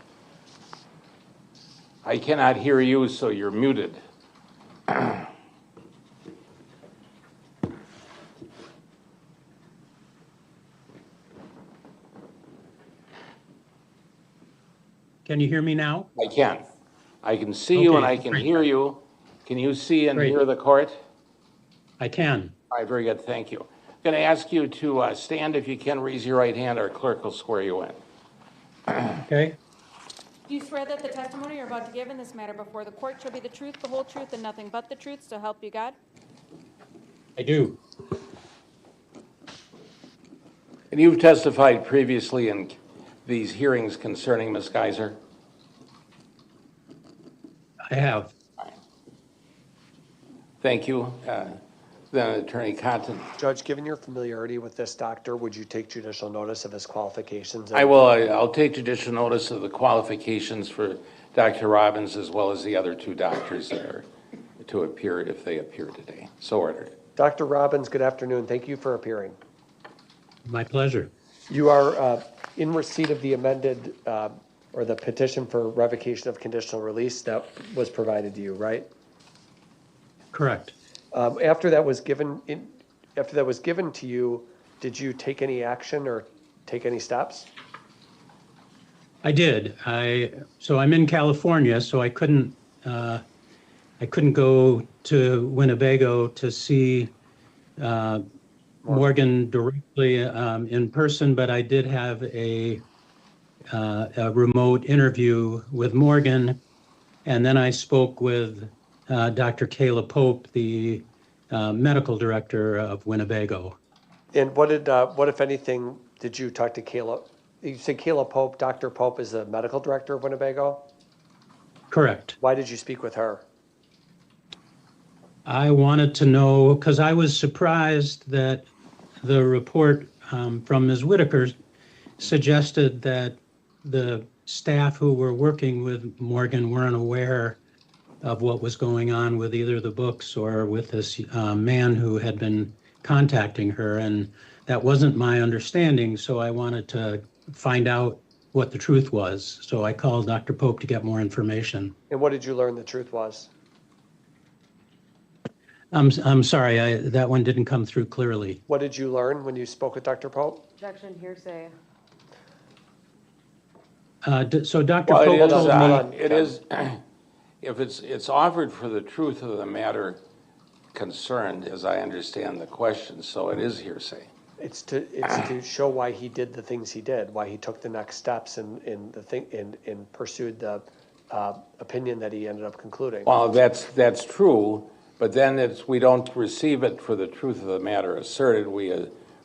I cannot hear you, so you're muted. Can you hear me now? I can. I can see you and Okay, I can great. hear you. Can you see and Great. hear the court? I can. All right, very good. Thank you. I'm going to ask you to stand if you can. Raise your right hand. Our clerk will swear you in. Okay. Do you swear that the testimony you're about to give in this matter before the court shall be the truth, the whole truth, and nothing but the truth, so help you God? I do. And you've testified previously in these hearings concerning Ms. Geyser? I have. Thank you. Then Attorney Cotton. Judge, given your familiarity with this doctor, would you take judicial notice of his qualifications? I will. I'll take judicial notice of the qualifications for Dr. Robbins as well as the other 2 doctors that are to appear if they appear today. So ordered. Dr. Robbins, good afternoon. Thank you for appearing. My pleasure. You are in receipt of the amended or the petition for revocation of conditional release that was provided to you, right? Correct. After that was given, after that was given to you, did you take any action or take any steps? I did. So I'm in California, so I couldn't go to Winnebago to see Morgan directly in person, but I did have a remote interview with Morgan, and then I spoke with Dr. Kayla Pope, the medical director of Winnebago. And what if anything, did you talk to Kayla? You said Kayla Pope, Dr. Pope is the medical director of Winnebago? Correct. Why did you speak with her? I wanted to know, because I was surprised that the report from Ms. Whitaker suggested that the staff who were working with Morgan weren't aware of what was going on with either the books or with this man who had been contacting her. And that wasn't my understanding, so I wanted to find out what the truth was. So I called Dr. Pope to get more information. And what did you learn the truth was? I'm sorry, that one didn't come through clearly. What did you learn when you spoke with Dr. Pope? Objection, hearsay. So Dr. Well, Pope told hold me, on. it is, if it's offered for the truth of the matter concerned, as I understand the question, so it is hearsay. It's to show why he did the things he did, why he took the next steps and pursued the opinion that he ended up concluding. Well, that's true, but then we don't receive it for the truth of the matter asserted. We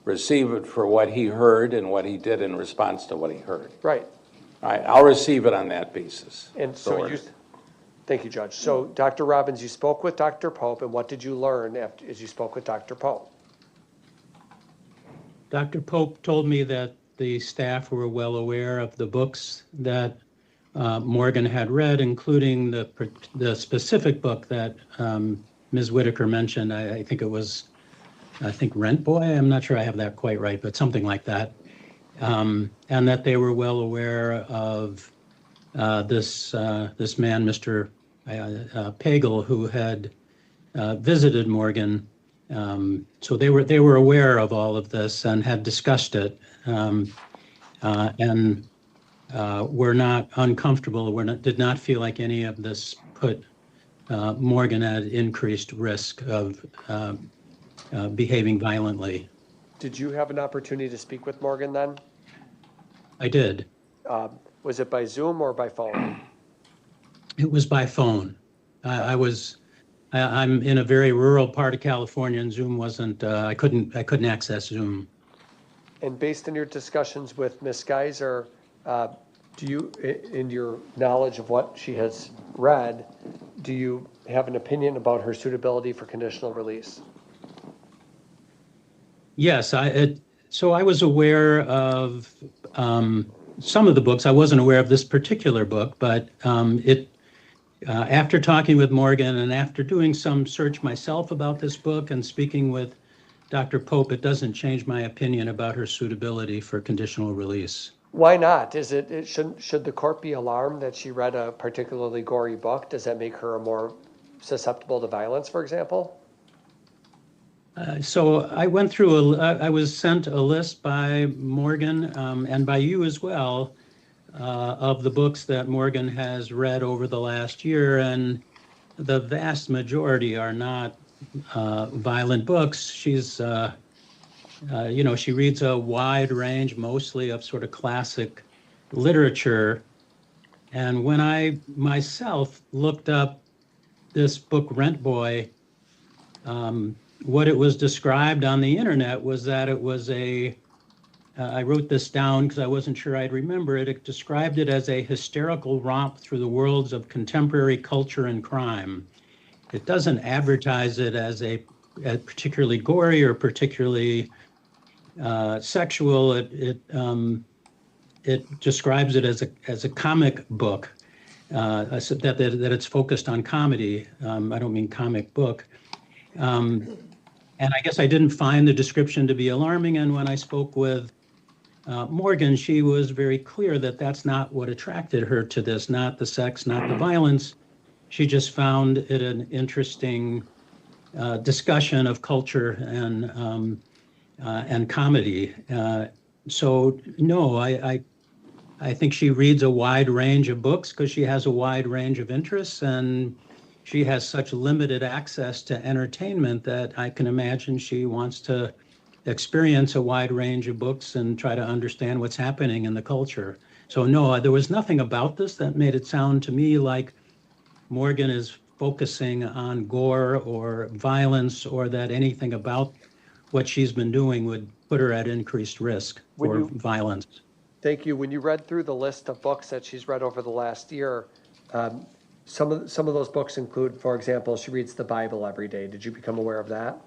receive it for what he heard and what he did in response to what he heard. Right. All right, I'll receive it on that basis. And so thank you, Judge. So Dr. Robbins, you spoke with Dr. Pope, and what did you learn as you spoke with Dr. Pope? Dr. Pope told me that the staff were well aware of the books that Morgan had read, including the specific book that Ms. Whitaker mentioned. I think it was, Rent Boy. I'm not sure I have that quite right, but something like that. And that they were well aware of this man, Mr. Pagel, who had visited Morgan. So they were aware of all of this and had discussed it, and were not uncomfortable. Did not feel like any of this put Morgan at increased risk of behaving violently. Did you have an opportunity to speak with Morgan then? I did. Was it by Zoom or by phone? It was by phone. I'm in a very rural part of California, and Zoom wasn't. I couldn't access Zoom. And based on your discussions with Ms. Geyser, do you, in your knowledge of what she has read, do you have an opinion about her suitability for conditional release? Yes, so I was aware of some of the books. I wasn't aware of this particular book, but after talking with Morgan and after doing some search myself about this book and speaking with Dr. Pope, it doesn't change my opinion about her suitability for conditional release. Why not? Should the court be alarmed that she read a particularly gory book? Does that make her more susceptible to violence, for example? So I went through, I was sent a list by Morgan and by you as well of the books that Morgan has read over the last year, and the vast majority are not violent books. She's, she reads a wide range, mostly of sort of classic literature. And when I myself looked up this book, Rent Boy, what it was described on the internet was that it was I wrote this down because I wasn't sure I'd remember it. It described it as a hysterical romp through the worlds of contemporary culture and crime. It doesn't advertise it as a particularly gory or particularly sexual. It describes it as a comic book, that it's focused on comedy. I don't mean comic book. And I guess I didn't find the description to be alarming. And when I spoke with Morgan, she was very clear that that's not what attracted her to this, not the sex, not the violence. She just found it an interesting discussion of culture and comedy. So no, I think she reads a wide range of books because she has a wide range of interests, and she has such limited access to entertainment that I can imagine she wants to experience a wide range of books and try to understand what's happening in the culture. So no, there was nothing about this that made it sound to me like Morgan is focusing on gore or violence, or that anything about what she's been doing would put her at increased risk for violence. Thank you. When you read through the list of books that she's read over the last year, some of those books include, for example, she reads the Bible every day. Did you become aware of that?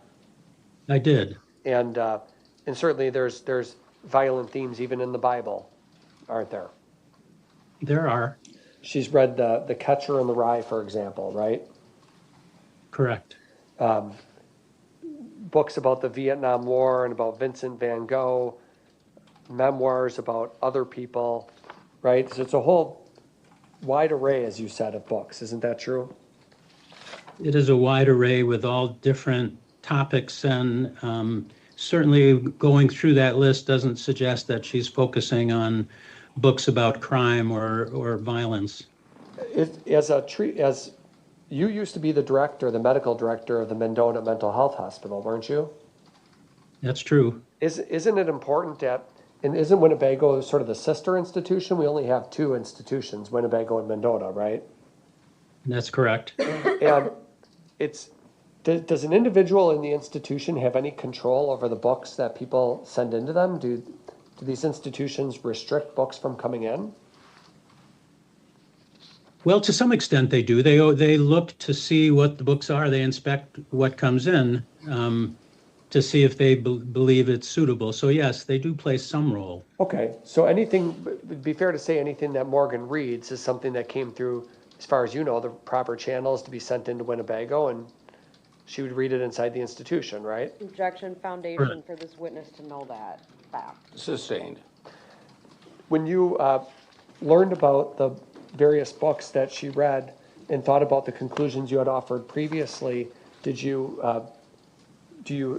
I did. And certainly there's violent themes even in the Bible, aren't there? There are. She's read the Catcher in the Rye, for example, right? Correct. Books about the Vietnam War and about Vincent van Gogh, memoirs about other people, right? So it's a whole wide array, as you said, of books. Isn't that true? It is a wide array with all different topics, and certainly going through that list doesn't suggest that she's focusing on books about crime or violence. As you used to be the medical director of the Mendota Mental Health Hospital, weren't you? That's true. Isn't it important and isn't Winnebago sort of the sister institution? We only have two institutions, Winnebago and Mendota, right? That's correct. And does an individual in the institution have any control over the books that people send into them? Do these institutions restrict books from coming in? Well, to some extent they do. They look to see what the books are. They inspect what comes in to see if they believe it's suitable. So yes, they do play some role. Okay, so it'd be fair to say anything that Morgan reads is something that came through, as far as you know, the proper channels to be sent into Winnebago, and she would read it inside the institution, right? Objection, foundation for this witness to know that fact. Sustained. When you learned about the various books that she read and thought about the conclusions you had offered previously, do you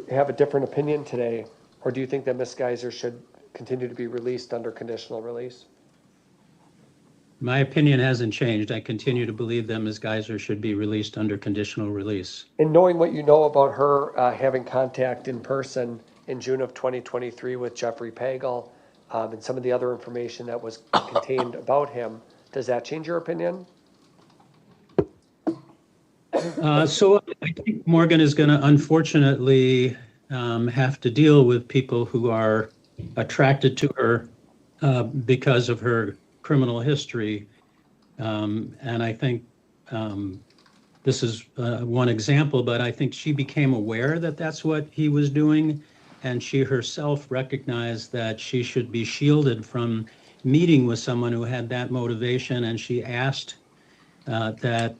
have a different opinion today, or do you think that Ms. Geyser should continue to be released under conditional release? My opinion hasn't changed. I continue to believe that Ms. Geyser should be released under conditional release. And knowing what you know about her having contact in person in June of 2023 with Jeffrey Pagel and some of the other information that was contained about him, does that change your opinion? So I think Morgan is going to unfortunately have to deal with people who are attracted to her because of her criminal history. And I think this is one example, but I think she became aware that that's what he was doing, and she herself recognized that she should be shielded from meeting with someone who had that motivation, and she asked that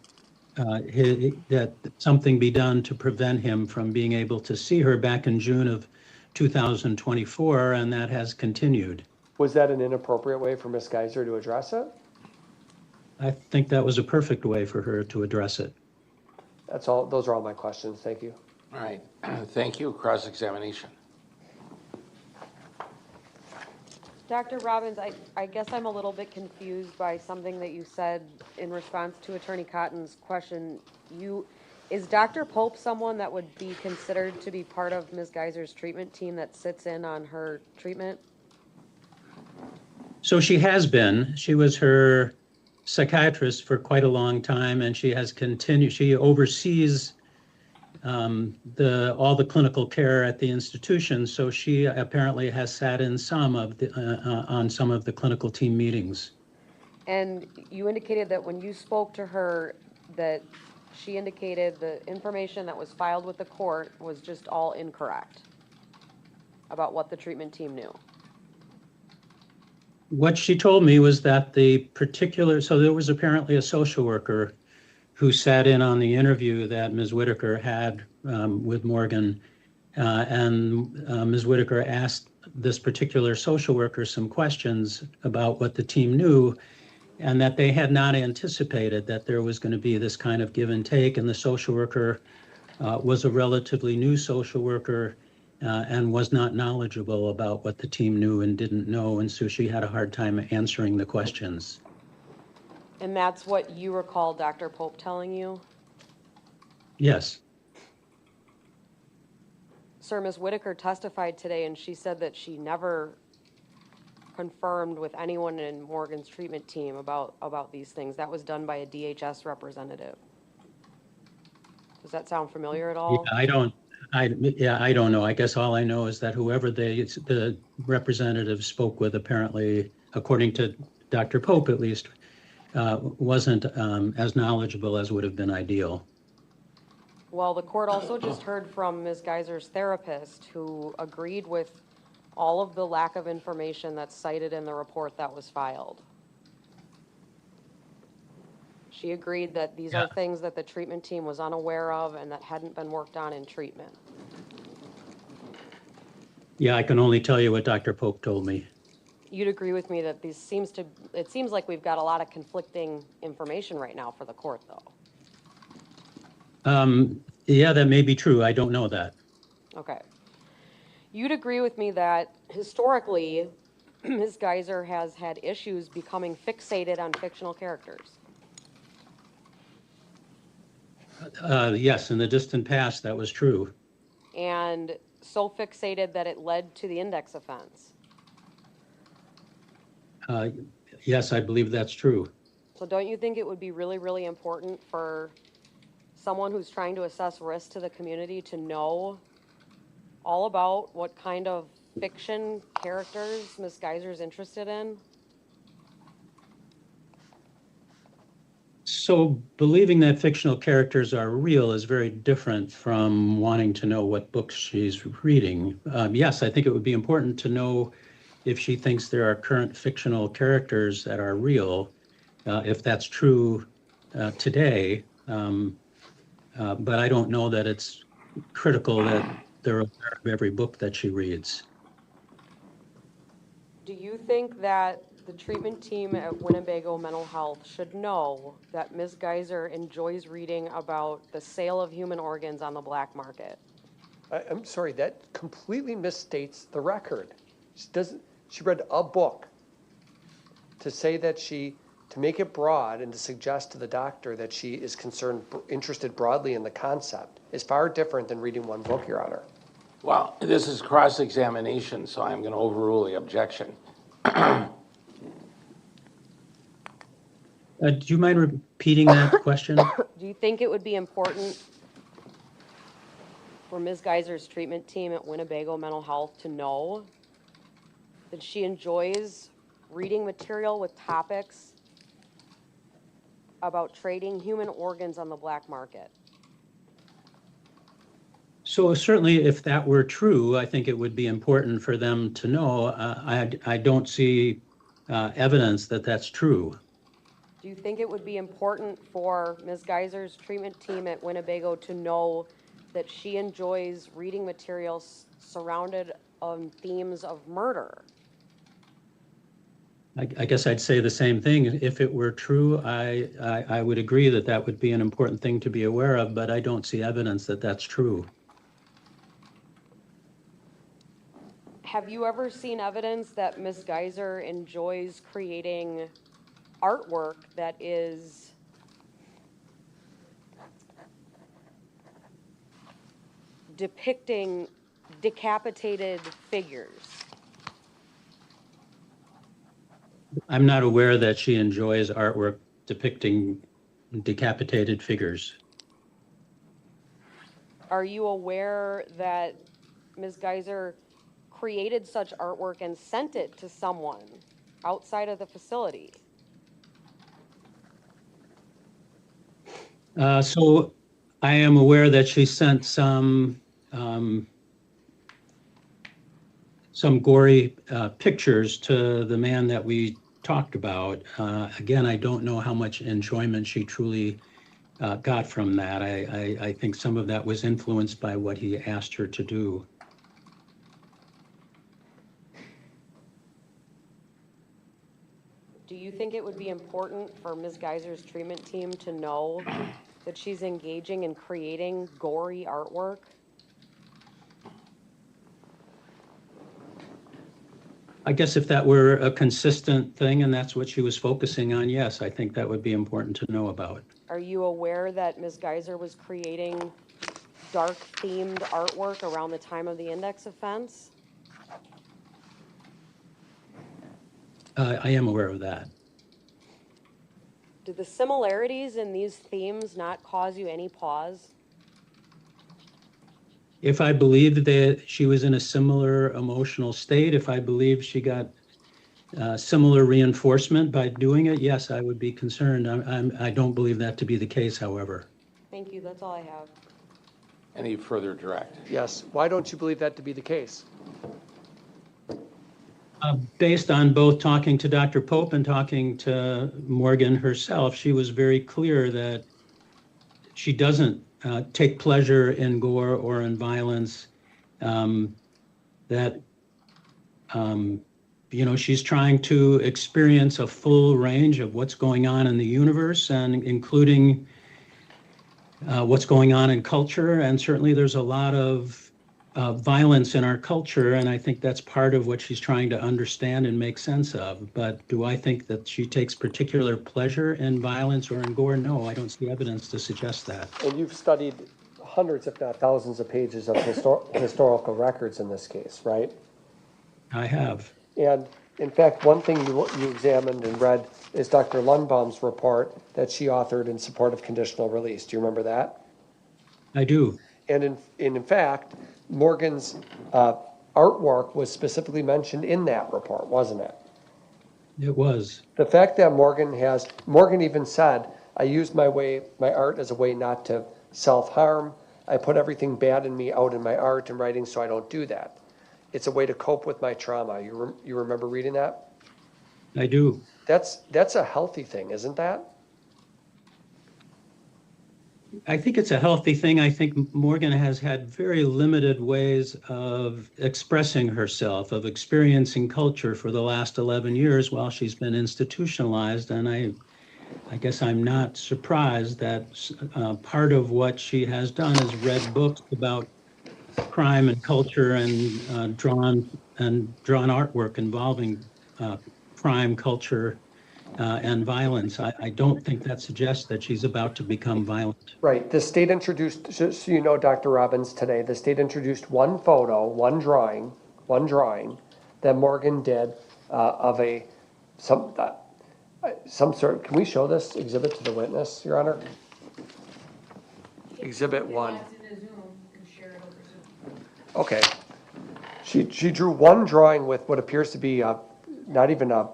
something be done to prevent him from being able to see her back in June of 2024, and that has continued. Was that an inappropriate way for Ms. Geyser to address it? I think that was a perfect way for her to address it. That's all. Those are all my questions. Thank you. All right. Thank you. Cross-examination. Dr. Robbins, I guess I'm a little bit confused by something that you said in response to Attorney Cotton's question. Is Dr. Pope someone that would be considered to be part of Ms. Geyser's treatment team that sits in on her treatment? So she has been. She was her psychiatrist for quite a long time, and she has continued. She oversees all the clinical care at the institution. So she apparently has sat in on some of the clinical team meetings. And you indicated that when you spoke to her, that she indicated the information that was filed with the court was just all incorrect about what the treatment team knew. What she told me was that so there was apparently a social worker who sat in on the interview that Ms. Whitaker had with Morgan, and Ms. Whitaker asked this particular social worker some questions about what the team knew, and that they had not anticipated that there was going to be this kind of give and take, and the social worker was a relatively new social worker and was not knowledgeable about what the team knew and didn't know, and so she had a hard time answering the questions. And that's what you recall Dr. Pope telling you? Yes. Sir, Ms. Whitaker testified today, and she said that she never confirmed with anyone in Morgan's treatment team about these things. That was done by a DHS representative. Does that sound familiar at all? Yeah, I don't know. I guess all I know is that whoever the representative spoke with, apparently, according to Dr. Pope at least, wasn't as knowledgeable as would have been ideal. Well, the court also just heard from Ms. Geyser's therapist, who agreed with all of the lack of information that's cited in the report that was filed. She agreed that these are things that the treatment team was unaware of and that hadn't been worked on in treatment. Yeah, I can only tell you what Dr. Pope told me. You'd agree with me that it seems like we've got a lot of conflicting information right now for the court, though. Yeah, that may be true. I don't know that. Okay. You'd agree with me that historically, Ms. Geyser has had issues becoming fixated on fictional characters. Yes, in the distant past, that was true. And so fixated that it led to the index offense. Yes, I believe that's true. So don't you think it would be really, really important for someone who's trying to assess risk to the community to know all about what kind of fiction characters Ms. Geyser's interested in? So believing that fictional characters are real is very different from wanting to know what books she's reading. Yes, I think it would be important to know if she thinks there are current fictional characters that are real, if that's true today. But I don't know that it's critical that they're aware of every book that she reads. Do you think that the treatment team at Winnebago Mental Health should know that Ms. Geyser enjoys reading about the sale of human organs on the black market? I'm sorry, that completely misstates the record. She read a book to say that to make it broad and to suggest to the doctor that she is interested broadly in the concept is far different than reading one book, Your Honor. Well, this is cross-examination, so I'm going to overrule the objection. Do you mind repeating that question? Do you think it would be important for Ms. Geyser's treatment team at Winnebago Mental Health to know that she enjoys reading material with topics about trading human organs on the black market? So certainly if that were true, I think it would be important for them to know. I don't see evidence that that's true. Do you think it would be important for Ms. Geyser's treatment team at Winnebago to know that she enjoys reading materials surrounded on themes of murder? I guess I'd say the same thing. If it were true, I would agree that that would be an important thing to be aware of, but I don't see evidence that that's true. Have you ever seen evidence that Ms. Geyser enjoys creating artwork that is depicting decapitated figures? I'm not aware that she enjoys artwork depicting decapitated figures. Are you aware that Ms. Geyser created such artwork and sent it to someone outside of the facility? So I am aware that she sent some gory pictures to the man that we talked about. Again, I don't know how much enjoyment she truly got from that. I think some of that was influenced by what he asked her to do. Do you think it would be important for Ms. Geyser's treatment team to know that she's engaging in creating gory artwork? I guess if that were a consistent thing and that's what she was focusing on, yes, I think that would be important to know about. Are you aware that Ms. Geyser was creating dark-themed artwork around the time of the index offense? I am aware of that. Do the similarities in these themes not cause you any pause? If I believed that she was in a similar emotional state, if I believed she got similar reinforcement by doing it, yes, I would be concerned. I don't believe that to be the case, however. Thank you, that's all I have. Any further direct? Yes. Why don't you believe that to be the case? Based on both talking to Dr. Pope and talking to Morgan herself, she was very clear that she doesn't take pleasure in gore or in violence, that she's trying to experience a full range of what's going on in the universe, and including what's going on in culture. And certainly there's a lot of violence in our culture, and I think that's part of what she's trying to understand and make sense of. But do I think that she takes particular pleasure in violence or in gore? No, I don't see evidence to suggest that. And you've studied hundreds, if not thousands, of pages of historical records in this case, right? I have. And in fact, one thing you examined and read is Dr. Lundbaum's report that she authored in support of conditional release. Do you remember that? I do. And in fact, Morgan's artwork was specifically mentioned in that report, wasn't it? It was. The fact that Morgan even said, I use my art as a way not to self-harm. I put everything bad in me out in my art and writing so I don't do that. It's a way to cope with my trauma. You remember reading that? I do. That's a healthy thing, isn't that? I think it's a healthy thing. I think Morgan has had very limited ways of expressing herself, of experiencing culture for the last 11 years while she's been institutionalized. And I guess I'm not surprised that part of what she has done is read books about crime and culture and drawn artwork involving crime, culture, and violence. I don't think that suggests that she's about to become violent. Right. The state introduced, just so you know, Dr. Robbins, today, the state introduced one photo, one drawing that Morgan did of some sort. Can we show this exhibit to the witness, Your Honor? Exhibit 1. Okay. She drew one drawing with what appears to be not even a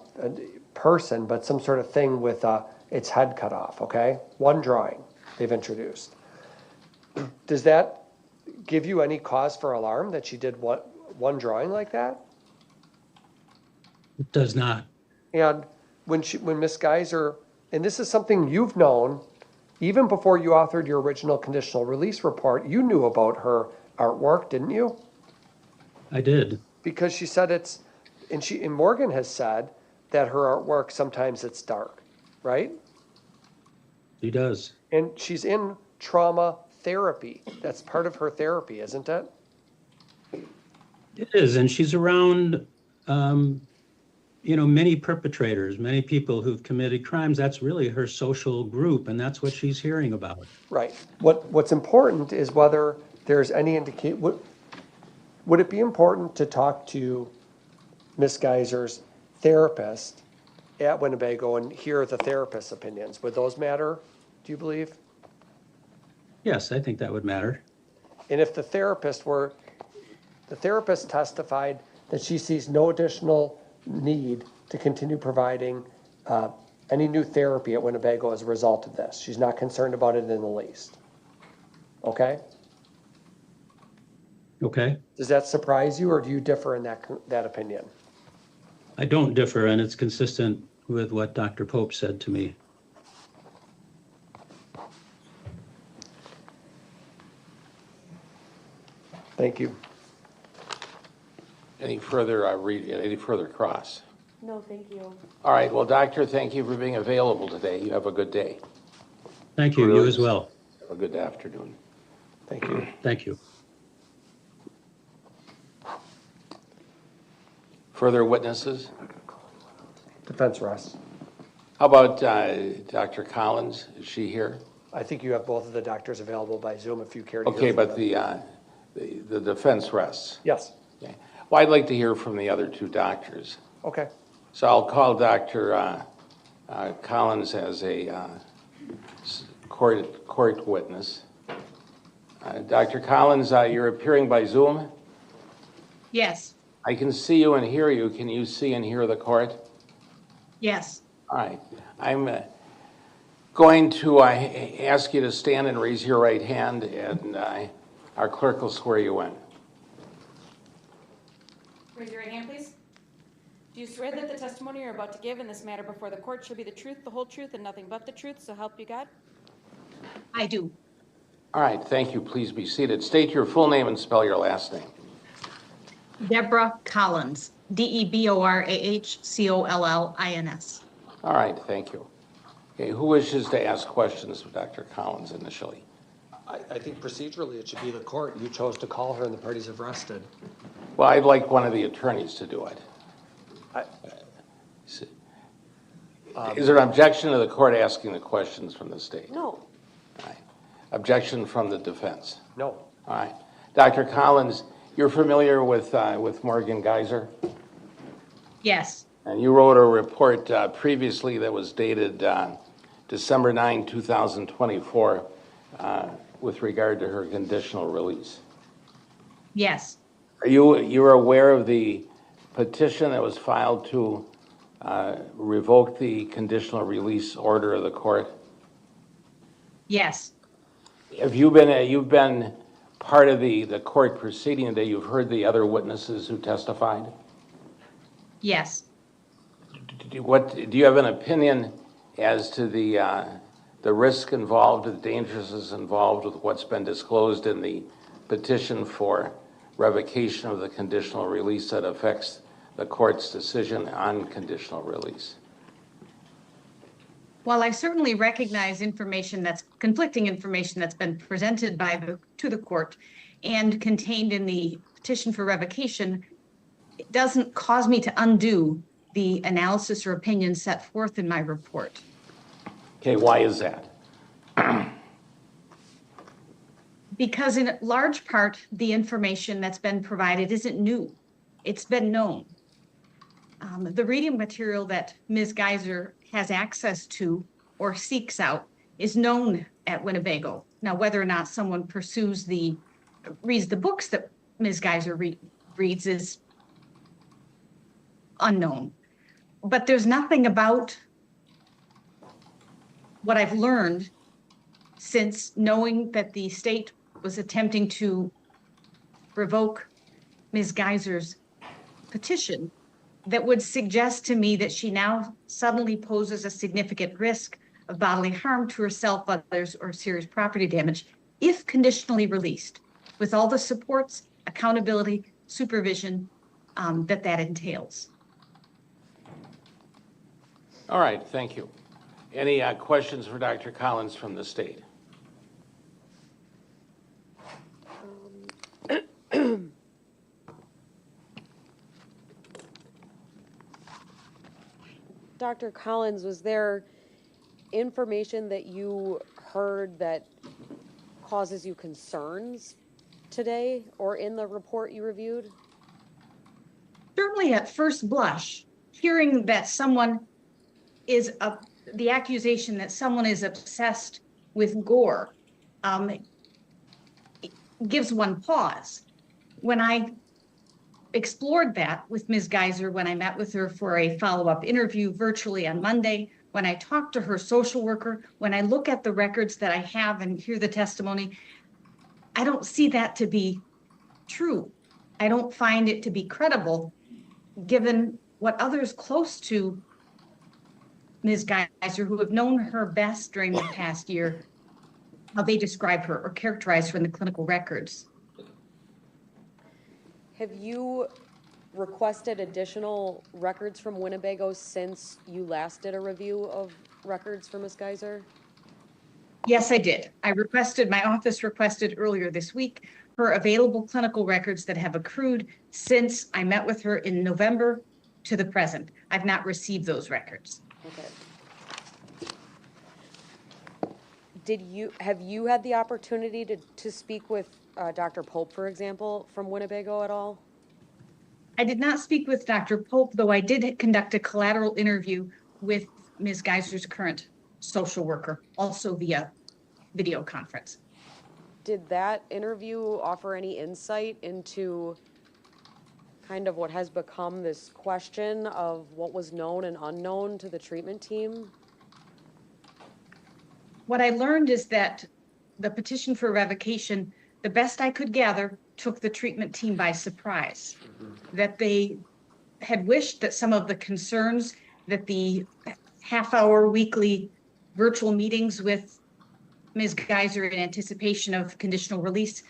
person, but some sort of thing with its head cut off, okay? One drawing they've introduced. Does that give you any cause for alarm that she did one drawing like that? It does not. And when Ms. Geyser, and this is something you've known, even before you authored your original conditional release report, you knew about her artwork, didn't you? I did. Because she said and Morgan has said that her artwork, sometimes it's dark, right? She does. And she's in trauma therapy. That's part of her therapy, isn't it? It is, and she's around, many perpetrators, many people who've committed crimes. That's really her social group, and that's what she's hearing about. Right. What's important is whether there's any indication. Would it be important to talk to Ms. Geyser's therapist at Winnebago and hear the therapist's opinions? Would those matter, do you believe? Yes, I think that would matter. And if the therapist testified that she sees no additional need to continue providing any new therapy at Winnebago as a result of this. She's not concerned about it in the least. Okay? Okay. Does that surprise you, or do you differ in that opinion? I don't differ, and it's consistent with what Dr. Pope said to me. Thank you. Any further cross? No, thank you. All right, well, doctor, thank you for being available today. You have a good day. Thank you. You as well. Have a good afternoon. Thank you. Thank you. Further witnesses? Defense rests. How about Dr. Collins? Is she here? I think you have both of the doctors available by Zoom if you care to hear Okay, from but them. the defense rests. Yes. Okay. Well, I'd like to hear from the other two doctors. Okay. So I'll call Dr. Collins as a court witness. Dr. Collins, you're appearing by Zoom? Yes, I can see you and hear you. Can you see and hear the court? yes. All right. I'm going to ask you to stand and raise your right hand, and our clerk will swear you in. Raise your right hand, please. Do you swear that the testimony you're about to give in this matter before the court shall be the truth, the whole truth, and nothing but the truth, so help you God? I do. All right. Thank you. Please be seated. State your full name and spell your last name. Deborah Collins, DeborahCollins. All right. Thank you. Okay. Who wishes to ask questions of Dr. Collins initially? I think procedurally it should be the court. You chose to call her and the parties have rested. Well, I'd like one of the attorneys to do it. Is there an objection to the court asking the questions from the state? No. All right. Objection from the defense? No. All right. Dr. Collins, you're familiar with Morgan Geyser? Yes, And you wrote a report previously that was dated December 9, 2024, with regard to her conditional release. yes, You're aware of the petition that was filed to revoke the conditional release order of the court? yes, Have you've been part of the court proceeding that you've heard the other witnesses who testified? yes. Do you have an opinion as to the risk involved, the dangers involved with what's been disclosed in the petition for revocation of the conditional release that affects the court's decision on conditional release? While I certainly recognize conflicting information that's been presented to the court and contained in the petition for revocation, it doesn't cause me to undo the analysis or opinion set forth in my report. Okay, why is that? Because in large part, the information that's been provided isn't new. It's been known. The reading material that Ms. Geyser has access to or seeks out is known at Winnebago. Now, whether or not someone reads the books that Ms. Geyser reads is unknown. But there's nothing about what I've learned since knowing that the state was attempting to revoke Ms. Geyser's petition that would suggest to me that she now suddenly poses a significant risk of bodily harm to herself, others, or serious property damage if conditionally released, with all the supports, accountability, supervision that entails. All right, thank you. Any questions for Dr. Collins from the state? Dr. Collins, was there information that you heard that causes you concerns today or in the report you reviewed? Certainly at first blush, hearing that the accusation that someone is obsessed with gore gives one pause. When I explored that with Ms. Geyser, when I met with her for a follow-up interview virtually on Monday, when I talked to her social worker, when I look at the records that I have and hear the testimony, I don't see that to be true. I don't find it to be credible, given what others close to Ms. Geyser, who have known her best during the past year, how they describe her or characterize her in the clinical records. Have you requested additional records from Winnebago since you last did a review of records for Ms. Geyser? Yes, I did. My office requested earlier this week her available clinical records that have accrued since I met with her in November to the present. I've not received those records. Okay. Have you had the opportunity to speak with Dr. Pope, for example, from Winnebago at all? I did not speak with Dr. Pope, though I did conduct a collateral interview with Ms. Geyser's current social worker, also via video conference. Did that interview offer any insight into kind of what has become this question of what was known and unknown to the treatment team? What I learned is that the petition for revocation, the best I could gather, took the treatment team by surprise. That they had wished that some of the concerns that the half-hour weekly virtual meetings with Ms. Geyser in anticipation of conditional release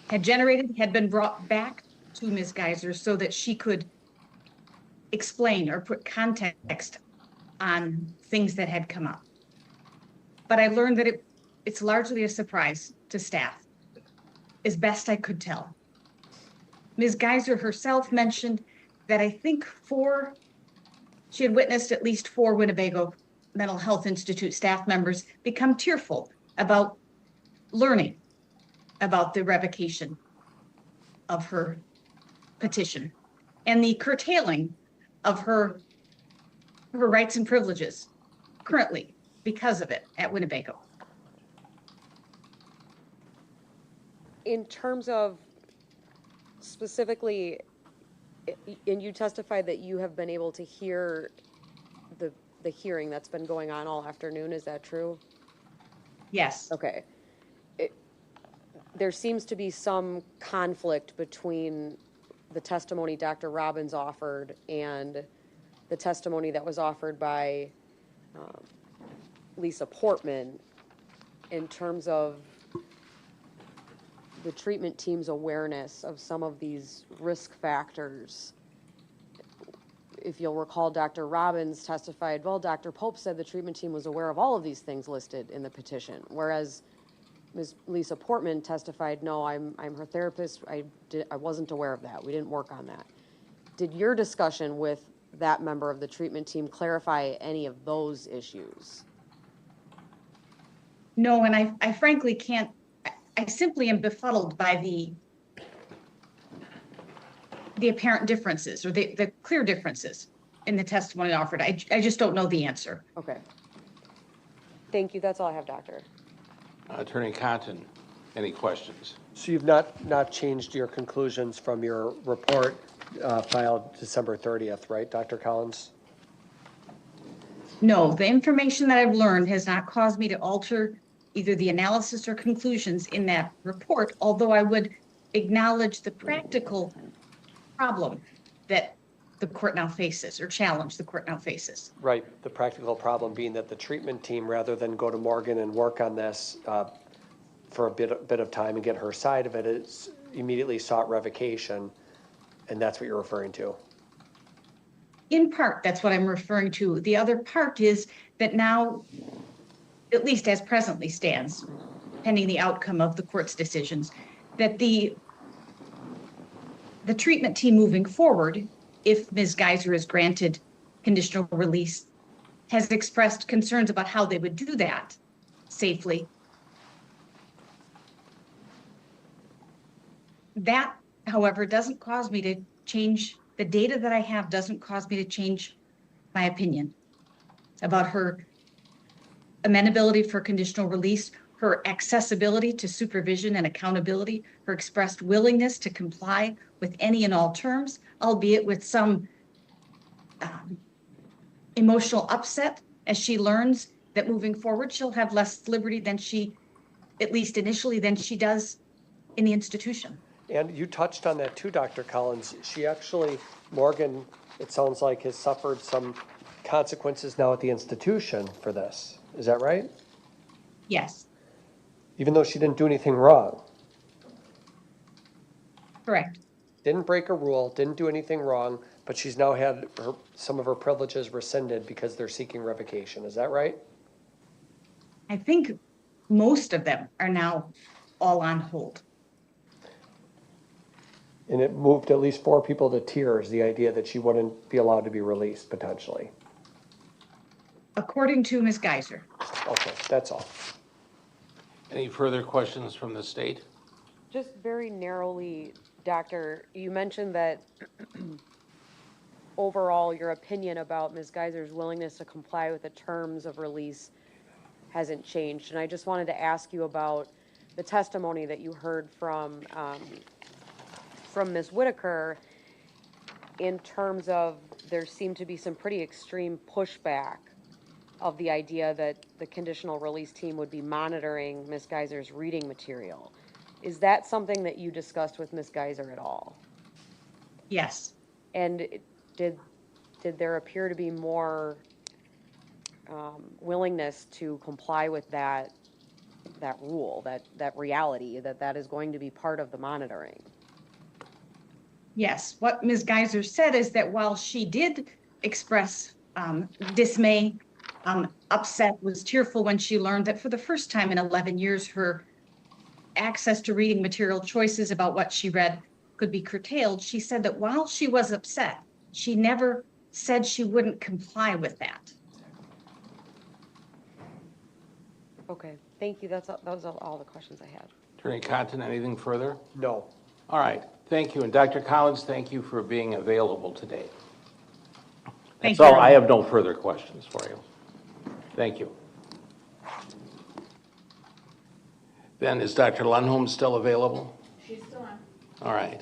had generated, had been brought back to Ms. Geyser so that she could explain or put context on things that had come up. But I learned that it's largely a surprise to staff, as best I could tell. Ms. Geyser herself mentioned that I think she had witnessed at least 4 Winnebago Mental Health Institute staff members become tearful about learning about the revocation of her petition and the curtailing of her rights and privileges currently because of it at Winnebago. In terms of specifically, and you testified that you have been able to hear the hearing that's been going on all afternoon, is that true? Yes. Okay. There seems to be some conflict between the testimony Dr. Robbins offered and the testimony that was offered by Lisa Portman in terms of the treatment team's awareness of some of these risk factors. If you'll recall, Dr. Robbins testified, well, Dr. Pope said the treatment team was aware of all of these things listed in the petition, whereas Ms. Lisa Portman testified, no, I'm her therapist, I wasn't aware of that, we didn't work on that. Did your discussion with that member of the treatment team clarify any of those issues? No, and I frankly can't, I simply am befuddled by the apparent differences or the clear differences in the testimony offered. I just don't know the answer. Okay. Thank you, that's all I have, Doctor. Attorney Cotton, any questions? So you've not changed your conclusions from your report filed December 30th, right, Dr. Collins? No, the information that I've learned has not caused me to alter either the analysis or conclusions in that report, although I would acknowledge the practical problem that the court now faces, or challenge the court now faces. Right, the practical problem being that the treatment team, rather than go to Morgan and work on this for a bit of time and get her side of it, it's immediately sought revocation, and that's what you're referring to. In part, that's what I'm referring to. The other part is that now, at least as presently stands, pending the outcome of the court's decisions, that the treatment team moving forward, if Ms. Geyser is granted conditional release, has expressed concerns about how they would do that safely. That, however, doesn't cause me to change, the data that I have doesn't cause me to change my opinion about her amenability for conditional release, her accessibility to supervision and accountability, her expressed willingness to comply with any and all terms, albeit with some emotional upset as she learns that moving forward she'll have less liberty than she, at least initially, than she does in the institution. And you touched on that too, Dr. Collins. She actually, Morgan, it sounds like, has suffered some consequences now at the institution for this. Is that right? Yes. Even though she didn't do anything wrong. Correct. Didn't break a rule, didn't do anything wrong, but she's now had some of her privileges rescinded because they're seeking revocation. Is that right? I think most of them are now all on hold. And it moved at least 4 people to tears, the idea that she wouldn't be allowed to be released potentially. According to Ms. Geyser. Okay, that's all. Any further questions from the state? Just very narrowly, Doctor, you mentioned that overall your opinion about Ms. Geyser's willingness to comply with the terms of release hasn't changed. And I just wanted to ask you about the testimony that you heard from Ms. Whitaker in terms of there seemed to be some pretty extreme pushback of the idea that the conditional release team would be monitoring Ms. Geyser's reading material. Is that something that you discussed with Ms. Geyser at all? Yes. And did there appear to be more willingness to comply with that rule, that reality, that is going to be part of the monitoring? Yes. What Ms. Geyser said is that while she did express dismay, upset, was tearful when she learned that for the first time in 11 years, her access to reading material, choices about what she read could be curtailed. She said that while she was upset, she never said she wouldn't comply with that. Okay, thank you. Those are all the questions I had. Attorney Cotton, anything further? No. All right, thank you. And Dr. Collins, thank you for being available today. Thank That's all. you. I have no further questions for you. Thank you. Then is Dr. Lundholm still available? She's still on. All right.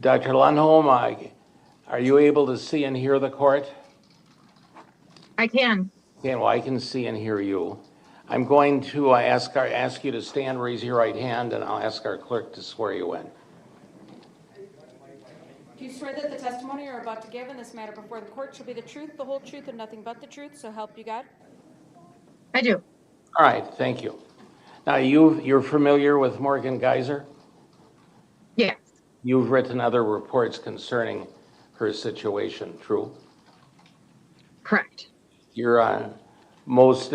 Dr. Lundholm, are you able to see and hear the court? I can. Okay, well, I can see and hear you. I'm going to ask you to stand, raise your right hand, and I'll ask our clerk to swear you in. Do you swear that the testimony you're about to give in this matter before the court shall be the truth, the whole truth, and nothing but the truth, so help you God? I do. All right, thank you. Now, you're familiar with Morgan Geyser? Yes. You've written other reports concerning her situation, true? Correct. Your most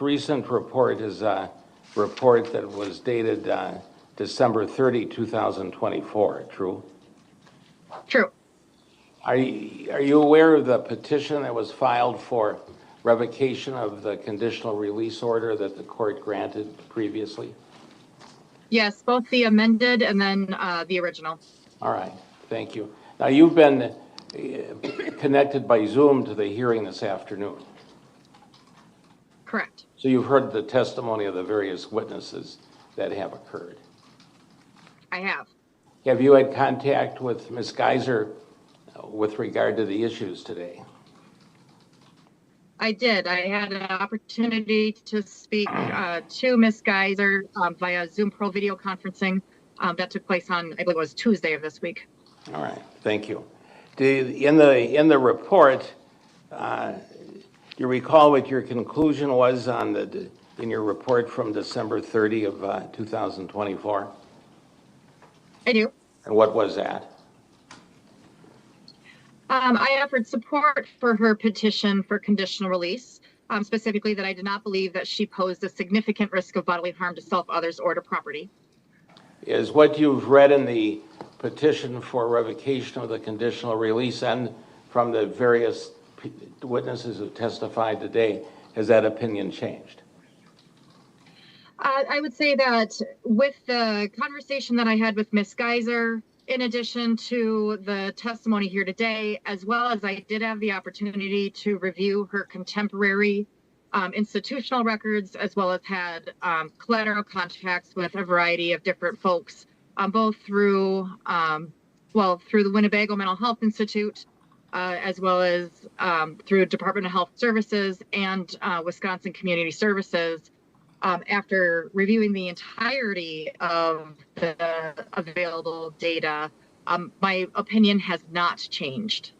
recent report is a report that was dated December 30, 2024, true? True. Are you aware of the petition that was filed for revocation of the conditional release order that the court granted previously? Yes, both the amended and then the original. All right, thank you. Now, you've been connected by Zoom to the hearing this afternoon. Correct. So you've heard the testimony of the various witnesses that have occurred. I have. Have you had contact with Ms. Geyser with regard to the issues today? I did. I had an opportunity to speak to Ms. Geyser via Zoom Pro video conferencing that took place on, I believe it was Tuesday of this week. All right, thank you. In the report, you recall what your conclusion was in your report from December 30 of 2024? I do. And what was that? I offered support for her petition for conditional release, specifically that I did not believe that she posed a significant risk of bodily harm to self, others, or to property. Is what you've read in the petition for revocation of the conditional release and from the various witnesses who testified today, has that opinion changed? I would say that with the conversation that I had with Ms. Geyser, in addition to the testimony here today, as well as I did have the opportunity to review her contemporary institutional records, as well as had collateral contacts with a variety of different folks, both through, through the Winnebago Mental Health Institute, as well as through Department of Health Services and Wisconsin Community Services. After reviewing the entirety of the available data, my opinion has not changed.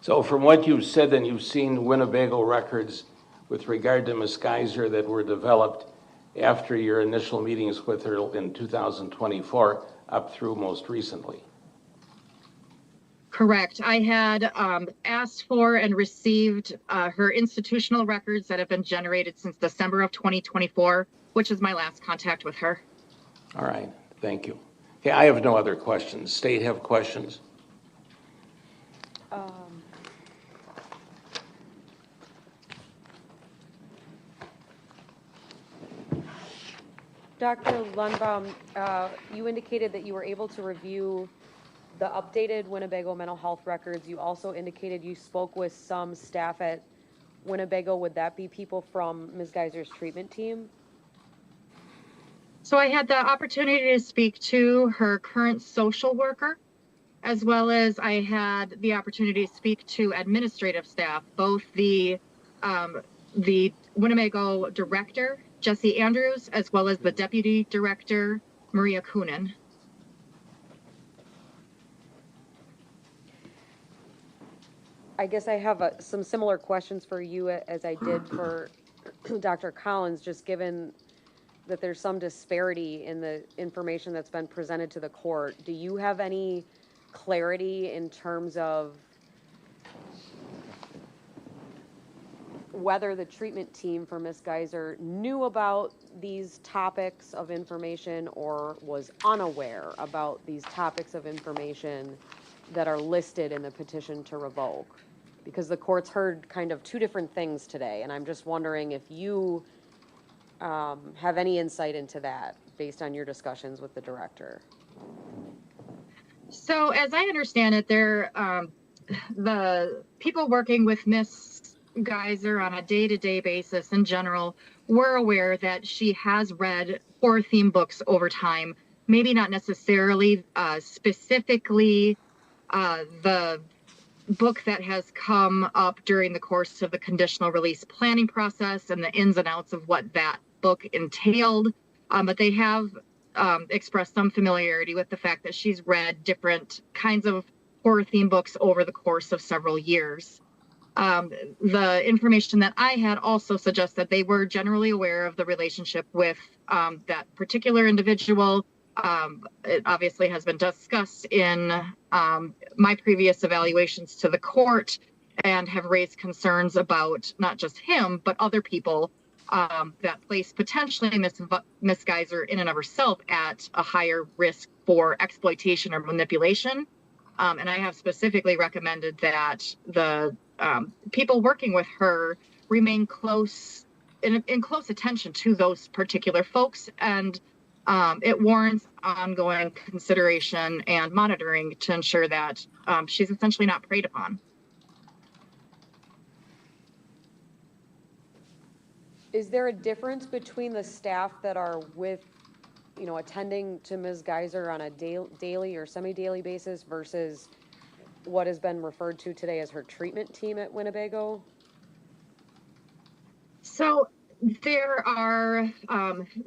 So from what you've said, then you've seen Winnebago records with regard to Ms. Geyser that were developed after your initial meetings with her in 2024 up through most recently. Correct. I had asked for and received her institutional records that have been generated since December of 2024, which is my last contact with her. All right, thank you. Okay, I have no other questions. State have questions? Dr. Lundbaum, you indicated that you were able to review the updated Winnebago mental health records. You also indicated you spoke with some staff at Winnebago. Would that be people from Ms. Geyser's treatment team? So I had the opportunity to speak to her current social worker, as well as I had the opportunity to speak to administrative staff, both the Winnebago director, Jesse Andrews, as well as the deputy director, Maria Kunin. I guess I have some similar questions for you as I did for Dr. Collins, just given that there's some disparity in the information that's been presented to the court. Do you have any clarity in terms of whether the treatment team for Ms. Geyser knew about these topics of information or was unaware about these topics of information that are listed in the petition to revoke? Because the court's heard kind of two different things today, and I'm just wondering if you have any insight into that based on your discussions with the director. So as I understand it, the people working with Miss Geyser on a day-to-day basis in general were aware that she has read horror theme books over time, maybe not necessarily specifically the book that has come up during the course of the conditional release planning process and the ins and outs of what that book entailed, but they have expressed some familiarity with the fact that she's read different kinds of horror theme books over the course of several years. The information that I had also suggests that they were generally aware of the relationship with that particular individual. It obviously has been discussed in my previous evaluations to the court and have raised concerns about not just him, but other people that place potentially Miss Geyser in and of herself at a higher risk for exploitation or manipulation. And I have specifically recommended that the people working with her remain close in close attention to those particular folks, and it warrants ongoing consideration and monitoring to ensure that she's essentially not preyed upon. Is there a difference between the staff that are with, attending to Ms. Geyser on a daily or semi-daily basis versus what has been referred to today as her treatment team at Winnebago? So there are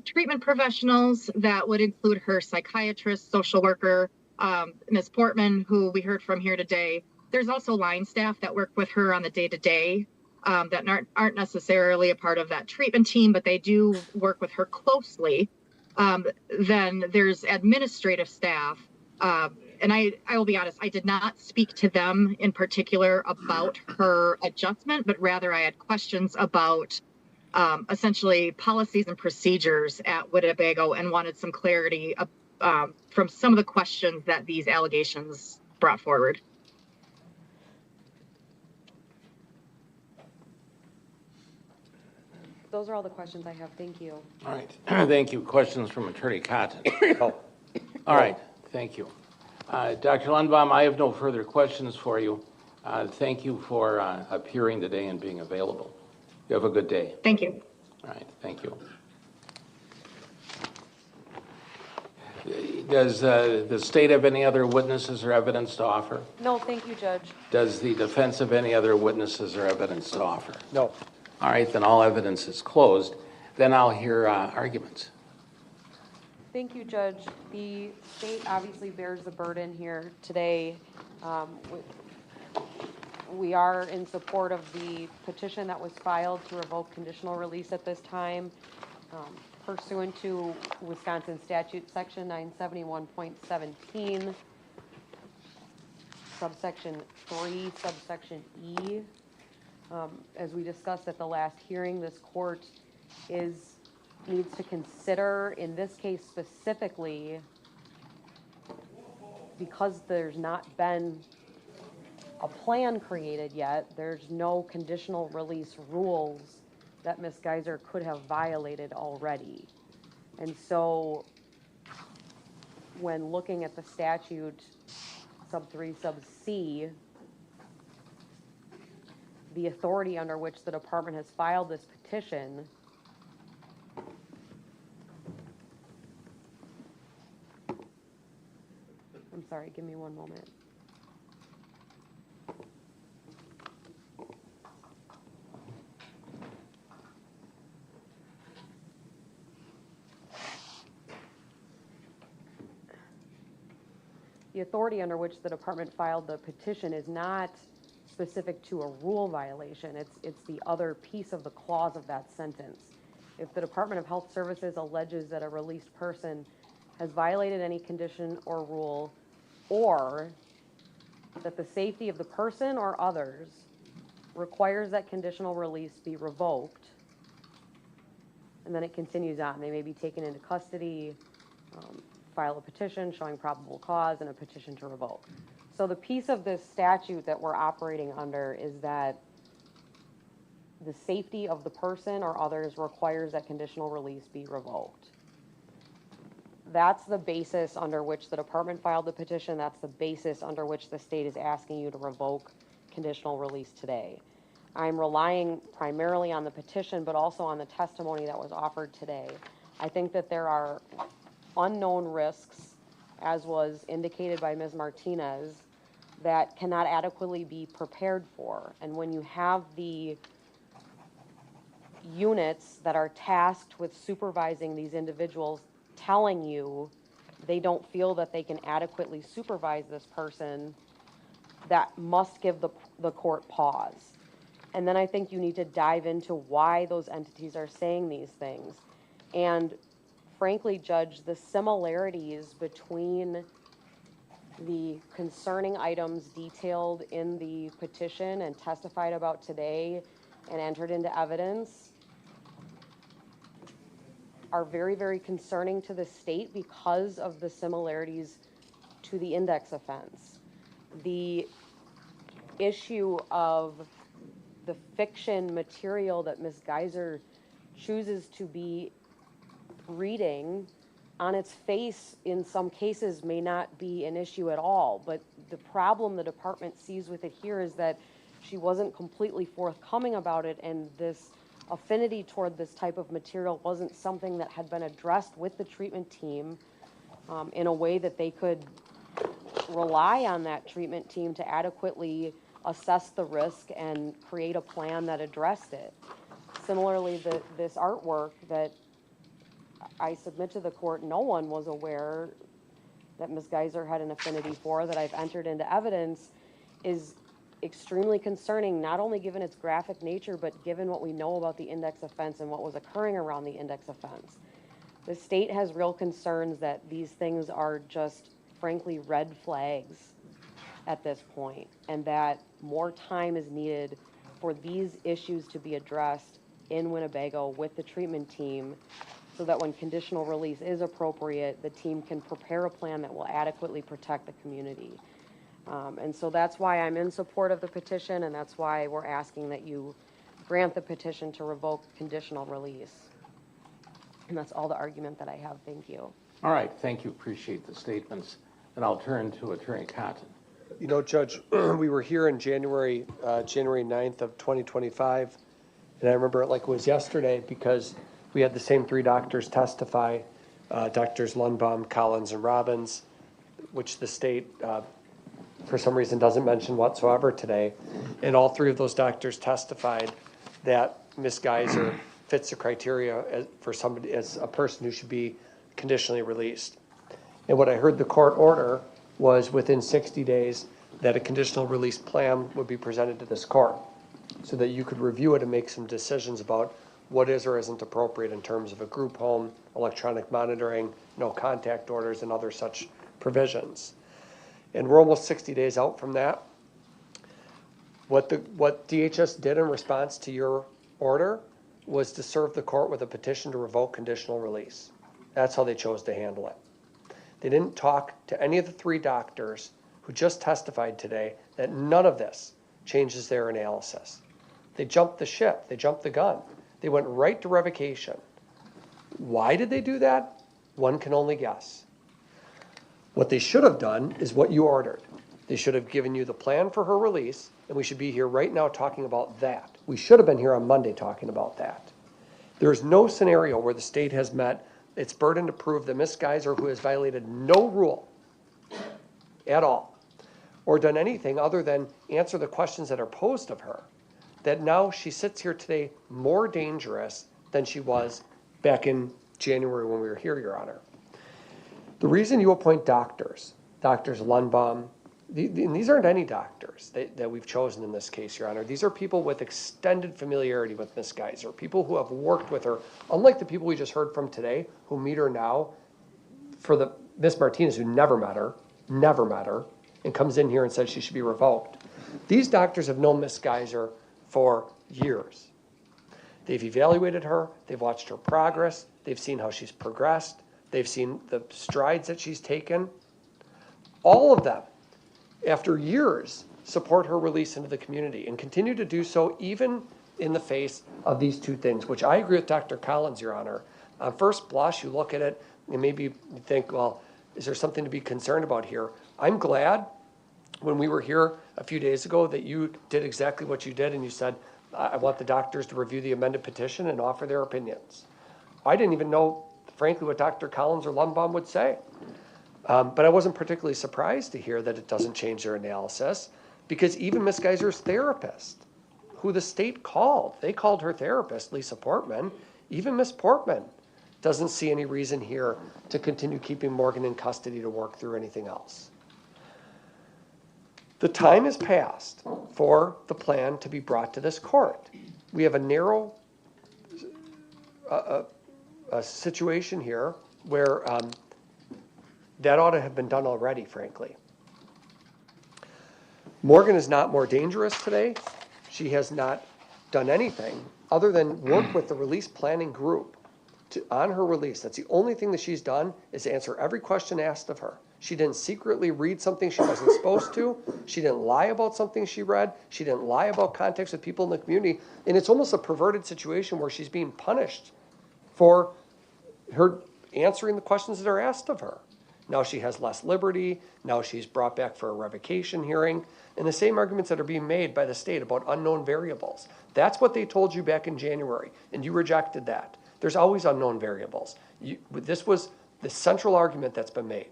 treatment professionals that would include her psychiatrist, social worker, Ms. Portman, who we heard from here today. There's also line staff that work with her on the day-to-day that aren't necessarily a part of that treatment team, but they do work with her closely. Then there's administrative staff. And I will be honest, I did not speak to them in particular about her adjustment, but rather I had questions about essentially policies and procedures at Winnebago and wanted some clarity from some of the questions that these allegations brought forward. Those are all the questions I have. Thank you. All right, thank you. Questions from Attorney Cotton? Oh. All right, thank you. Dr. Lundbaum, I have no further questions for you. Thank you for appearing today and being available. You have a good day. Thank you. All right, thank you. Does the state have any other witnesses or evidence to offer? No, thank you, Judge. Does the defense have any other witnesses or evidence to offer? No. All right, then all evidence is closed. Then I'll hear arguments. Thank you, Judge. The state obviously bears the burden here today. We are in support of the petition that was filed to revoke conditional release at this time, pursuant to Wisconsin statute section 971.17. subsection 3, subsection E. As we discussed at the last hearing, this court needs to consider, in this case specifically, because there's not been a plan created yet, there's no conditional release rules that Ms. Geyser could have violated already. And so when looking at the statute, sub 3, sub C, the authority under which the department has filed this petition I'm sorry, give me one moment. The authority under which the department filed the petition is not specific to a rule violation. It's the other piece of the clause of that sentence. If the Department of Health Services alleges that a released person has violated any condition or rule, or that the safety of the person or others requires that conditional release be revoked, and then it continues on. They may be taken into custody, file a petition showing probable cause, and a petition to revoke. So the piece of this statute that we're operating under is that the safety of the person or others requires that conditional release be revoked. That's the basis under which the department filed the petition. That's the basis under which the state is asking you to revoke conditional release today. I'm relying primarily on the petition, but also on the testimony that was offered today. I think that there are unknown risks, as was indicated by Ms. Martinez, that cannot adequately be prepared for. And when you have the units that are tasked with supervising these individuals telling you they don't feel that they can adequately supervise this person, that must give the court pause. And then I think you need to dive into why those entities are saying these things. And frankly, Judge, the similarities between the concerning items detailed in the petition and testified about today and entered into evidence are very, very concerning to the state because of the similarities to the index offense. The issue of the fiction material that Ms. Geyser chooses to be reading on its face in some cases may not be an issue at all, but the problem the department sees with it here is that she wasn't completely forthcoming about it, and this affinity toward this type of material wasn't something that had been addressed with the treatment team in a way that they could rely on that treatment team to adequately assess the risk and create a plan that addressed it. Similarly, this artwork that I submit to the court, no one was aware that Ms. Geyser had an affinity for, that I've entered into evidence, is extremely concerning, not only given its graphic nature, but given what we know about the index offense and what was occurring around the index offense. The state has real concerns that these things are just, frankly, red flags at this point, and that more time is needed for these issues to be addressed in Winnebago with the treatment team, so that when conditional release is appropriate, the team can prepare a plan that will adequately protect the community. And so that's why I'm in support of the petition, and that's why we're asking that you grant the petition to revoke conditional release. And that's all the argument that I have. Thank you. All right, thank you. Appreciate the statements. And I'll turn to Attorney Cotton. You know, Judge, we were here in January 9th of 2025, and I remember it like it was yesterday because we had the same three doctors testify, Doctors Lundbaum, Collins, and Robbins, which the state, for some reason, doesn't mention whatsoever today. And all three of those doctors testified that Ms. Geyser fits the criteria for somebody as a person who should be conditionally released. And what I heard the court order was within 60 days that a conditional release plan would be presented to this court so that you could review it and make some decisions about what is or isn't appropriate in terms of a group home, electronic monitoring, no contact orders, and other such provisions. And we're almost 60 days out from that. What DHS did in response to your order was to serve the court with a petition to revoke conditional release. That's how they chose to handle it. They didn't talk to any of the 3 doctors who just testified today that none of this changes their analysis. They jumped the ship. They jumped the gun. They went right to revocation. Why did they do that? One can only guess. What they should have done is what you ordered. They should have given you the plan for her release, and we should be here right now talking about that. We should have been here on Monday talking about that. There's no scenario where the state has met its burden to prove that Ms. Geyser, who has violated no rule at all, or done anything other than answer the questions that are posed of her, that now she sits here today more dangerous than she was back in January when we were here, Your Honor. The reason you appoint doctors, Doctors Lundbaum, and these aren't any doctors that we've chosen in this case, Your Honor. These are people with extended familiarity with Ms. Geyser, people who have worked with her, unlike the people we just heard from today who meet her now, for the Ms. Martinez, who never met her, and comes in here and says she should be revoked. These doctors have known Ms. Geyser for years. They've evaluated her, they've watched her progress, they've seen how she's progressed, they've seen the strides that she's taken. All of them, after years, support her release into the community and continue to do so even in the face of these 2 things, which I agree with Dr. Collins, Your Honor. On first blush, you look at it and maybe you think, well, is there something to be concerned about here? I'm glad when we were here a few days ago that you did exactly what you did and you said, I want the doctors to review the amended petition and offer their opinions. I didn't even know, frankly, what Dr. Collins or Lundbaum would say. But I wasn't particularly surprised to hear that it doesn't change their analysis, because even Ms. Geyser's therapist, who the state called, they called her therapist, Lisa Portman, even Ms. Portman doesn't see any reason here to continue keeping Morgan in custody to work through anything else. The time has passed for the plan to be brought to this court. We have a narrow a situation here where that ought to have been done already, frankly. Morgan is not more dangerous today. She has not done anything other than work with the release planning group on her release. That's the only thing that she's done, is answer every question asked of her. She didn't secretly read something she wasn't supposed to. She didn't lie about something she read. She didn't lie about contacts with people in the community. And it's almost a perverted situation where she's being punished for her answering the questions that are asked of her. Now she has less liberty. Now she's brought back for a revocation hearing. And the same arguments that are being made by the state about unknown variables. That's what they told you back in January, and you rejected that. There's always unknown variables. This was the central argument that's been made.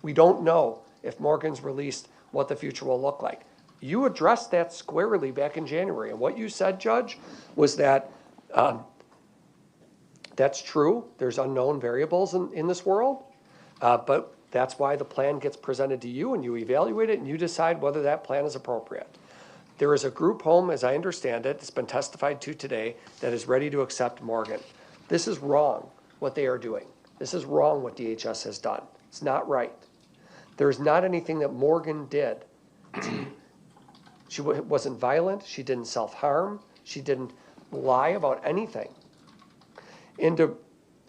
We don't know if Morgan's released what the future will look like. You addressed that squarely back in January, and what you said, Judge, was that that's true. There's unknown variables in this world, but that's why the plan gets presented to you, and you evaluate it, and you decide whether that plan is appropriate. There is a group home, as I understand it, it's been testified to today, that is ready to accept Morgan. This is wrong, what they are doing. This is wrong, what DHS has done. It's not right. There's not anything that Morgan did. She wasn't violent. She didn't self-harm. She didn't lie about anything. And to,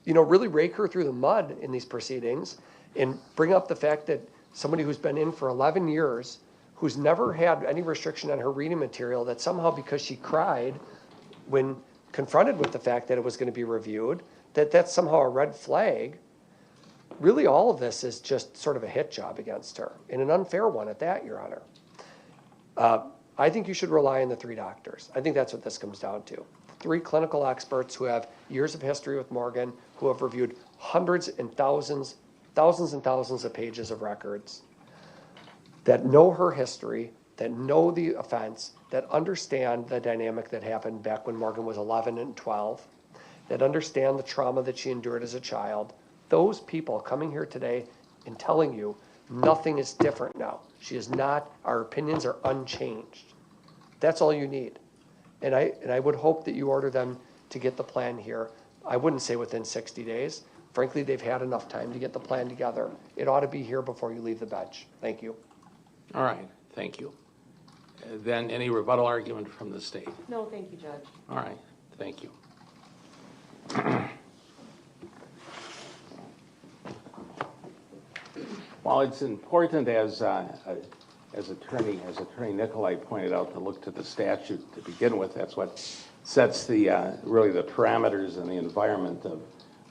really rake her through the mud in these proceedings and bring up the fact that somebody who's been in for 11 years, who's never had any restriction on her reading material, that somehow because she cried when confronted with the fact that it was going to be reviewed, that's somehow a red flag. Really, all of this is just sort of a hit job against her, and an unfair one at that, Your Honor. I think you should rely on the 3 doctors. I think that's what this comes down to. 3 clinical experts who have years of history with Morgan, who have reviewed hundreds and thousands and thousands of pages of records, that know her history, that know the offense, that understand the dynamic that happened back when Morgan was 11 and 12, that understand the trauma that she endured as a child. Those people coming here today and telling you nothing is different now. She is not, our opinions are unchanged. That's all you need. And I would hope that you order them to get the plan here. I wouldn't say within 60 days. Frankly, they've had enough time to get the plan together. It ought to be here before you leave the bench. Thank you. All right, thank you. Then any rebuttal argument from the state? No, thank you, Judge. All right, thank you. Well, it's important as Attorney Nicolai pointed out to look to the statute to begin with. That's what sets the really the parameters and the environment of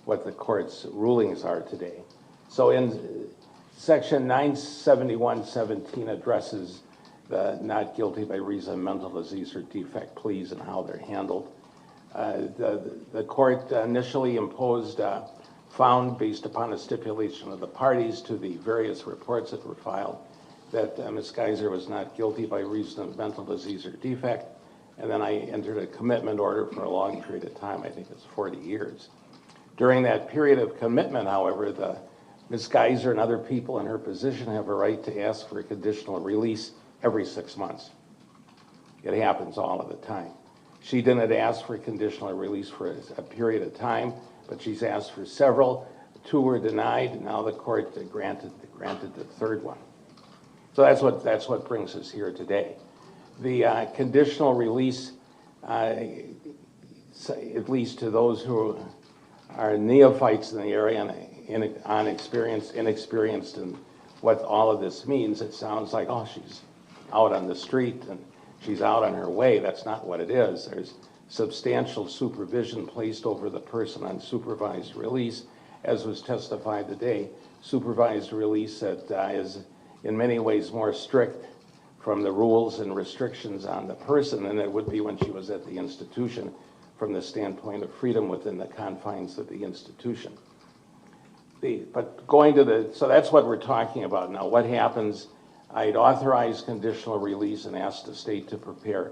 what the court's rulings are today. So in Section 971.17 addresses the not guilty by reason of mental disease or defect pleas and how they're handled. The court initially imposed, found based upon a stipulation of the parties to the various reports that were filed that Ms. Geyser was not guilty by reason of mental disease or defect. And then I entered a commitment order for a long period of time. I think it's 40 years. During that period of commitment, however, Ms. Geyser and other people in her position have a right to ask for a conditional release every 6 months. It happens all of the time. She didn't ask for a conditional release for a period of time, but she's asked for several. 2 were denied, and now the court granted the third one. So that's what brings us here today. The conditional release, at least to those who are neophytes in the area and inexperienced in what all of this means, it sounds like, oh, she's out on the street and she's out on her way. That's not what it is. There's substantial supervision placed over the person on supervised release, as was testified today. Supervised release that is in many ways more strict from the rules and restrictions on the person than it would be when she was at the institution from the standpoint of freedom within the confines of the institution. So that's what we're talking about now. What happens? I'd authorize conditional release and ask the state to prepare,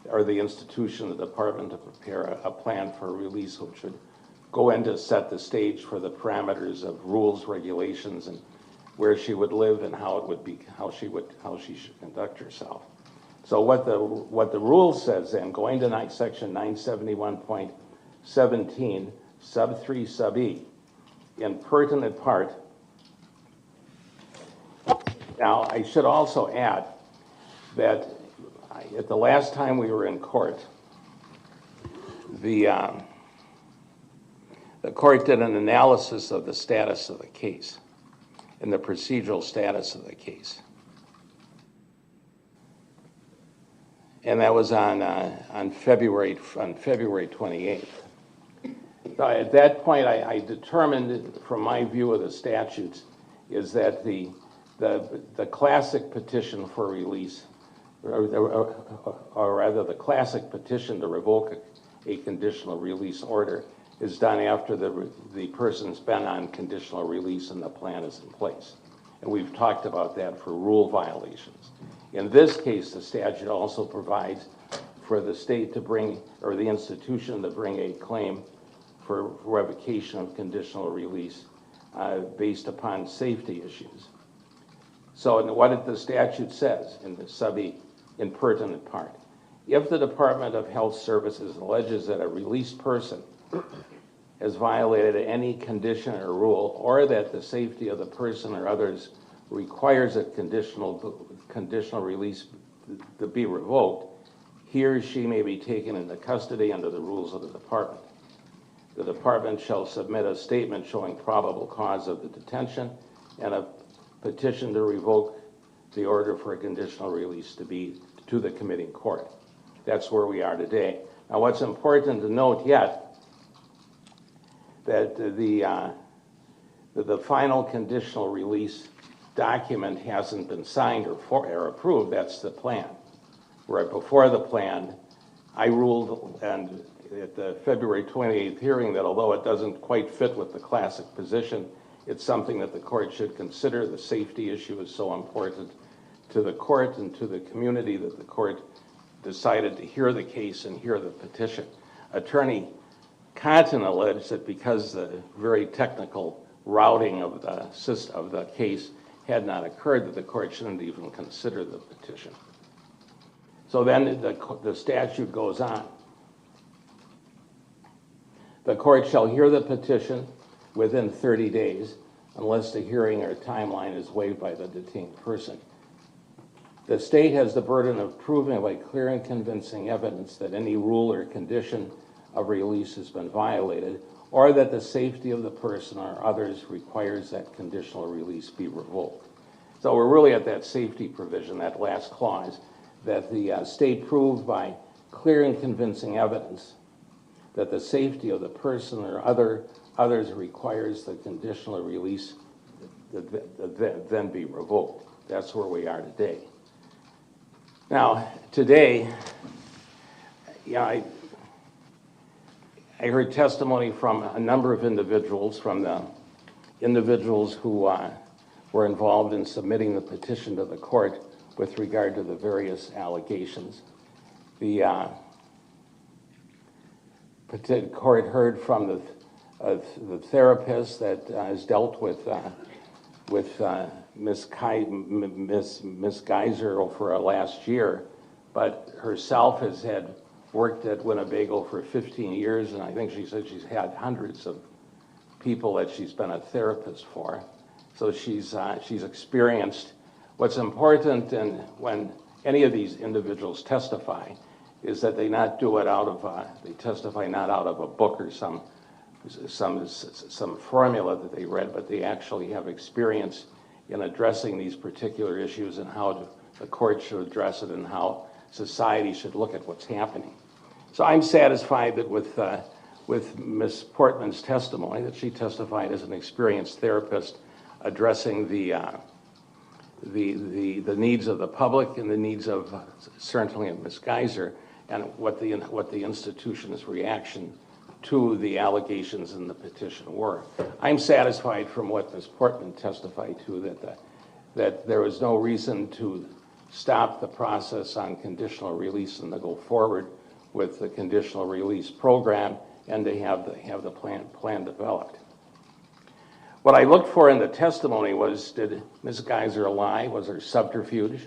or the institution, the department, to prepare a plan for release, which would go in to set the stage for the parameters of rules, regulations, and where she would live and how it would be, how she should conduct herself. So what the rule says then, going to section 971.17, sub 3, sub E, in pertinent part. Now, I should also add that at the last time we were in court, the court did an analysis of the status of the case and the procedural status of the case. And that was on February 28th. So at that point, I determined, from my view of the statutes, is that the classic petition for release, or rather the classic petition to revoke a conditional release order, is done after the person's been on conditional release and the plan is in place. And we've talked about that for rule violations. In this case, the statute also provides for the state to bring, or the institution to bring, a claim for revocation of conditional release based upon safety issues. So what the statute says in the sub E, in pertinent part, if the Department of Health Services alleges that a released person has violated any condition or rule, or that the safety of the person or others requires a conditional release to be revoked, he or she may be taken into custody under the rules of the department. The department shall submit a statement showing probable cause of the detention and a petition to revoke the order for a conditional release to the committing court. That's where we are today. Now, what's important to note yet, that the final conditional release document hasn't been signed or approved. That's the plan. Right before the plan, I ruled, and at the February 28th hearing, that although it doesn't quite fit with the classic position, it's something that the court should consider. The safety issue is so important to the court and to the community that the court decided to hear the case and hear the petition. Attorney Cotton alleged that because the very technical routing of the case had not occurred, that the court shouldn't even consider the petition. So then the statute goes on. The court shall hear the petition within 30 days unless the hearing or timeline is waived by the detained person. The state has the burden of proving by clear and convincing evidence that any rule or condition of release has been violated, or that the safety of the person or others requires that conditional release be revoked. So we're really at that safety provision, that last clause, that the state proved by clear and convincing evidence that the safety of the person or others requires the conditional release then be revoked. That's where we are today. Now, today, I heard testimony from a number of individuals, from the individuals who were involved in submitting the petition to the court with regard to the various allegations. The court heard from the therapist that has dealt with Ms. Geyser for last year, but herself has had worked at Winnebago for 15 years, and I think she said she's had hundreds of people that she's been a therapist for. So she's experienced. What's important, and when any of these individuals testify, is that they not do it out of they testify not out of a book or some formula that they read, but they actually have experience in addressing these particular issues and how the court should address it and how society should look at what's happening. So I'm satisfied that with Ms. Portman's testimony, that she testified as an experienced therapist addressing the needs of the public and the needs of certainly of Ms. Geyser, and what the institution's reaction to the allegations in the petition were. I'm satisfied from what Ms. Portman testified to that there was no reason to stop the process on conditional release and to go forward with the conditional release program and to have the plan developed. What I looked for in the testimony was, did Ms. Geyser lie? Was there subterfuge?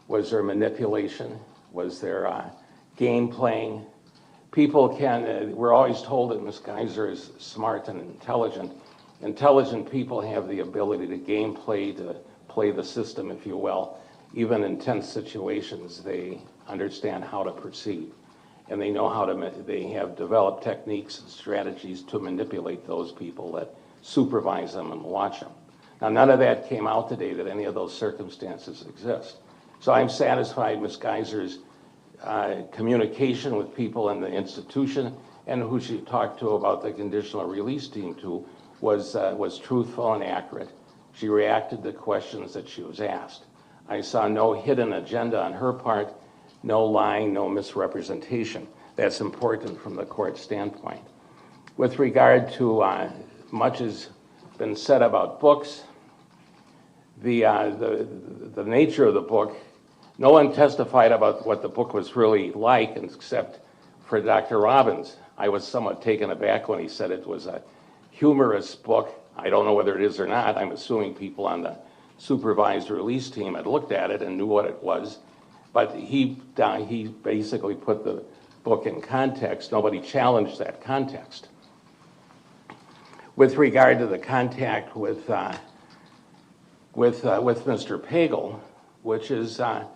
Was there manipulation? Was there game playing? People we're always told that Ms. Geyser is smart and intelligent. Intelligent people have the ability to game play, to play the system, if you will. Even in tense situations, they understand how to proceed. And they know they have developed techniques and strategies to manipulate those people that supervise them and watch them. Now, none of that came out today, that any of those circumstances exist. So I'm satisfied Ms. Geyser's communication with people in the institution and who she talked to about the conditional release team to was truthful and accurate. She reacted to questions that she was asked. I saw no hidden agenda on her part, no lying, no misrepresentation. That's important from the court standpoint. With regard to much has been said about books, the nature of the book, no one testified about what the book was really like except for Dr. Robbins. I was somewhat taken aback when he said it was a humorous book. I don't know whether it is or not. I'm assuming people on the supervised release team had looked at it and knew what it was. But he basically put the book in context. Nobody challenged that context. With regard to the contact with Mr. Pagel, which is a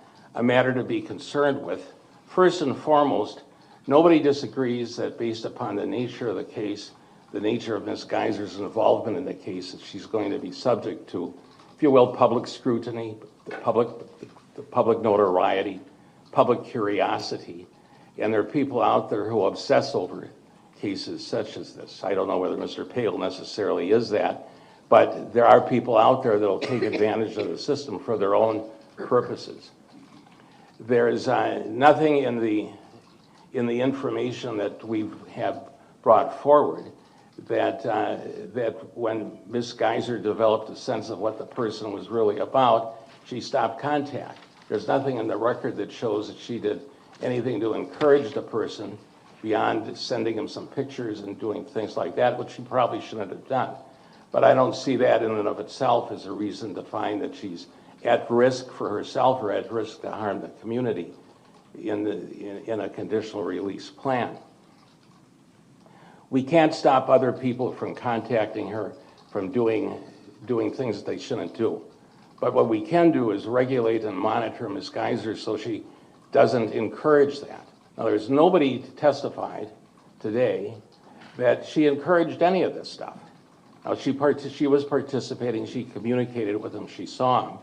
matter to be concerned with, first and foremost, nobody disagrees that based upon the nature of the case, the nature of Ms. Geyser's involvement in the case, that she's going to be subject to, if you will, public scrutiny, the public notoriety, public curiosity. And there are people out there who obsess over cases such as this. I don't know whether Mr. Pagel necessarily is that, but there are people out there that will take advantage of the system for their own purposes. There is nothing in the information that we have brought forward that when Ms. Geyser developed a sense of what the person was really about, she stopped contact. There's nothing in the record that shows that she did anything to encourage the person beyond sending him some pictures and doing things like that, which she probably shouldn't have done. But I don't see that in and of itself as a reason to find that she's at risk for herself or at risk to harm the community in a conditional release plan. We can't stop other people from contacting her, from doing things that they shouldn't do. But what we can do is regulate and monitor Ms. Geyser so she doesn't encourage that. Now, there's nobody testified today that she encouraged any of this stuff. Now, she was participating, she communicated with him, she saw him,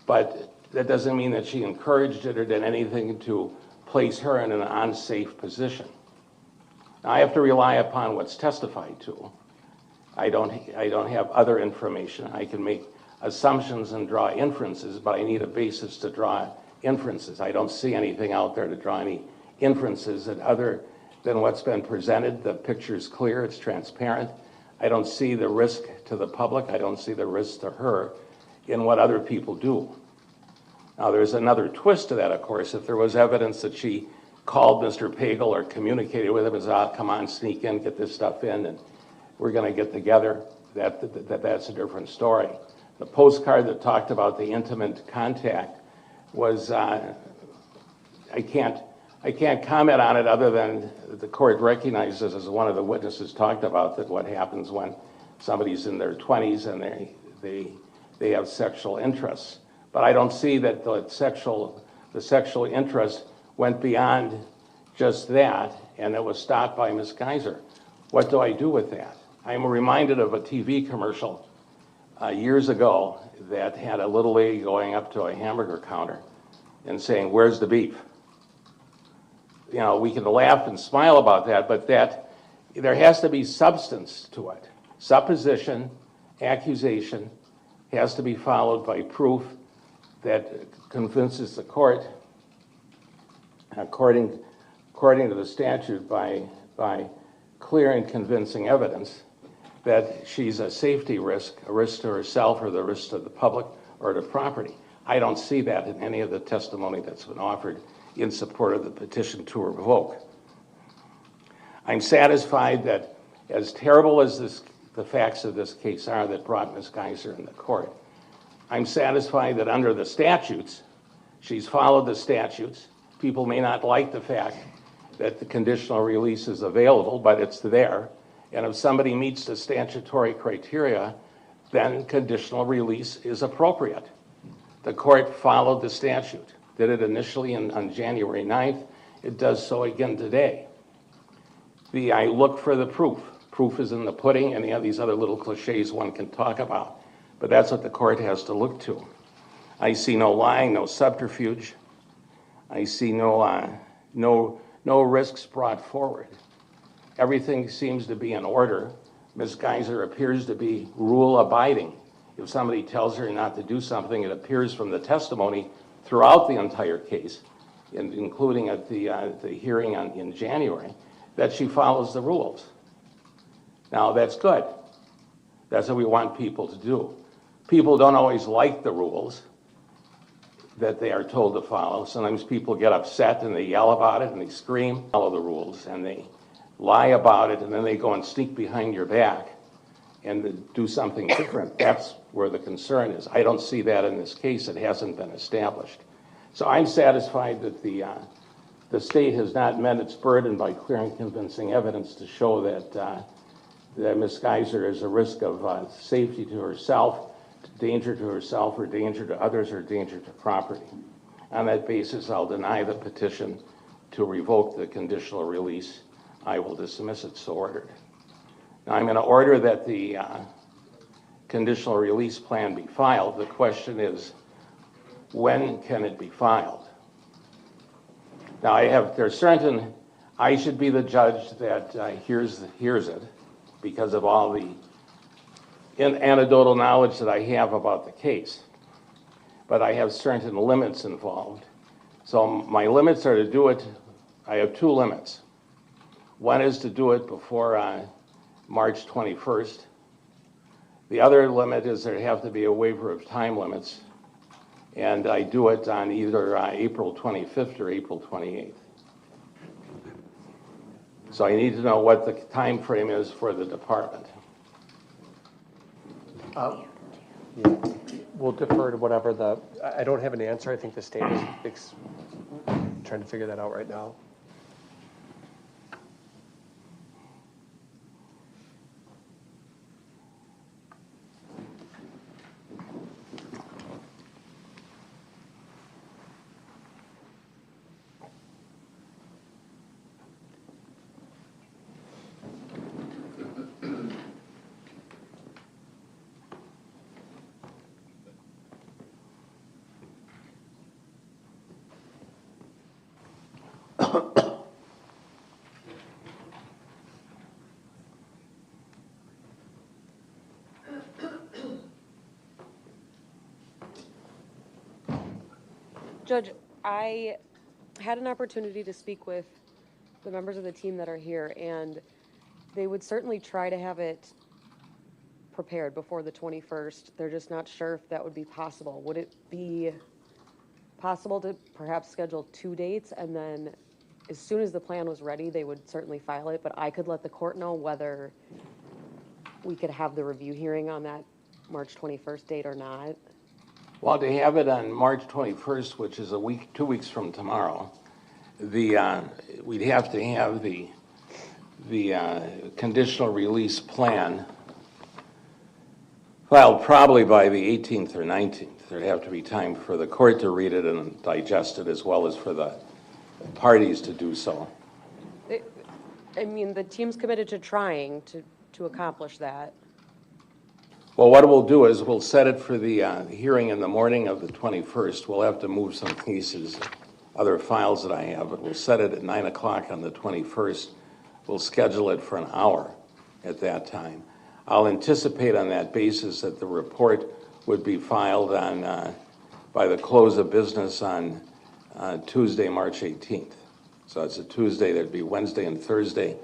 but that doesn't mean that she encouraged it or did anything to place her in an unsafe position. Now, I have to rely upon what's testified to. I don't have other information. I can make assumptions and draw inferences, but I need a basis to draw inferences. I don't see anything out there to draw any inferences that other than what's been presented. The picture's clear, it's transparent. I don't see the risk to the public. I don't see the risk to her in what other people do. Now, there's another twist to that, of course. If there was evidence that she called Mr. Pagel or communicated with him and said, come on, sneak in, get this stuff in, and we're going to get together, that's a different story. The postcard that talked about the intimate contact was, I can't comment on it other than the court recognizes, as one of the witnesses talked about, that what happens when somebody's in their 20s and they have sexual interests. But I don't see that the sexual interest went beyond just that, and it was stopped by Ms. Geyser. What do I do with that? I'm reminded of a TV commercial years ago that had a little lady going up to a hamburger counter and saying, "Where's the beef?" You know, we can laugh and smile about that, but that there has to be substance to it. Supposition, accusation has to be followed by proof that convinces the court, according to the statute, by clear and convincing evidence that she's a safety risk, a risk to herself or the risk to the public or to property. I don't see that in any of the testimony that's been offered in support of the petition to revoke. I'm satisfied that, as terrible as the facts of this case are that brought Ms. Geyser in the court, I'm satisfied that under the statutes, she's followed the statutes. People may not like the fact that the conditional release is available, but it's there. And if somebody meets the statutory criteria, then conditional release is appropriate. The court followed the statute, did it initially on January 9th. It does so again today. I look for the proof. Proof is in the pudding and these other little cliches one can talk about. But that's what the court has to look to. I see no lying, no subterfuge. I see no risks brought forward. Everything seems to be in order. Ms. Geyser appears to be rule-abiding. If somebody tells her not to do something, it appears from the testimony throughout the entire case, including at the hearing in January, that she follows the rules. Now, that's good. That's what we want people to do. People don't always like the rules that they are told to follow. Sometimes people get upset and they yell about it and they scream, follow the rules, and they lie about it, and then they go and sneak behind your back and do something different. That's where the concern is. I don't see that in this case. It hasn't been established. So I'm satisfied that the state has not met its burden by clear and convincing evidence to show that Ms. Geyser is a risk of safety to herself, danger to herself, or danger to others, or danger to property. On that basis, I'll deny the petition to revoke the conditional release. I will dismiss it so ordered. Now, I'm going to order that the conditional release plan be filed. The question is, when can it be filed? Now, I should be the judge that hears it because of all the anecdotal knowledge that I have about the case. But I have certain limits involved. So my limits are to do it, I have two limits. One is to do it before March 21st. The other limit is there have to be a waiver of time limits. And I do it on either April 25th or April 28th. So I need to know what the time frame is for the department. Yeah. We'll defer to whatever I don't have an answer. I think the state is trying to figure that out right now. Judge, I had an opportunity to speak with the members of the team that are here, and they would certainly try to have it prepared before the 21st. They're just not sure if that would be possible. Would it be possible to perhaps schedule 2 dates, and then as soon as the plan was ready, they would certainly file it, but I could let the court know whether we could have the review hearing on that March 21st date or not? Well, to have it on March 21st, which is 2 weeks from tomorrow, we'd have to have the conditional release plan filed probably by the 18th or 19th. There'd have to be time for the court to read it and digest it, as well as for the parties to do so. I mean, the team's committed to trying to accomplish that. Well, what we'll do is we'll set it for the hearing in the morning of the 21st. We'll have to move some cases, other files that I have, but we'll set it at 9 o'clock on the 21st. We'll schedule it for an hour at that time. I'll anticipate on that basis that the report would be filed on by the close of business on Tuesday, March 18th. So it's a Tuesday. There'd be Wednesday and Thursday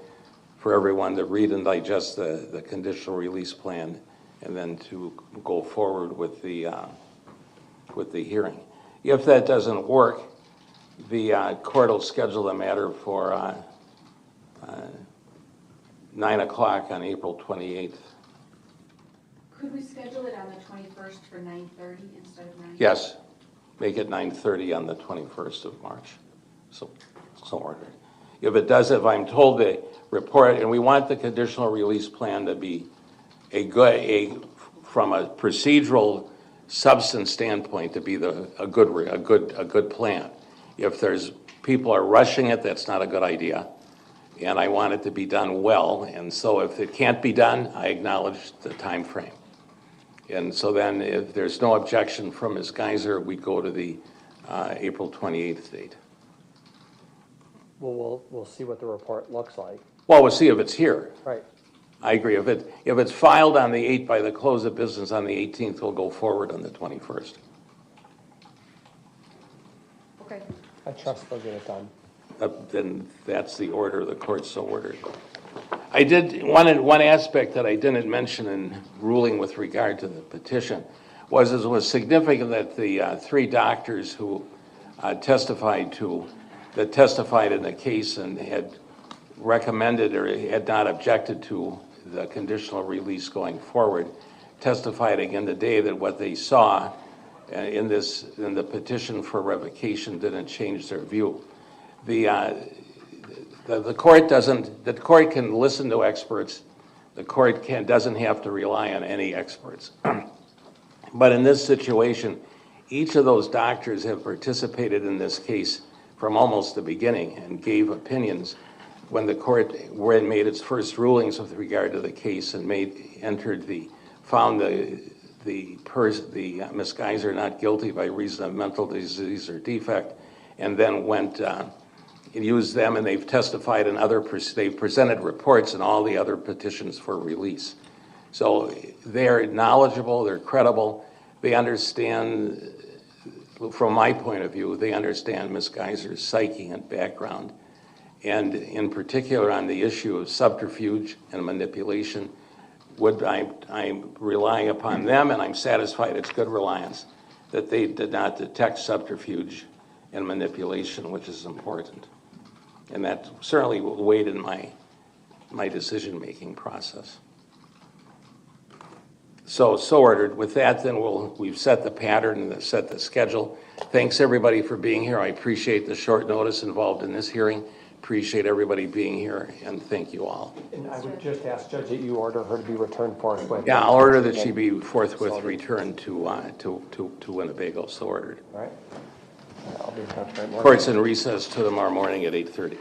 for everyone to read and digest the conditional release plan, and then to go forward with the hearing. If that doesn't work, the court will schedule the matter for 9 o'clock on April 28th. Could we schedule it on the 21st for 9:30 instead of 9? Yes, make it 9:30 on the 21st of March. So ordered. If I'm told the report, and we want the conditional release plan to be from a procedural substance standpoint, to be a good plan. If there's people are rushing it, that's not a good idea. And I want it to be done well. And so if it can't be done, I acknowledge the time frame. And so then if there's no objection from Ms. Geyser, we go to the April 28th date. Well, we'll see what the report looks like. Well, we'll see if it's here. Right. I agree. If it's filed on the 8th by the close of business on the 18th, we'll go forward on the 21st. Okay. I trust they'll get it done. Then that's the order, the court so ordered. I did, one aspect that I didn't mention in ruling with regard to the petition was it was significant that the 3 doctors who testified in the case and had recommended or had not objected to the conditional release going forward testified again today that what they saw in the petition for revocation didn't change their view. The court can listen to experts. The court doesn't have to rely on any experts. But in this situation, each of those doctors have participated in this case from almost the beginning and gave opinions when the court made its first rulings with regard to the case and found the Ms. Geyser not guilty by reason of mental disease or defect, and then went and used them, and they've testified in they've presented reports in all the other petitions for release. So they're knowledgeable, they're credible, they understand, from my point of view, they understand Ms. Geyser's psyche and background, and in particular on the issue of subterfuge and manipulation. I'm relying upon them, and I'm satisfied it's good reliance, that they did not detect subterfuge and manipulation, which is important. And that certainly will weigh in my decision-making process. So ordered. With that, then we've set the pattern and set the schedule. Thanks everybody for being here. I appreciate the short notice involved in this hearing. Appreciate everybody being here, and thank you all. And I would just ask, Judge, that you order her to be returned forthwith. Yeah, I'll order that she be forthwith returned to Winnebago. So ordered. All right. I'll be in touch right more. Court's in recess to tomorrow morning at 8:30.